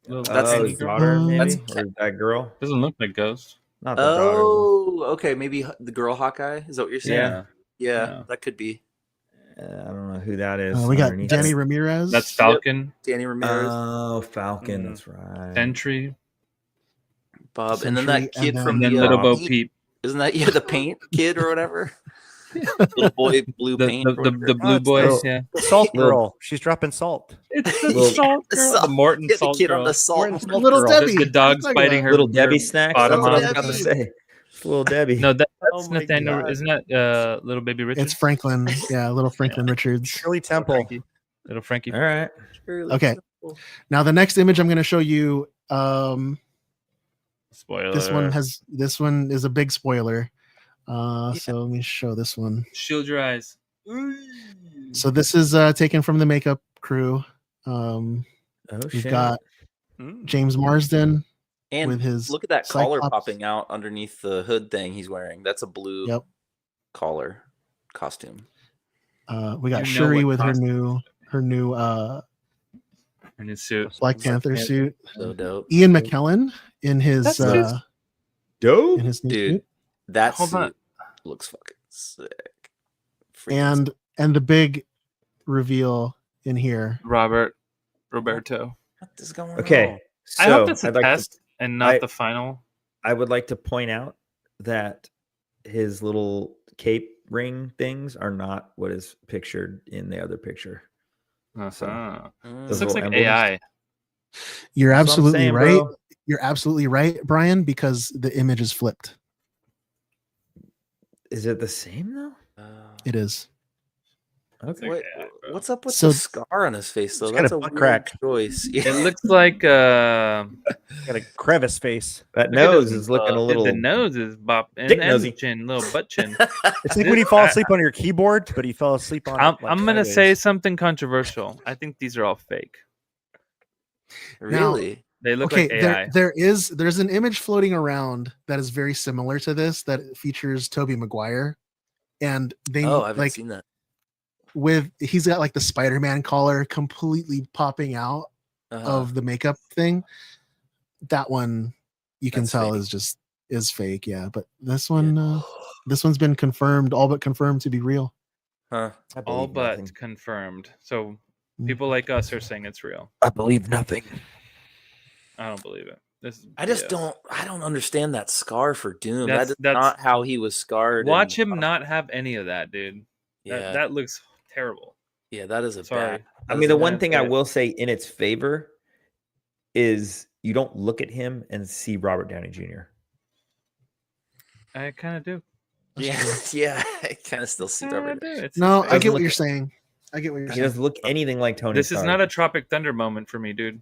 K: Little
H: That's
I: his
H: the-
I: daughter, maybe?
H: that's-
I: Or that girl?
K: Doesn't look like Ghost.
I: Not the daughter.
H: Oh, okay. Maybe the girl Hawkeye. Is that what you're saying?
I: Yeah.
H: Yeah, that could be.
I: I don't know who that is.
G: We got
I: underneath
G: Danny
I: it.
G: Ramirez.
K: That's Falcon.
H: Danny Ramirez,
I: Oh, Falcon. That's right.
K: Sentry.
H: Bob, and then that
G: Sentry,
H: kid
G: and
H: from
K: then
H: the
K: Little Bo
H: Paint.
K: Peep.
H: Isn't that the paint kid or whatever? Little boy, blue paint. or
K: The
H: whatever.
K: blue boys. Yeah.
J: The salt girl. She's dropping salt.
K: It's the salt girl. The Morton
H: Yeah, the
K: salt
H: kid
K: girl.
H: on the salt.
G: Little Debbie.
K: The dog's
G: Talking
K: biting
G: about
K: her.
I: Little Debbie
K: her
I: snacks.
K: bottom
I: That's what I was
K: off.
I: about to say. It's Little Debbie.
K: No, that's
J: Oh my
K: Nathaniel.
J: God.
K: Isn't that Little Baby Richard?
G: It's Franklin. Yeah, little Franklin Richards.
J: Shirley Temple.
K: Little Frankie.
I: All right.
G: Okay. Now the next image I'm going to show you.
K: Spoiler.
G: This one is a big spoiler. So let me show this one.
K: Shield your eyes.
G: So this is taken from the makeup crew.
I: Oh,
G: We've
I: shit.
G: got James Marsden
H: And
G: with his
H: look at that collar
G: Cyclops.
H: popping out underneath the hood thing he's wearing. That's a blue
G: Yep.
H: collar costume.
G: We got
K: You know
G: Shuri
K: what
G: with her
K: costume.
G: new
K: In his suit.
G: Black Panther suit.
H: So dope.
G: Ian McKellen in his
K: That's his-
I: Dope.
G: in his new
H: Dude,
G: suit.
H: that
K: Hold on.
H: suit looks fucking sick. Freaking
G: And the big reveal in here.
K: Roberto.
H: what is going
I: Okay.
H: on?
I: So
K: I hope that's a
I: I'd like
K: test and not
I: I-
K: the final.
I: I would like to point out that his little cape ring things are not what is pictured in the other picture.
K: Uh-huh.
H: Mm.
K: This
I: Those
K: looks like
I: little emblems.
K: AI.
G: You're
I: That's what I'm
G: absolutely
I: saying,
G: right.
I: bro.
G: You're absolutely right, Brian, because the image is flipped.
I: Is it the same though?
G: It is.
I: Okay.
H: What, what's up with
G: So-
H: the scar on his face though?
J: He's got
H: That's
J: a
H: a
J: butt
H: weird
J: crack.
H: choice.
K: It looks like
J: Got a crevice face.
I: That
K: Look at
I: nose
K: the-
I: is looking a little.
K: the nose is bop and,
I: dick
K: and
I: nosy.
K: chin, little butt chin.
J: It's like when you fall asleep on your keyboard, but he fell asleep on.
K: I'm,
J: it, like,
K: I'm gonna say
J: sideways.
K: something controversial. I think these are all fake.
H: Really?
K: They look
G: Okay,
K: like AI.
G: there's an image floating around that is very similar to this that features Toby Maguire, and they
H: Oh, I haven't
G: like
H: seen that.
G: he's got like the Spider-Man collar completely popping out
H: Uh-huh.
G: of the makeup thing. That one you can
H: That's
G: tell
H: fake.
G: is fake, yeah. But this one this one's been confirmed, all but confirmed to be real.
H: Huh.
I: I
K: all
I: believe
K: but
I: nothing.
K: confirmed. So
G: Mm.
K: people like us are saying it's real.
Q: I believe nothing.
K: I don't believe it. This is
H: I just
K: BS.
H: I don't understand that scar for Doom.
K: That's-
H: That's
K: that's-
H: not how he was scarred.
K: Watch
H: in-
K: him not have any of that, dude.
H: Yeah,
K: That looks terrible.
H: yeah, that is a
K: Sorry.
H: bad.
I: I
H: that
I: mean,
H: is
I: the
H: a
I: one
H: bad
I: thing I
H: fit.
I: will say in its favor is you don't look at him and see Robert Downey Jr.
K: I kind of do.
H: Yeah, yeah, I kind of still see
K: I
H: Robert.
K: do. It's
G: No,
K: his
G: I
K: face.
G: get what you're saying. I get what you're
I: He
G: saying.
I: doesn't look anything like Tony.
K: This is not a Tropic Thunder moment for me, dude.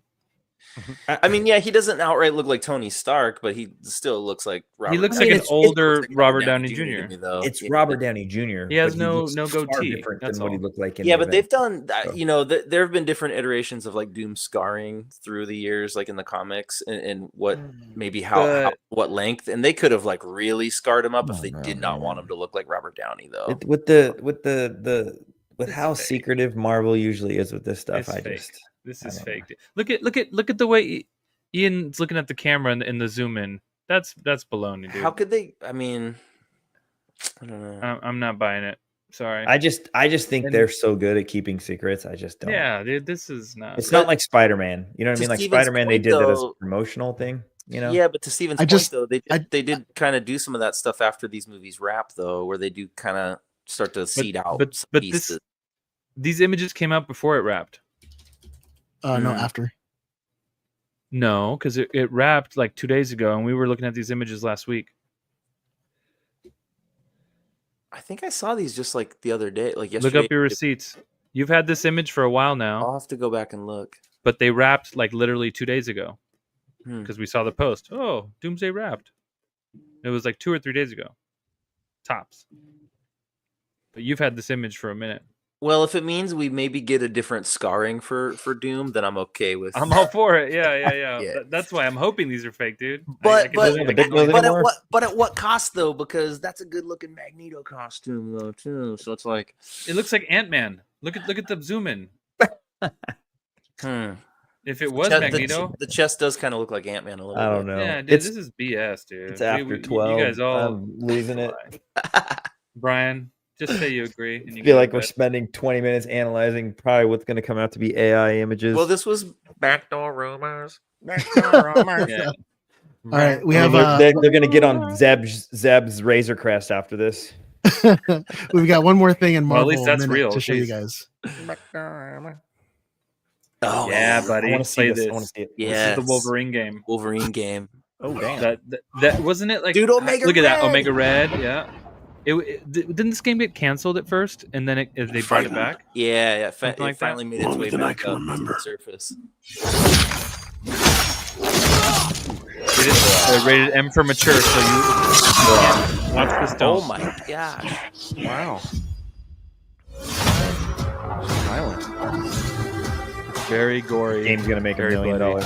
H: I mean, yeah, he doesn't outright look like Tony Stark, but he still looks like Robert.
K: He looks
I: I mean,
K: like an
I: it's-
K: older
H: looks like
K: Robert Downey
H: to
K: Jr.
H: me, though.
I: It's
H: Yeah.
I: Robert Downey Jr.
K: He has
I: but
K: no-
I: looks
K: no
I: far
K: goatee,
I: different
K: that's
I: than what he
K: all.
I: looked like in
H: Yeah,
I: the
H: but they've
I: event.
H: done,
I: So-
H: you know, there have been different iterations of like Doom scarring through the years, like in the comics, and what maybe how
K: But-
H: what length, and they could have like really scarred him up if
I: Oh,
H: they
I: no,
H: did not want
I: man.
H: him to look like Robert Downey, though.
I: With how
K: fake.
I: secretive Marvel usually is with this stuff.
K: It's
I: I
K: fake.
I: just
K: This
I: I
K: is
I: don't
K: fake. dude. Look at the way Ian's looking at the camera in the zoom in. That's baloney, dude.
H: How could they? I mean, I don't know.
K: I'm not buying it. Sorry.
I: I just think
K: And-
I: they're so good at keeping secrets. I just don't.
K: Yeah, dude. This is not.
I: It's not like Spider-Man. You know what I
H: To
I: mean? Like
H: Steven's
I: Spider-Man, they
H: point,
I: did that as
H: though-
I: a promotional thing. You know?
H: Yeah, but to Steven's
G: I
H: point,
G: just-
H: though, they
G: I-
H: did kind of do some of that stuff after these movies wrap, though, where they do kind of start to seed out some
K: but
H: pieces.
K: These images came out before it wrapped.
G: No, after.
K: No, because it wrapped like 2 days ago, and we were looking at these images last week.
H: I think I saw these just like the other day, like yesterday.
K: Look up your receipts. You've had this image for a while now.
H: I'll have to go back and look.
K: But they wrapped like literally 2 days ago
H: Hmm.
K: because we saw the post. Oh, Doomsday wrapped. It was like 2 or 3 days ago, tops. But you've had this image for a minute.
H: Well, if it means we maybe get a different scarring for Doom, then I'm okay with.
K: I'm all for it. Yeah.
H: Yeah.
K: That's why I'm hoping these are fake, dude.
H: But
K: but
H: at what cost though? Because that's a good looking Magneto costume though too. So it's like
K: it looks like Ant-Man. Look at the zoom in. If it was Magneto,
H: the chest does kind of look like Ant-Man a little bit.
I: I don't know.
K: Yeah, dude, this is BS, dude.
I: It's after 12.
K: You guys all
I: I'm losing it.
K: Brian, just say you agree. And you
I: I feel
K: go
I: like
K: to
I: we're
K: bed.
I: spending 20 minutes analyzing probably what's going to come out to be AI images.
H: Well, this was backdoor rumors.
K: Yeah.
G: All right, we
I: I
G: have.
I: mean, they're going to get on Zeb's Razor Crest after this.
G: We've got one more thing in
K: Well, at
G: Marvel
K: least that's
G: Minute
K: real.
G: to show you
K: Jeez.
G: guys.
H: Oh
K: Yeah,
I: I
K: buddy.
I: want to see
K: Play
I: this.
K: this.
I: I want to see it.
K: This
H: Yes.
K: is the Wolverine game.
H: Wolverine game.
L: Oh damn!
K: That wasn't it like
H: Dude, Omega
K: look at that
H: Red!
K: Omega Red. Yeah. Didn't this game get canceled at first, and then they brought it back?
H: Yeah,
K: Something like
H: it finally
K: that?
H: made its way
N: than I
H: back
N: can
H: up to
N: remember.
H: the surface.
K: Rated M for mature, so you can't watch this. Don't.
H: Oh my gosh!
L: Wow.
K: Very gory.
I: Game's going to make $1
K: very
I: million.
K: bloody.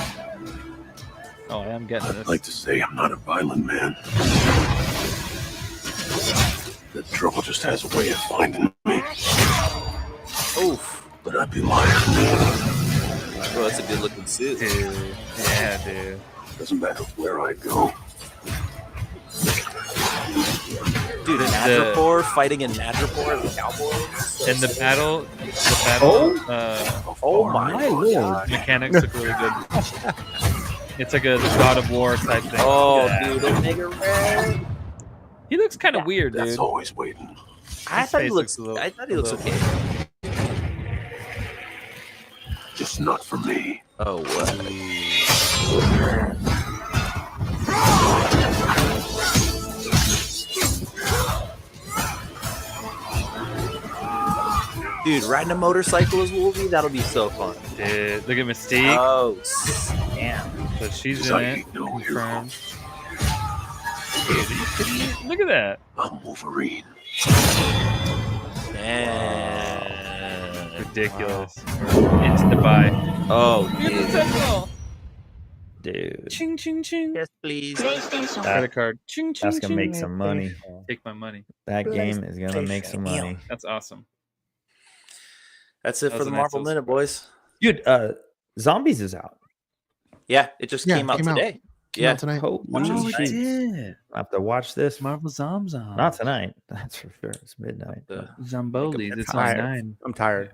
K: Oh, I am getting
N: I'd
K: this.
N: like to say I'm not a violent man. The trouble just has a way of finding me.
H: Oof.
N: But I'd be lying.
H: Well, that's a good looking suit.
K: Dude. Yeah, dude.
N: Doesn't matter where I go.
H: Dude, an Madripoor fighting in Madripoor as a cowboy.
K: And the battle,
H: Oh my lord!
K: mechanics look really good. It's like a God of War type thing.
H: Oh,
K: Yeah.
H: dude, Omega Red.
K: He looks kind of weird,
N: That's
K: dude.
N: always waiting.
H: I
K: His
H: thought he
K: face
H: looks.
K: looks a little-
H: I thought he looks
K: a little-
H: okay.
N: Just not for me.
H: Oh, what? Dude, riding a motorcycle as Wolvie, that'll be so fun.
K: Dude, look at Mystique.
H: Oh, damn.
K: So she's
N: I
K: in
N: ain't
K: it.
N: no
K: Confirmed. Dude, are you kidding me? Look at that.
N: I'm Wolverine.
H: Man.
K: Ridiculous. Into the buy.
H: Oh,
K: Look at the
H: dude.
K: Sentinel.
I: Dude.
K: Ching, ching, ching.
H: Yes, please.
K: Credit card. Ching, ching,
I: That's going to make
K: ching.
I: some money.
K: Take my money.
I: That game is going to make some money.
K: That's awesome.
H: That's it
K: That
H: for
K: was
H: the
K: a nice
H: Marvel
K: little
H: Minute, boys.
I: Dude, Zombies is out.
H: Yeah, it just
G: Yeah,
H: came out
G: came out.
H: today.
G: Came
H: Yeah.
G: out tonight.
I: Oh,
H: Watch it
I: shit.
H: tonight.
I: I have to watch this.
K: Marvel Zomzom.
I: Not tonight. That's for sure. It's midnight.
H: The-
K: Zombolis. It's on
L: tired.
K: 9.
L: I'm tired.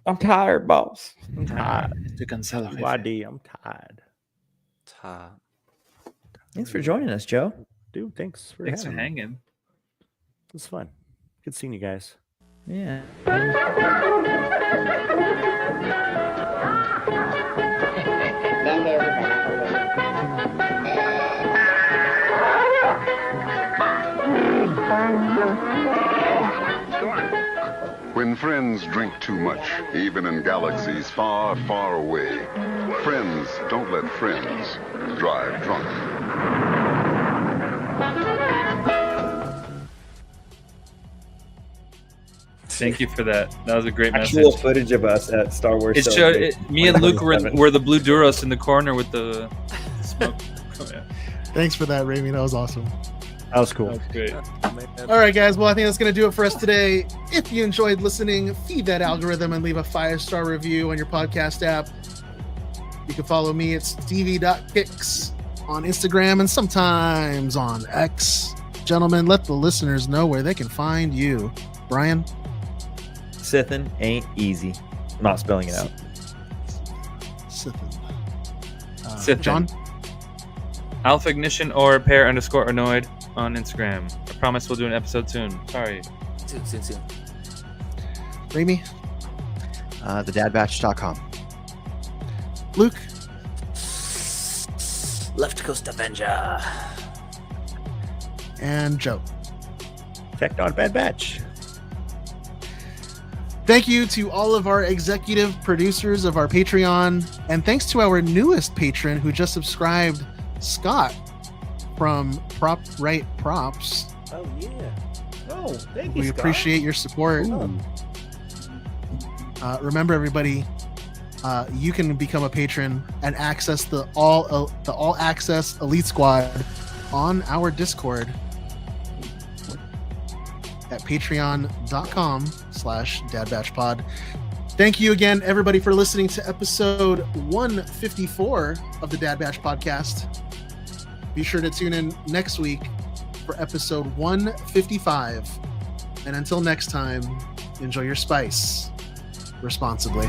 I: I'm tired, boss.
L: I'm tired.
K: To cancel.
L: YD, I'm tired.
I: Thanks for joining us, Joe.
L: Dude, thanks for
K: Thanks for
L: having me.
K: hanging.
L: It was fun. Good seeing you guys.
I: Yeah.
A: When friends drink too much, even in galaxies far, far away, friends don't let friends drive drunk.
K: Thank you for that. That was a great
I: Actual
K: message.
I: footage of us at Star Wars.
K: It showed
I: Celebration
K: me and Luke were
I: 2027.
K: the Blue Duros in the corner with the smoke. Oh, yeah.
G: Thanks for that, Raimi. That was awesome.
L: That was cool.
K: That was great.
G: All right, guys. Well, I think that's going to do it for us today. If you enjoyed listening, feed that algorithm and leave a 5-star review on your podcast app. You can follow me at stevie.kicks on Instagram and sometimes on X. Gentlemen, let the listeners know where they can find you. Brian?
I: Sithin ain't easy. I'm not spelling it out.
G: Sithin.
K: Sithin.
G: John?
K: Alpha Ignition or pair_annoyed on Instagram. I promise we'll do an episode soon. Sorry.
H: Soon.
G: Raimi?
J: thedadbatch.com.
G: Luke.
H: Left Coast Avenger.
G: And Joe.
L: Tech Not Bad Batch.
G: Thank you to all of our executive producers of our Patreon. And thanks to our newest patron who just subscribed, Scott from Prop Right Props.
L: Oh, yeah. Oh, thank you,
G: We
L: Scott.
G: appreciate your support. Remember, everybody, you can become a patron and access the all access Elite Squad on our Discord at patreon.com/dadbatchpod. Thank you again, everybody, for listening to episode 154 of the Dad Batch podcast. Be sure to tune in next week for episode 155. And until next time, enjoy your spice responsibly.